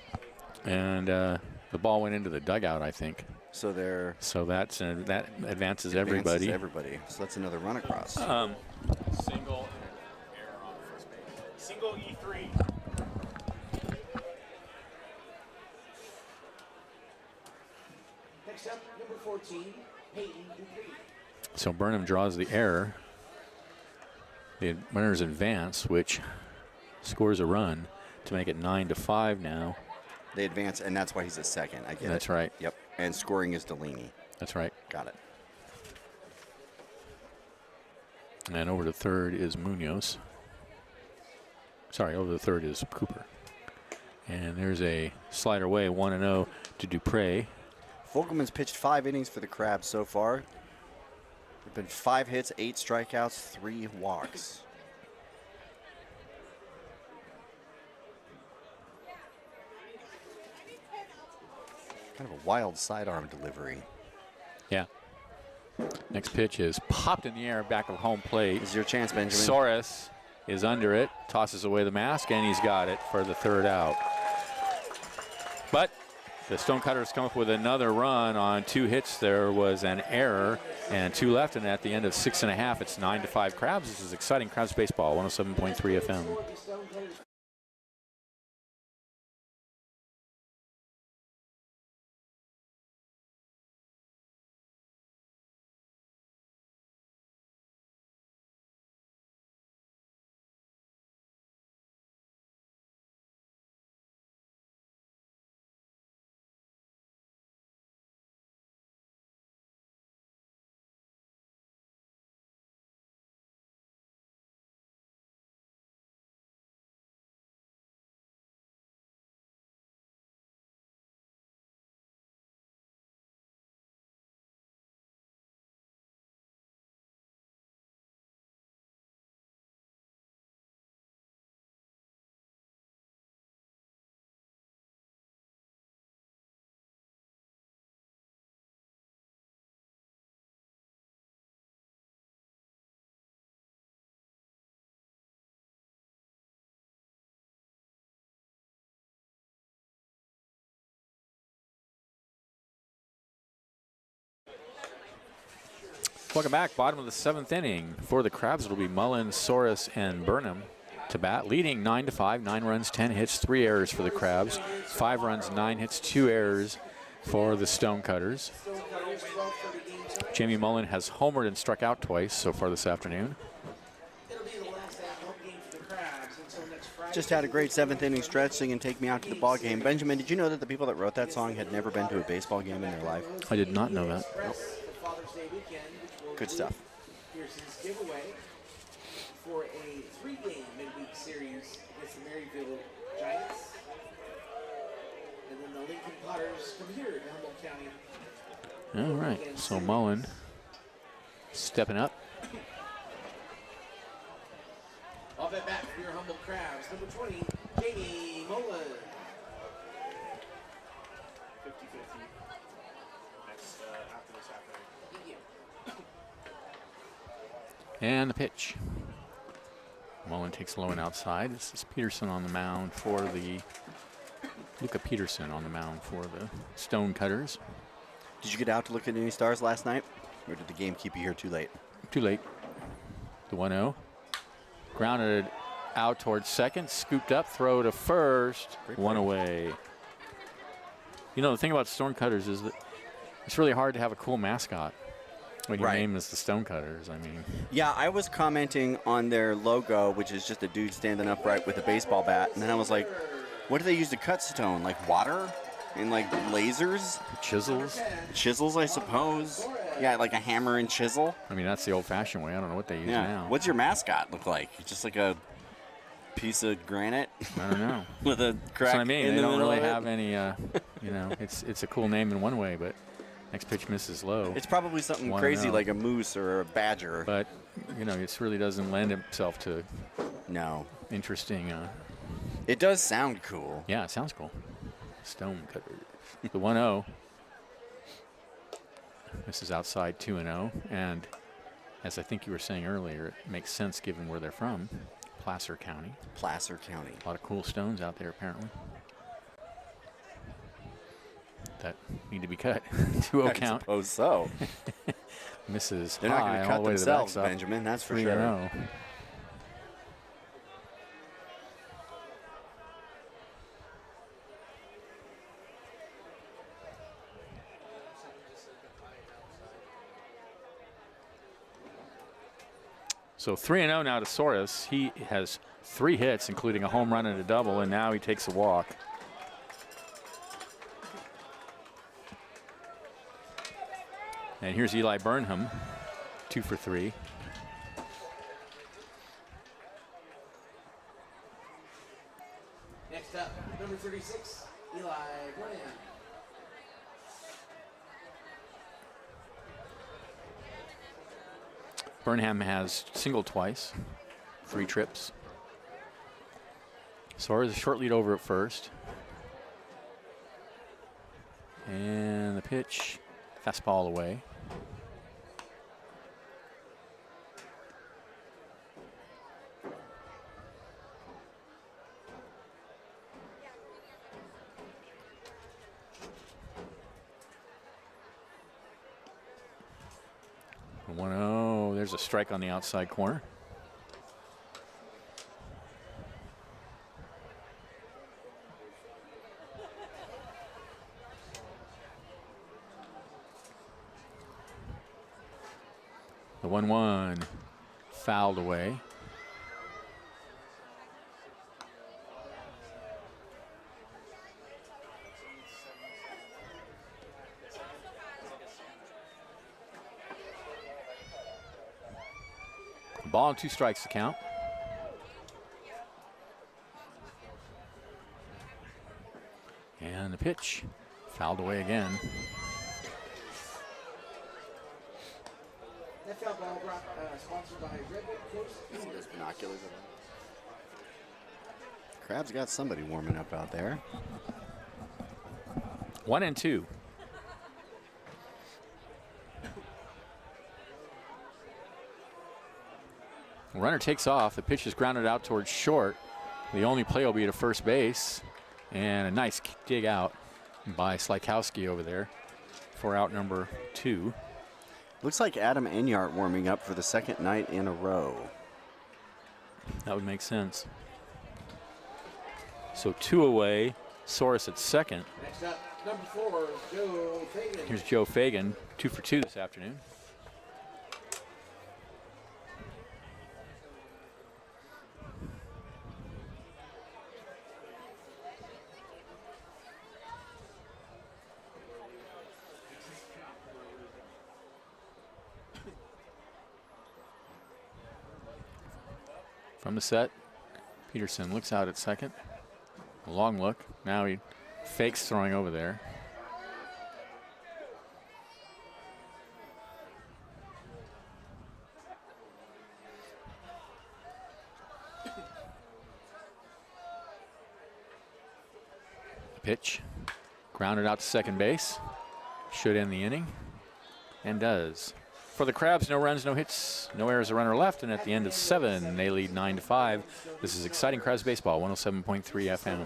And the ball went into the dugout, I think. So they're... So that's that advances everybody. So that's another run across. Single and an error on first base. Single E3. Next up, number 14, Peyton Dupree. So Burnham draws the error. The runners advance, which scores a run to make it 9-5 now. They advance, and that's why he's at second. I get it. That's right. Yep. And scoring is Delaney. That's right. Got it. And over to third is Munoz. Sorry, over to third is Cooper. And there's a slider away, 1-0 to Dupre. Fogelman's pitched 5 innings for the Crabs so far. There have been 5 hits, 8 strikeouts, 3 walks. Kind of a wild sidearm delivery. Yeah. Next pitch is popped in the air back of home plate. This is your chance, Benjamin. Soros is under it, tosses away the mask, and he's got it for the 3rd out. But the Stonecutters come up with another run on 2 hits. There was an error and 2 left, and at the end of 6 1/2, it's 9-5 Crabs. This is exciting Crabs baseball, 107.3 FM. Welcome back. Bottom of the 7th inning. For the Crabs, it'll be Mullins, Soros, and Burnham to bat, leading 9-5. 9 runs, 10 hits, 3 errors for the Crabs. 5 runs, 9 hits, 2 errors for the Stonecutters. Jamie Mullen has homered and struck out twice so far this afternoon. Just had a great 7th inning stretch singing "Take Me Out to the Ball Game." Benjamin, did you know that the people that wrote that song had never been to a baseball game in their life? I did not know that. Nope. Good stuff. Pearson's giveaway for a 3-game midweek series against the Maryville Giants. And then the Lincoln Potters come here to Humboldt County. All right, so Mullen stepping up. Off at bat for your Humboldt Crabs, number 20, Jamie Mullen. 50-50. Next, after this afternoon. Thank you. And the pitch. Mullen takes low and outside. This is Peterson on the mound for the Luca Peterson on the mound for the Stonecutters. Did you get out to look at any stars last night, or did the game keep you here too late? Too late. The 1-0. Grounded out towards second, scooped up, throw to first, one away. You know, the thing about Stonecutters is that it's really hard to have a cool mascot when your name is the Stonecutters. I mean, yeah, I was commenting on their logo, which is just a dude standing upright with a baseball bat, and then I was like, what do they use to cut stone? Like water and like lasers? chisels. Chisels, I suppose. Yeah, like a hammer and chisel. I mean, that's the old-fashioned way. I don't know what they use now. What's your mascot look like? Just like a piece of granite? I don't know. With a crack That's what I mean. in They the don't middle really of it? have any, you know, it's a cool name in one way, but next pitch misses low. It's probably something 1-0. crazy like a moose or a badger. But, you know, it really doesn't lend itself to No. interesting. It does sound cool. Yeah, it sounds cool. Stonecutters. The 1-0. This is outside 2-0. And as I think you were saying earlier, it makes sense given where they're from. Placer County. Placer County. A lot of cool stones out there, apparently, that need to be cut. 2-0 I count. suppose so. Misses They're not high going to all cut the way to the themselves, backstop. Benjamin. That's for 3-0. sure. So 3-0 now to Soros. He has 3 hits, including a home run and a double, and now he takes a walk. And here's Eli Burnham, 2 for 3. Next up, number 36, Eli Burnham. Burnham has singled twice, 3 trips. Soares a short lead over at first. And the pitch, fastball away. The 1-0, there's a strike on the outside corner. The 1-1 fouled away. Ball and 2 strikes to count. And the pitch fouled away again. That foul ball brought, sponsored by Redwood Coast. See those binoculars of them. Crab's got somebody warming up out there. 1-2. Runner takes off. The pitch is grounded out towards short. The only play will be to first base. And a nice dig out by Slykowski over there for out number 2. Looks like Adam Enyart warming up for the second night in a row. That would make sense. So 2 away. Soares at second. Next up, number 4, Joe Fagan. Here's Joe Fagan, 2 for 2 this afternoon. From the set, Peterson looks out at second. A long look. Now he fakes throwing over there. The pitch. Grounded out to second base. Should end the inning. And does. For the Crabs, no runs, no hits, no errors, a runner left, and at the end of 7, they lead 9-5. This is exciting Crabs baseball, 107.3 FM.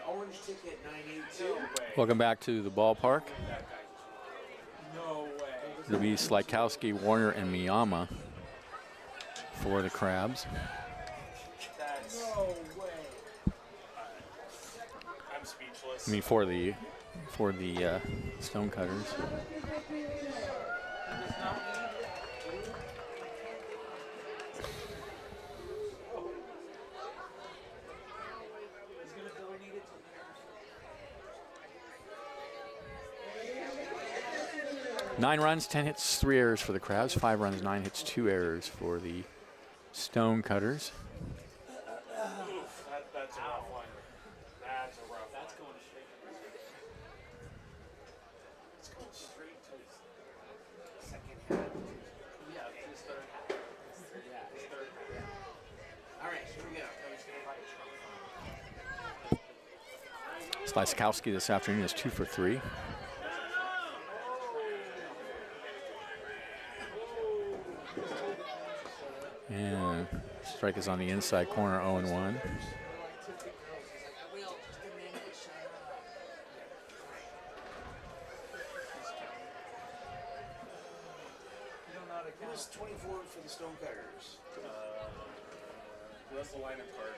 Orange ticket 982. Welcome back to the ballpark. No way. It'll be Slykowski, Warner, and Miyama for the Crabs. No way. I'm speechless. I mean, for the Stonecutters. Nine runs, 10 hits, 3 errors for the Crabs. 5 runs, 9 hits, 2 errors for the Stonecutters. That's a rough one. That's a rough one. That's going straight to his It's going straight to his second half. Yeah, his third half. Yeah, his third half. All right, here we Slaskowski this afternoon is 2 for 3. And strike is on the inside corner, 0-1. Who's 24 for the Stonecutters? Who has the lineup card?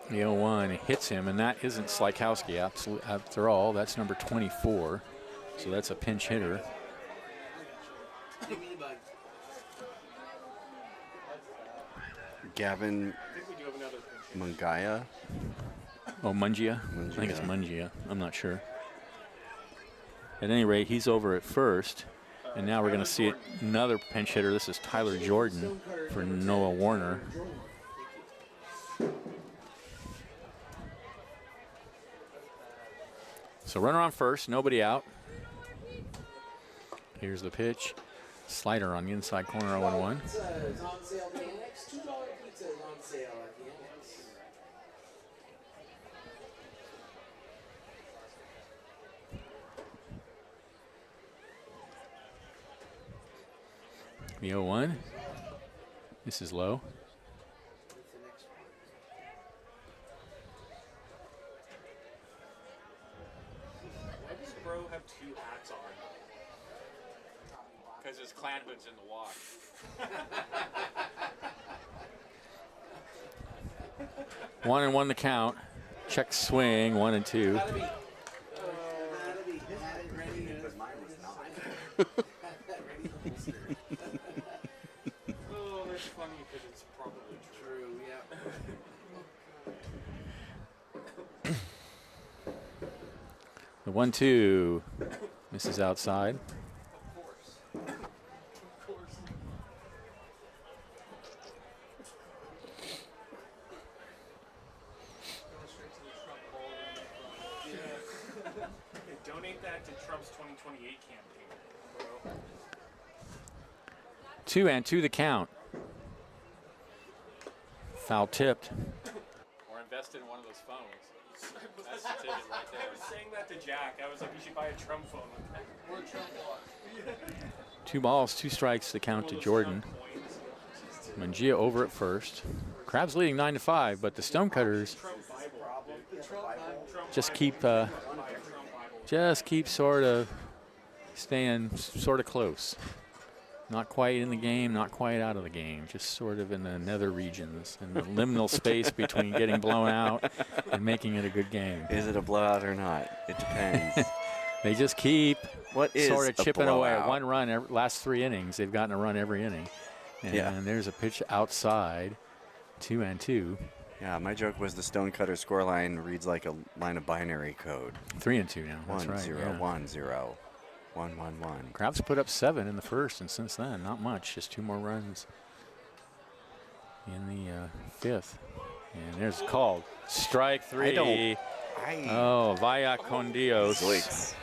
The 0-1 hits him, and that isn't Slykowski after all. That's number 24, so that's a pinch hitter. Gavin Mungaya. Oh, Mungia? I think it's Mungia. I'm not sure. At any rate, he's over at first, and now we're going to see another pinch hitter. This is Tyler Jordan for Noah Warner. So runner on first, nobody out. Here's the pitch. Slider on the inside corner, 0-1. Pizza is on sale at the Annex. $2 pizza is on sale at the Annex. The 0-1. This is low. Why does Bro have 2 hats on? Because his clan hood's in the wash. 1-1 the count. Check swing, 1-2. Gotta be. Oh, that's funny because it's probably true. Yeah. The 1-2 misses outside. Of course. Of course. Going straight to the Trump ball in the front. Hey, donate that to Trump's 2028 campaign, bro. 2-2 the count. Foul tipped. Or invested in one of those phones. That's the ticket right I was saying that to Jack. I was like, you should buy a Trump phone with that. Or Trump watch. 2 balls, 2 strikes to count to Jordan. Mangia over at first. Crab's leading 9-5, but the Stonecutters just keep sort of staying sort of close. Not quite in the game, not quite out of the game, just sort of in the nether regions, in the liminal space between getting blown out and making it a good game. Is it a blowout or not? It depends. They just keep What is sort of a chipping away. blowout? 1 run last 3 innings. They've gotten a run every inning. And there's a pitch outside, 2-2. Yeah, my joke was the Stonecutter scoreline reads like a line of binary code. 3-2 now. That's 1 right. 0 yeah. 1 0 1 1 1. Crabs put up 7 in the first, and since then, not much. Just 2 more runs in the 5th. And there's called strike 3. Oh, Vaya con Dios. Zoiks.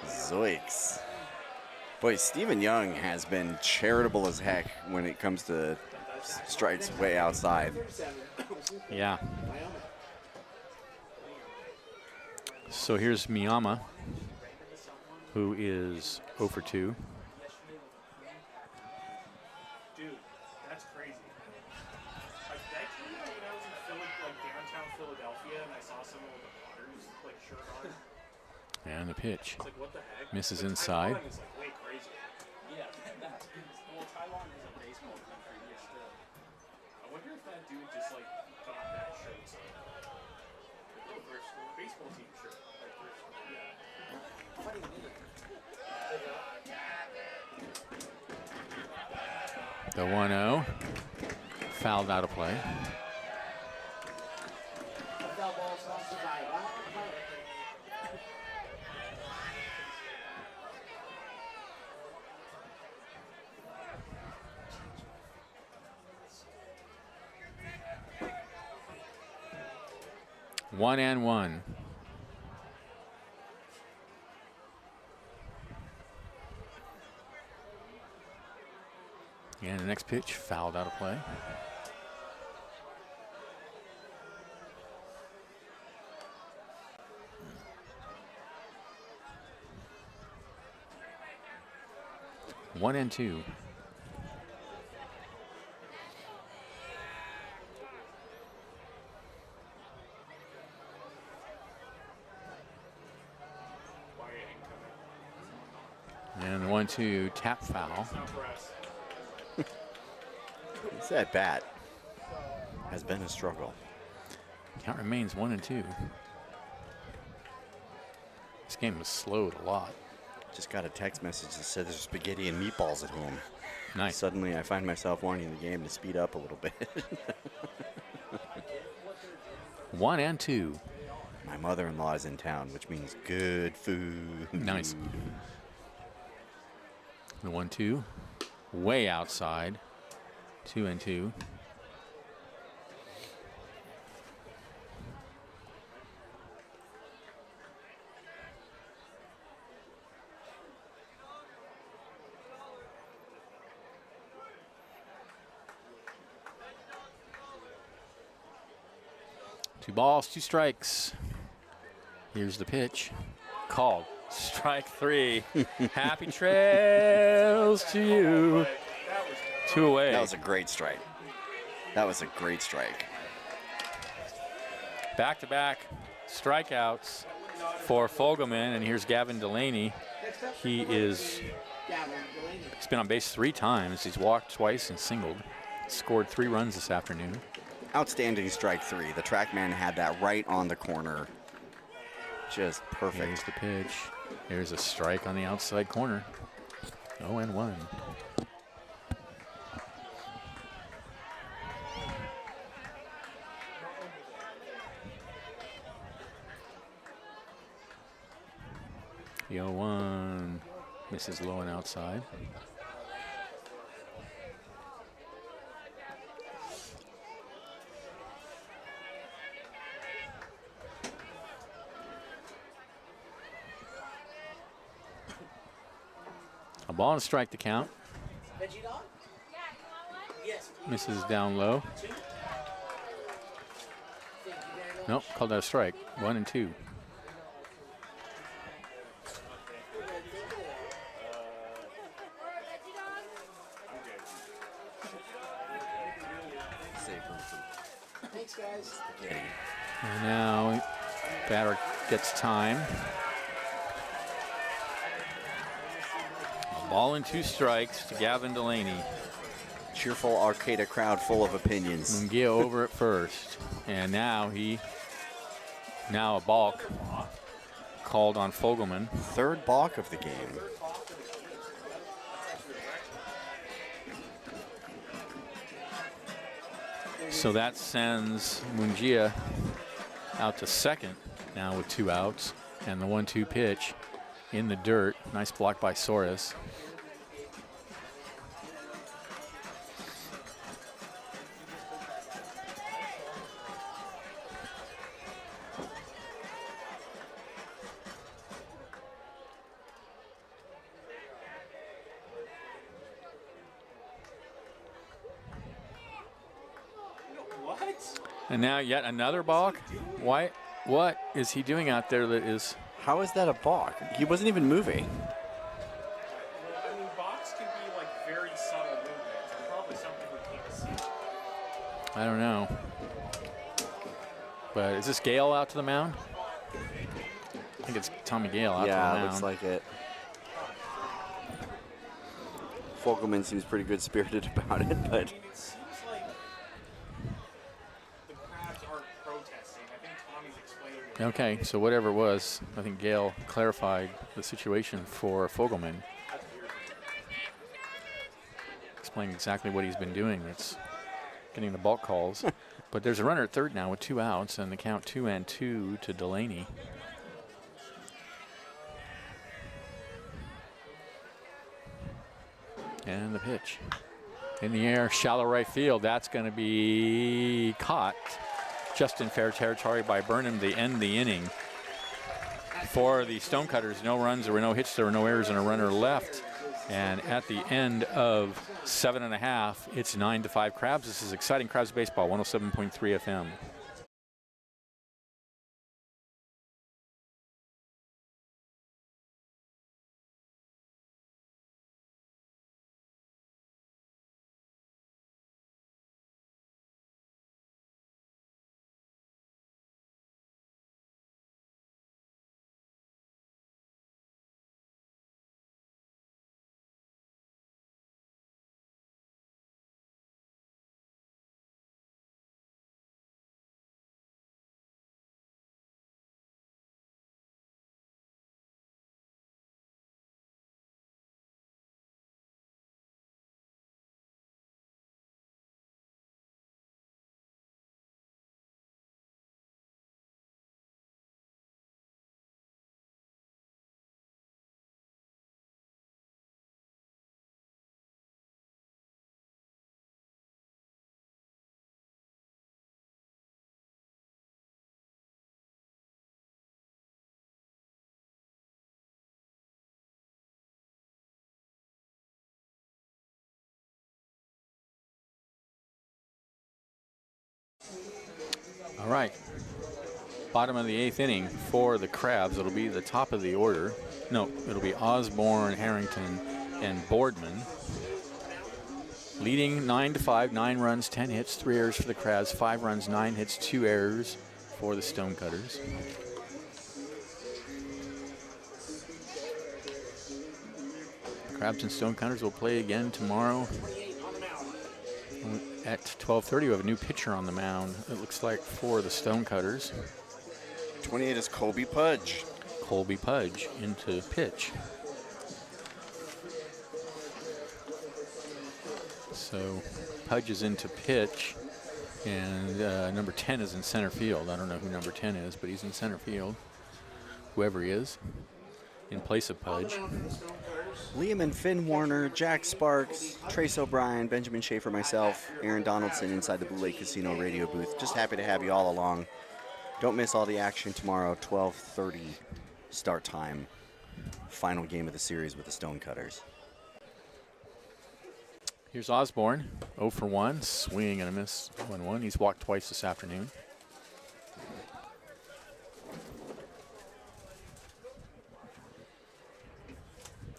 Zoiks. Boy, Stephen Young has been charitable as heck when it comes to strikes way outside. Yeah. So here's Miyama, who is 0 for 2. Dude, that's crazy. Like that came when I was in downtown Philadelphia and I saw someone with a Potters shirt on. And the pitch. It's like, what the heck? Misses Like, inside. Taiwan is like way crazy. Yeah, well, Taiwan is a baseball country, yes, still. I wonder if that dude just like got that shirt. So. Like, first baseball team shirt. Like, first, yeah. The 1-0. Fouled out of play. Foul ball sponsored by Rocklin. 1-1. And the next pitch fouled out of play. 1-2. And the 1-2 tap foul. That bat has been a struggle. Count remains 1-2. This game was slowed a lot. Just got a text message that said there's spaghetti and meatballs at home. Nice. Suddenly I find myself wanting the game to speed up a little bit. 1-2. My mother-in-law is in town, which means good food. Nice. The 1-2. Way outside. 2-2. Two balls, two strikes. Here's the pitch. Called. Strike three. Happy trails to you. 2 away. That was a great strike. That was a great strike. Back-to-back strikeouts for Fogelman, and here's Gavin Delaney. He's been on base 3 times. He's walked twice and singled. Scored 3 runs this afternoon. Outstanding strike 3. The TrackMan had that right on the corner. Just perfect. Here's the pitch. There's a strike on the outside corner. 0-1. The 0-1 misses low and outside. A ball and a strike to count. Veggie dog? Yes. Misses down low. Nope, called that a strike. 1-2. Thanks, guys. And now batter gets time. A ball and 2 strikes to Gavin Delaney. Cheerful Arcata crowd full of opinions. Mungia over at first. And now a balk called on Fogelman. 3rd balk of the game. So that sends Mungia out to second now with 2 outs. And the 1-2 pitch in the dirt. Nice block by Soros. And now yet another balk. Why? What is he doing out there that is? How is that a balk? He wasn't even moving. I mean, balks can be like very subtle movements. And probably something we can't see. I don't know. But is this Gale out to the mound? I think it's Tommy Gale out to the mound. Yeah, looks like it. Fogelman seems pretty good spirited about it, but I mean, it seems like the crowds aren't protesting. I think Tommy's explaining it. Okay, so whatever it was, I think Gale clarified the situation for Fogelman. Explaining exactly what he's been doing. That's getting the balk calls. But there's a runner at third now with 2 outs, and the count 2-2 to Delaney. And the pitch. In the air, shallow right field. That's going to be caught just in fair territory by Burnham to end the inning. For the Stonecutters, no runs, there were no hits, there were no errors, and a runner left. And at the end of 7.5, it's 9-5 Crabs. This is exciting Crabs baseball, 107.3 FM. All right. Bottom of the 8th inning for the Crabs. It'll be the top of the order. No, it'll be Osborne, Harrington, and Boardman. Leading 9-5, 9 runs, 10 hits, 3 errors for the Crabs, 5 runs, 9 hits, 2 errors for the Stonecutters. Crabs and Stonecutters will play again tomorrow at 12:30. We have a new pitcher on the mound, it looks like, for the Stonecutters. 28 is Colby Pudge. Colby Pudge into pitch. So Pudge is into pitch, and number 10 is in center field. I don't know who number 10 is, but he's in center field, whoever he is, in place of Pudge. Liam and Finn Warner, Jack Sparks, Trace O'Brien, Benjamin Schaefer, myself, Aaron Donaldson inside the Blue Lake Casino radio booth. Just happy to have you all along. Don't miss all the action tomorrow, 12:30 start time. Final game of the series with the Stonecutters. Here's Osborne, 0 for 1, swing and a miss, 1-1. He's walked twice this afternoon.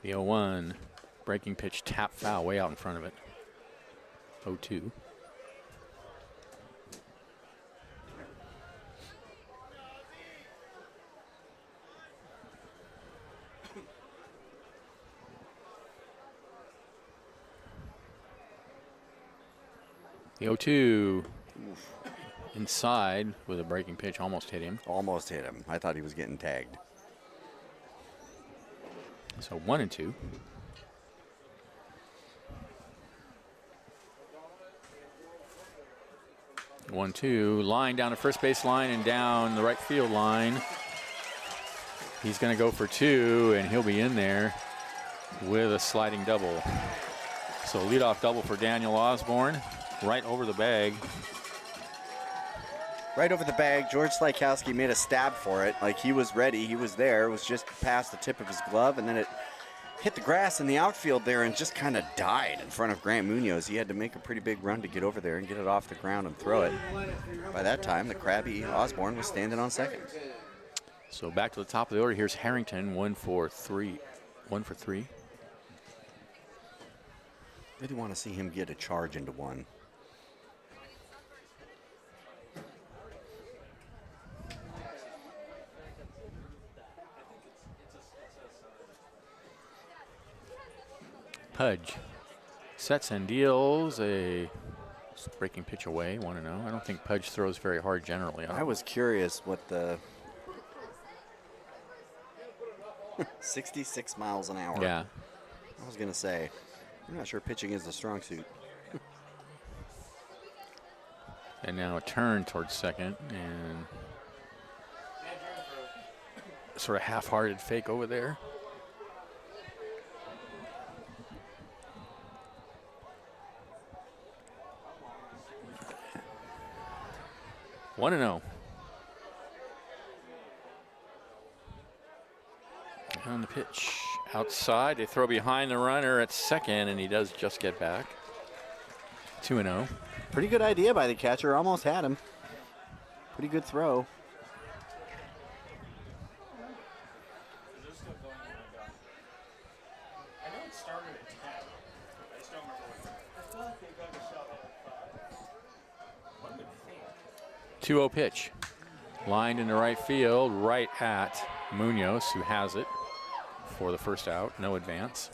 The 0-1, breaking pitch, tap foul, way out in front of it. 0-2. The 0-2 inside with a breaking pitch, almost hit him. Almost hit him. I thought he was getting tagged. So 1-2. One-two, line down to first base line and down the right field line. He's going to go for 2, and he'll be in there with a sliding double. So leadoff double for Daniel Osborne, right over the bag. Right over the bag. George Slykowski made a stab for it. Like, he was ready. He was there. It was just past the tip of his glove, and then it hit the grass in the outfield there and just kind of died in front of Grant Munoz. He had to make a pretty big run to get over there and get it off the ground and throw it. By that time, the crabby Osborne was standing on second. So back to the top of the order. Here's Harrington, 1 for 3. 1 for 3. Really want to see him get a charge into one. Pudge sets and deals a breaking pitch away, 1-0. I don't think Pudge throws very hard generally. I was curious what the 66 miles an hour. Yeah. I was going to say, I'm not sure pitching is the strong suit. And now a turn towards second, and sort of half-hearted fake over there. One and 0. On the pitch, outside. They throw behind the runner at second, and he does just get back. 2-0. Pretty good idea by the catcher. Almost had him. Pretty good throw. I know it started at 10. I just don't remember what. I feel like they got a shot at 5. One would think. 2-0 pitch. Lined into right field, right at Munoz, who has it for the first out. No advance.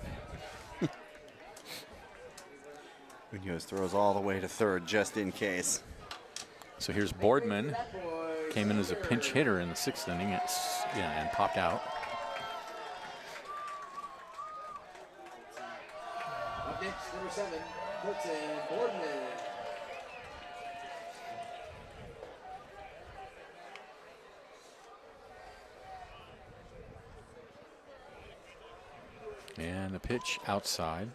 Munoz throws all the way to third just in case. So here's Boardman. Came in as a pinch hitter in the 6th inning. And popped out. Up next, number 7, puts in Boardman. And the pitch outside.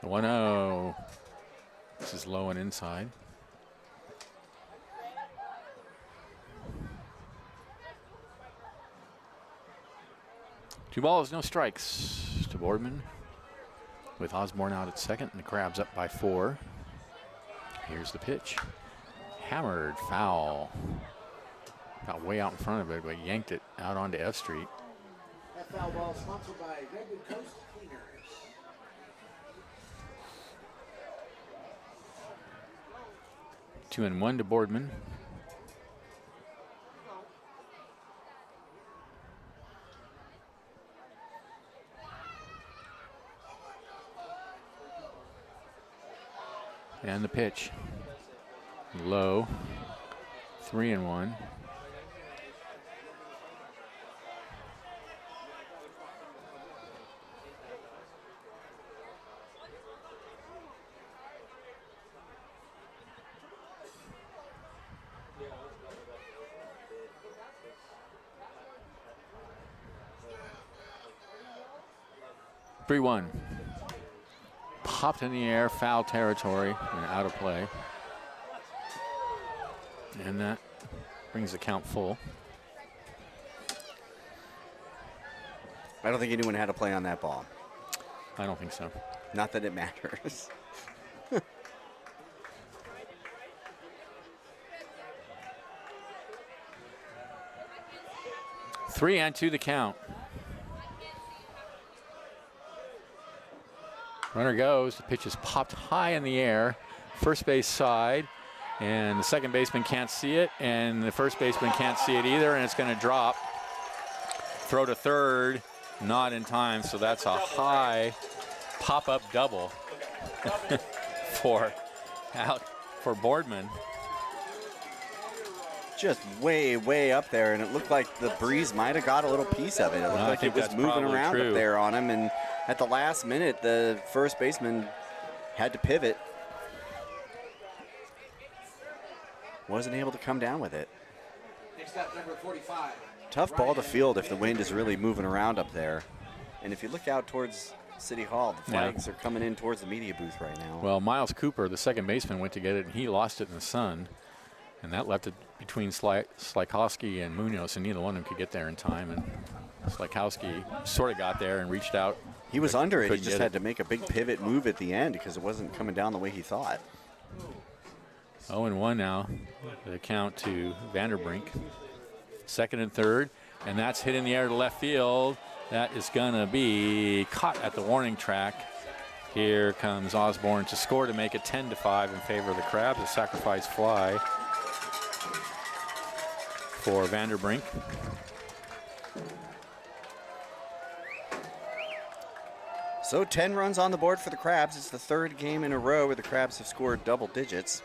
The 1-0. This is low and inside. 2 balls, no strikes to Boardman, with Osborne out at second, and the Crabs up by 4. Here's the pitch. Hammered, foul. Got way out in front of it, but yanked it out onto F Street. That foul ball sponsored by Redwood Coast Cleaners. 2-1 to Boardman. And the pitch. Low. 3-1. Three one. Popped in the air, foul territory, and out of play. And that brings the count full. I don't think anyone had a play on that ball. I don't think so. Not that it matters. 3-2 the count. Runner goes. The pitch is popped high in the air, first base side, and the second baseman can't see it, and the first baseman can't see it either, and it's going to drop. Throw to third, not in time, so that's a high pop-up double for Boardman. Just way, way up there, and it looked like the breeze might have got a little piece of it. It looked like it was moving around up there on him, and at the last minute, the first baseman had to pivot. Wasn't able to come down with it. Next up, number 45. Tough ball to field if the wind is really moving around up there. And if you look out towards City Hall, the flags are coming in towards the media booth right now. Well, Miles Cooper, the second baseman, went to get it, and he lost it in the sun. And that left it between Slykowski and Munoz, and neither one of them could get there in time. And Slykowski sort of got there and reached out. He was under it. He just had to make a big pivot move at the end because it wasn't coming down the way he thought. 0-1 now. The count to Vanderbrink. Second and third, and that's hit in the air to left field. That is going to be caught at the warning track. Here comes Osborne to score to make it 10-5 in favor of the Crabs. A sacrifice fly for Vanderbrink. So 10 runs on the board for the Crabs. It's the third game in a row where the Crabs have scored double digits.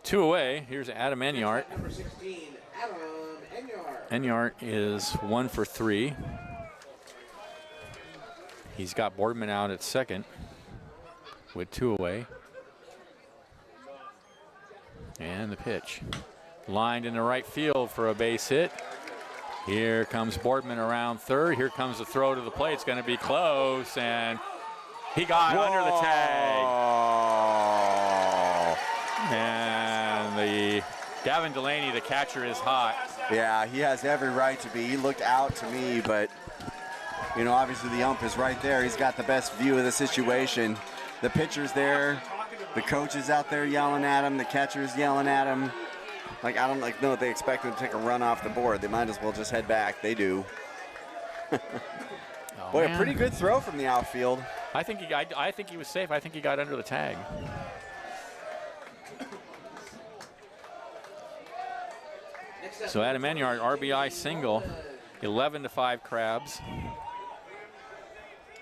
2 away. Here's Adam Enyart. Number 16, Adam Enyart. Enyart is 1 for 3. He's got Boardman out at second with 2 away. And the pitch. Lined into right field for a base hit. Here comes Boardman around third. Here comes the throw to the plate. It's going to be close, and he got under the tag. And the Gavin Delaney, the catcher, is hot. Yeah, he has every right to be. He looked out to me, but, you know, obviously the ump is right there. He's got the best view of the situation. The pitcher's there. The coach is out there yelling at him. The catcher's yelling at him. Like, I don't know if they expect him to take a run off the board. They might as well just head back. They do. Boy, a pretty good throw from the outfield. I think he was safe. I think he got under the tag. So Adam Enyart, RBI single, 11-5 Crabs.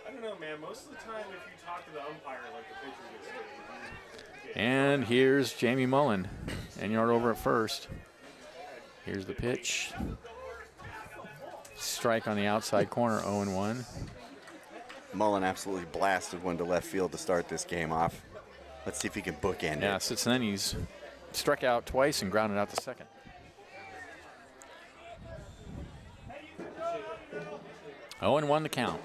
I don't know, man. Most of the time, if you talk to the umpire, like the pitcher gets hit. And here's Jamie Mullen. Enyart over at first. Here's the pitch. Strike on the outside corner, 0-1. Mullen absolutely blasted one to left field to start this game off. Let's see if he can bookend it. Yeah, since then he's struck out twice and grounded out to second. Oh, and 1 the count.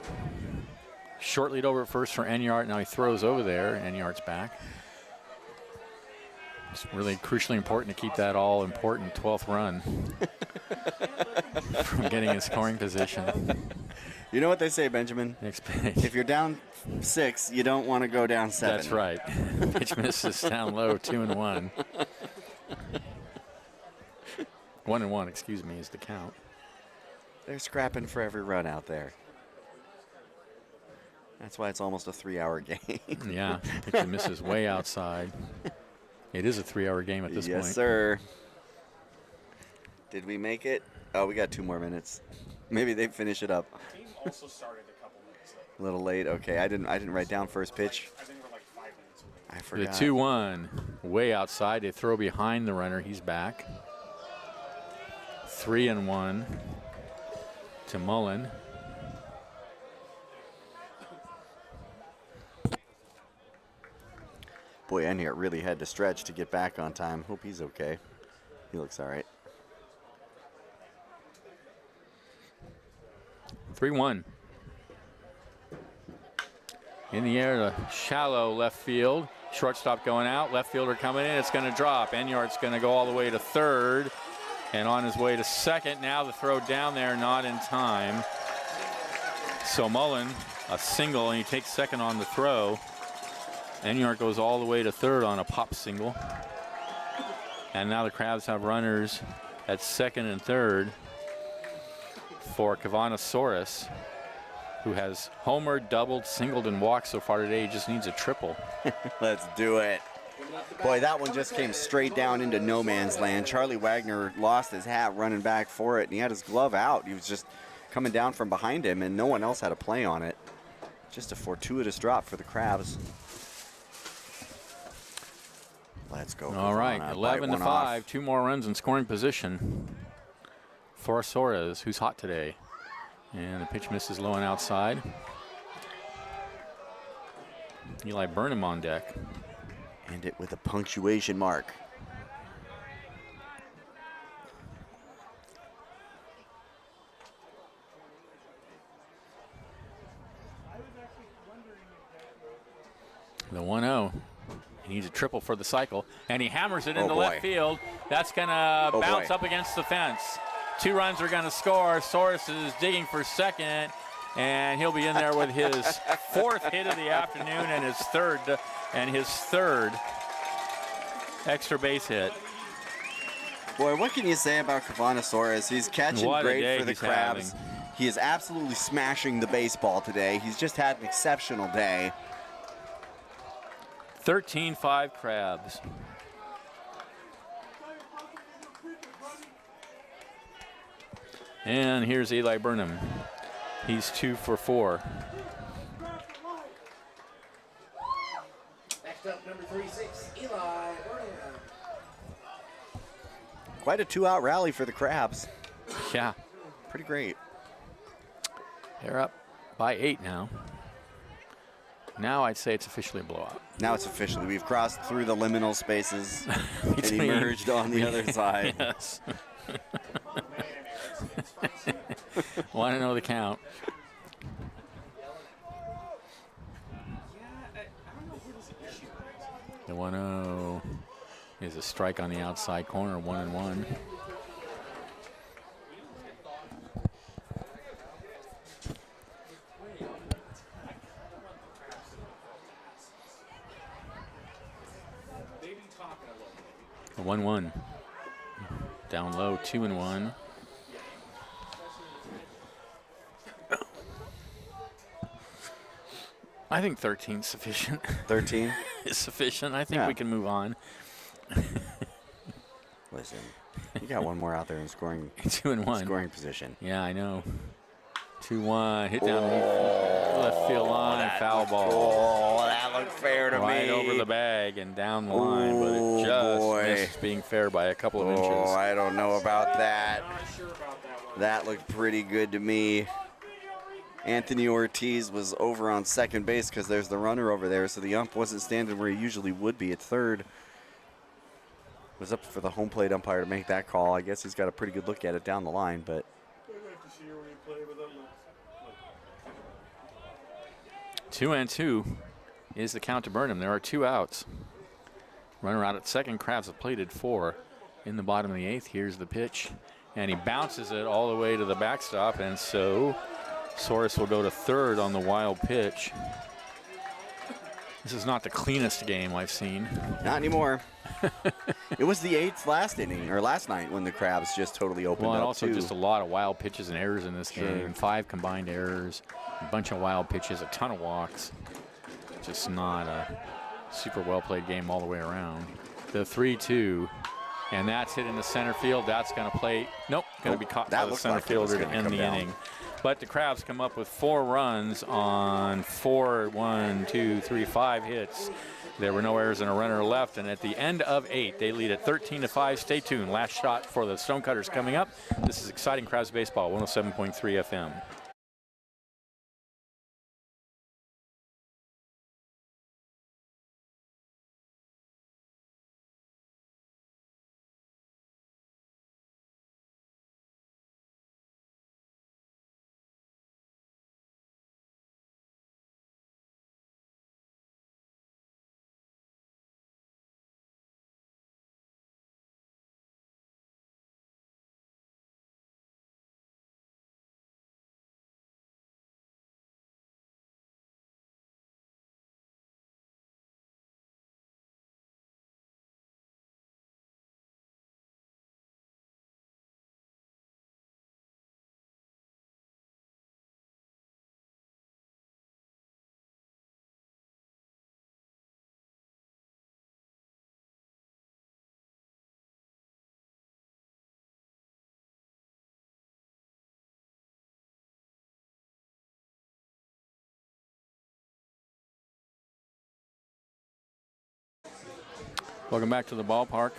Short lead over at first for Enyart. Now he throws over there. Enyart's back. It's really crucially important to keep that all-important 12th run. from getting in scoring position. You know what they say, Benjamin? Next pitch. If you're down 6, you don't want to go down 7. That's right. Pitch misses down low, 2-1. 1-1, excuse me, is the count. They're scrapping for every run out there. That's why it's almost a 3-hour game. Yeah, pitch misses way outside. It is a 3-hour game at this point. Yes, sir. Did we make it? Oh, we got 2 more minutes. Maybe they finish it up. The game also started a couple minutes late. A little late. Okay, I didn't write down first pitch. I think we're like 5 minutes away. I The forgot. 2-1, way outside. They throw behind the runner. He's back. 3-1 to Mullen. Boy, Enyart really had to stretch to get back on time. Hope he's okay. He looks all right. 3-1. In the air to shallow left field. Shortstop going out. Left fielder coming in. It's going to drop. Enyart's going to go all the way to third. And on his way to second. Now the throw down there, not in time. So Mullen, a single, and he takes second on the throw. Enyart goes all the way to third on a pop single. And now the Crabs have runners at second and third for Cavanasaurus, who has homered, doubled, singled, and walked so far today. He just needs a triple. Let's do it. Boy, that one just came straight down into no man's land. Charlie Wagner lost his hat running back for it, and he had his glove out. He was just coming down from behind him, and no one else had a play on it. Just a fortuitous drop for the Crabs. Let's go. All right, Cavana. 11-5. Off. 2 more runs in scoring position for Suarez, who's hot today. And the pitch misses low and outside. Eli Burnham on deck. And it with a punctuation mark. The 1-0. He needs a triple for the cycle, and he hammers it into boy. left field. That's going to bounce boy. up against the fence. 2 runs are going to score. Soros is digging for second, and he'll be in there with his 4th hit of the afternoon and his third extra base hit. Boy, what can you say about Cavanasaurus? He's catching What a day great for the he's Crabs. having. He is absolutely smashing the baseball today. He's just had an exceptional day. 13-5 Crabs. And here's Eli Burnham. He's 2 for 4. Next up, number 36, Eli Burnham. Quite a 2-out rally for the Crabs. Yeah, Pretty great. they're up by 8 now. Now I'd say it's officially a blowout. Now it's officially. We've crossed through the liminal spaces and Between- emerged on the other side. Yes. Want to know the count? The 1-0 is a strike on the outside corner, 1-1. The 1-1. Down low, 2-1. I think 13 is sufficient. 13. Is sufficient. I think Yeah. we can move on. Listen, you got one more out there in scoring 2-1. scoring position. Yeah, I know. 2-1. Hit down the left field line. Foul ball. Oh, that looked fair to Right me. over the bag and down the line, but it just boy. missed being fair by a couple of Oh, inches. I don't know about that. Not sure about that one. That looked pretty good to me. Anthony Ortiz was over on second base because there's the runner over there, so the ump wasn't standing where he usually would be at third. It was up for the home plate umpire to make that call. I guess he's got a pretty good look at it down the line, but I'd like to see your replay, but that looks 2-2 is the count to Burnham. There are 2 outs. Runner out at second. Crabs have plated 4 in the bottom of the 8th. Here's the pitch, And he bounces it all the way to the backstop, and so Soros will go to third on the wild pitch. This is not the cleanest game I've seen. Not anymore. It was the 8th last inning, or last night, when the Crabs just totally opened Well, and up, also too. just a lot of wild pitches and errors in this game. 5 combined errors, a bunch of wild pitches, a ton of walks. Just not a super well-played game all the way around. The 3-2, and that's hit in the center field. That's going to play. Nope, going to be caught by the looks center like it was fielder to gonna end come the down. inning. But the Crabs come up with 4 runs on 5 hits. There were no errors and a runner left, and at the end of 8, they lead at 13-5. Stay tuned. Last shot for the Stonecutters coming up. This is exciting Crabs baseball, 107.3 FM. Welcome back to the ballpark.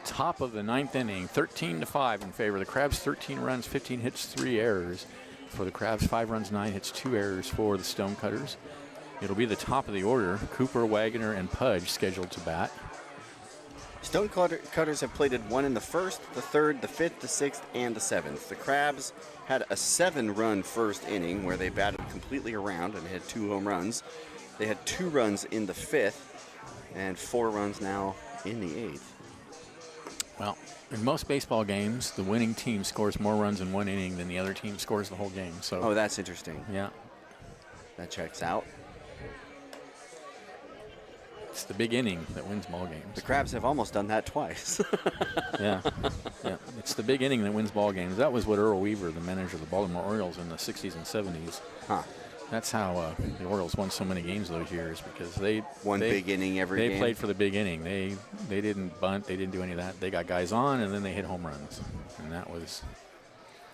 Top of the 9th inning, 13-5 in favor of the Crabs. 13 runs, 15 hits, 3 errors. For the Crabs, 5 runs, 9 hits, 2 errors for the Stonecutters. It'll be the top of the order. Cooper, Wagner, and Pudge scheduled to bat. Stonecutters have plated 1 in the 1st, the 3rd, the 5th, the 6th, and the 7th. The Crabs had a 7-run first inning where they batted completely around and had 2 home runs. They had 2 runs in the 5th and 4 runs now in the 8th. Well, in most baseball games, the winning team scores more runs in 1 inning than the other team scores the whole game. So, Oh, that's interesting. yeah, That checks out. it's the big inning that wins ball games. The Crabs have almost done that twice. Yeah, yeah. It's the big inning that wins ball games. That was what Earl Weaver, the manager of the Baltimore Orioles in the 60s and 70s. Huh. That's how the Orioles won so many games those years, because they Big inning every They game. played for the big inning. They didn't bunt. They didn't do any of that. They got guys on, and then they hit home runs, and that was.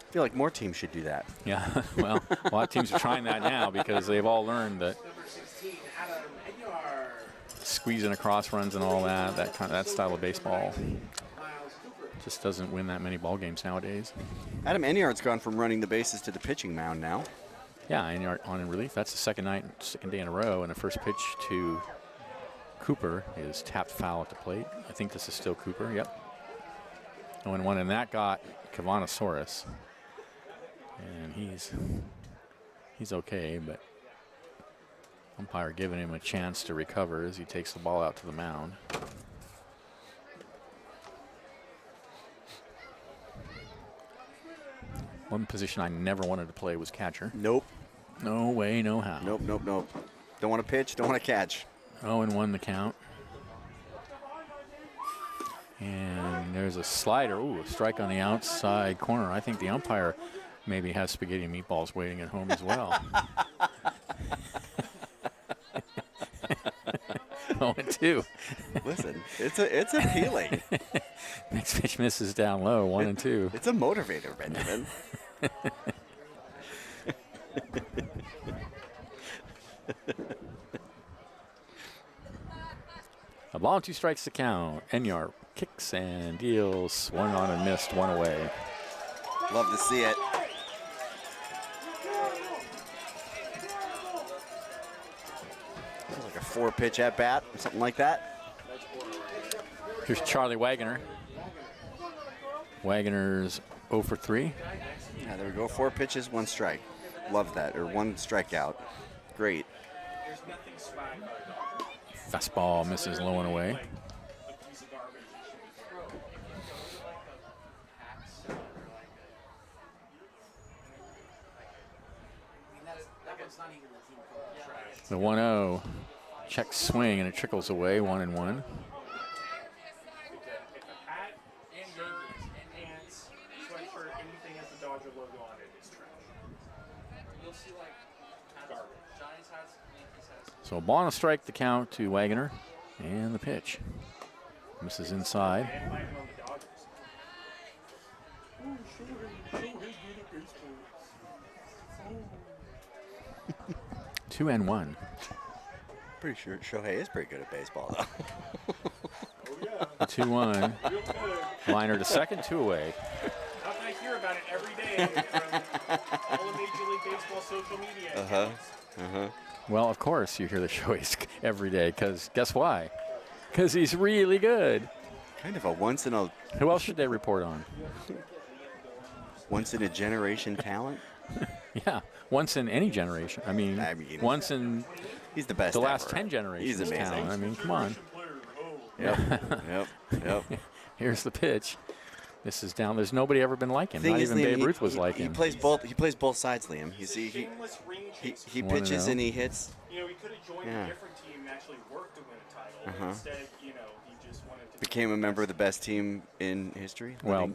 I feel like more teams should do that. Yeah. Well, a lot of teams are trying that now because they've all learned that Number 16, Adam Enyar. squeezing across runs and all that style of baseball Miles Cooper. just doesn't win that many ball games nowadays. Adam Enyard's gone from running the bases to the pitching mound now. Yeah, and you're on in relief. That's the second day in a row, and the first pitch to Cooper is tapped foul at the plate. I think this is still Cooper. Yep. 0-1, and that got Kavanasaurus, and he's okay, but umpire giving him a chance to recover as he takes the ball out to the mound. One position I never wanted to play was catcher. Nope. No way, no how. Nope. Don't want to pitch, don't want to catch. 0-1 the count. And there's a slider. Ooh, a strike on the outside corner. I think the umpire maybe has spaghetti and meatballs waiting at home as well. 0-2. Listen, it's appealing. Next pitch misses down low, 1-2. It's a motivator, Benjamin. A ball and 2 strikes to count. Enyar kicks and deals. Swung on and missed, 1 away. Love to see it. Sounds like a 4-pitch at bat or something like that. Here's Charlie Wagner. Wagner's 0 for 3. Yeah, there we go. 4 pitches, 1 strike. Love that. Or 1 strikeout. Great. There's nothing swag about a dog. Fastball misses low and away. A piece of garbage. not even the team code. The 1-0 check swing, and it trickles away, 1-1. If a hat and Yankees and pants, sweatshirt, anything has the Dodger logo on it is trash. You'll see like Garbage. Giants hats, Yankees hats. So a ball and a strike the count to Wagoner, and the pitch. Misses inside. And might own the Dodgers. 2-1. Pretty sure Shohei is pretty good at baseball, though. Oh yeah. 2-1. Real good. Liner to second, 2 away. How can I hear about it every day from all the Major League Baseball social media accounts? Well, of course you hear the Shohei every day, because guess why? Because he's really good. Kind of a once in a Who else should they report on? generation talent. Yeah, once in any generation. I mean once in He's the best. the last ever. 10 generations. He's amazing. Talent. I mean, come on. Yep. Here's the pitch. This is down. There's nobody ever been like him. Thing Not is, even Liam, Babe Ruth was like he him. plays both. He plays both sides, Liam. You see, Shameless ring chaser. he 1-0. pitches and he hits. You know, he could have joined Yeah. a different team and actually worked to win a title. But instead, you know, he just wanted to Became a member of the best team in history. Well,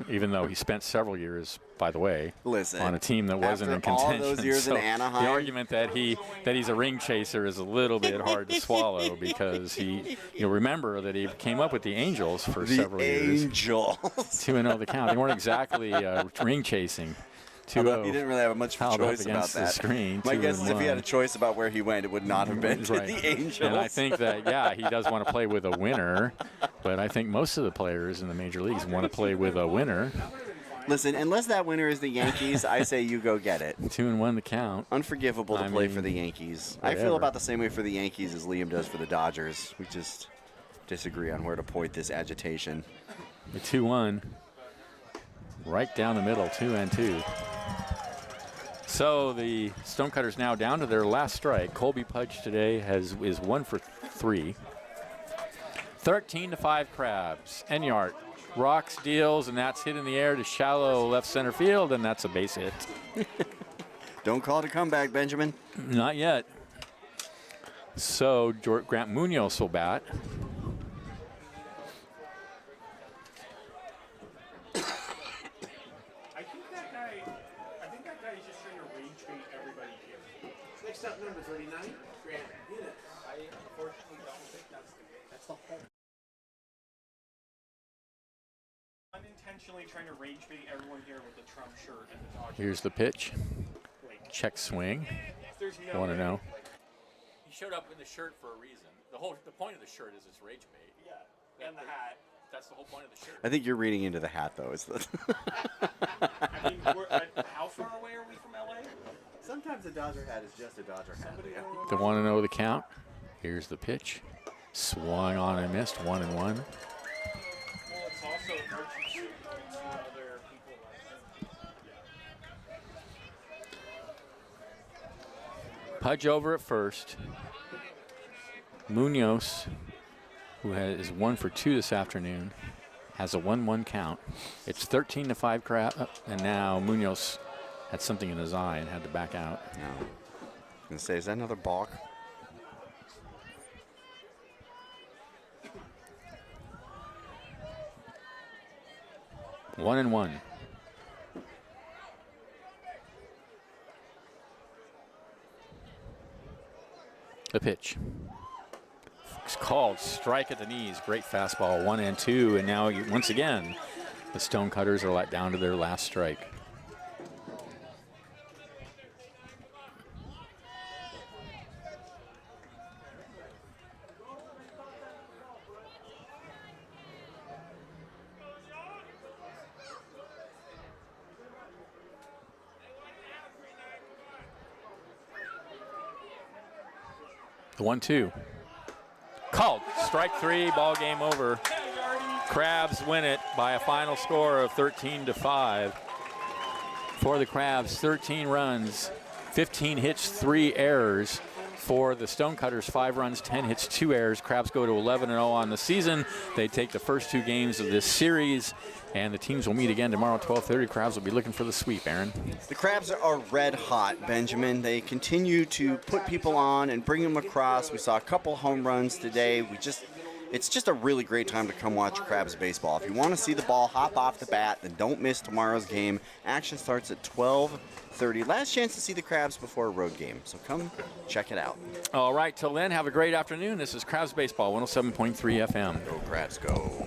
even though he spent several years, by the way, Listen, on a team that wasn't in after all contention. those years so in Anaheim, the argument that he's a ring chaser is a little bit hard to swallow, because you'll remember that he came up with the Angels for the several years. Angels. 2-0 the count. They weren't exactly ring chasing. He 2-0. didn't really have much of a Held up choice about against the that. screen, My guess is if he 2-1. had a choice about where he went, it would not have been to Right. the Angels. And I think that, he does want to play with a winner, but I think most of the players in the major leagues want to play with a winner. Listen, unless that winner is the Yankees, I say you go get it. 2-1 the count. Unforgivable to I play mean, for the Yankees. I whatever. feel about the same way for the Yankees as Liam does for the Dodgers. We just disagree on where to point this agitation. The 2-1. Right down the middle, 2-2. So the Stonecutters now down to their last strike. Colby Pudge today is 1 for 3. 13-5 Crabs. Enyart rocks, deals, and that's hit in the air to shallow left center field, and that's a base hit. Don't call it a comeback, Benjamin. Not yet. So Grant Munoz will bat. I think that guy is just trying to rage bait everybody here. Next up, number 39, Grant Munoz. I unfortunately don't think that's the whole. Unintentionally trying to rage bait everyone here with the Trump shirt and the Dodgers. Here's the pitch. Like, Check swing. there's no Want to way. know? He showed up in the shirt for a reason. The point of the shirt is it's rage bait. Yeah, and the hat. That's the whole point of the shirt. I think you're reading into the hat, though. Is the I mean, how far away are we from LA? Sometimes a Dodger hat is just a Dodger hat. The 1-0 the count. Here's the pitch. Swung on and missed. 1-1. Well, it's also emergency to other people like Pudge over at first. Munoz, who is 1 for 2 this afternoon, has a 1-1 count. It's 13-5 Crab, and now Munoz had something in his eye and had to back out. No. I was going to say, is that another balk? One and one. The pitch. It's called strike at the knees. Great fastball, 1-2, and now once again, the Stonecutters are let down to their last strike. The 1-2. Called. Strike three, ball game over. Crabs win it by a final score of 13-5. For the Crabs, 13 runs, 15 hits, 3 errors. For the Stonecutters, 5 runs, 10 hits, 2 errors. Crabs go to 11-0 on the season. They take the first 2 games of this series, and the teams will meet again tomorrow at 12:30. Crabs will be looking for the sweep, Aaron. The Crabs are red hot, Benjamin. They continue to put people on and bring them across. We saw a couple home runs today. It's just a really great time to come watch Crabs baseball. If you want to see the ball hop off the bat, then don't miss tomorrow's game. Action starts at 12:30. Last chance to see the Crabs before a road game, so come check it out. All right, till then, have a great afternoon. This is Crabs Baseball, 107.3 FM. Go Crabs, go.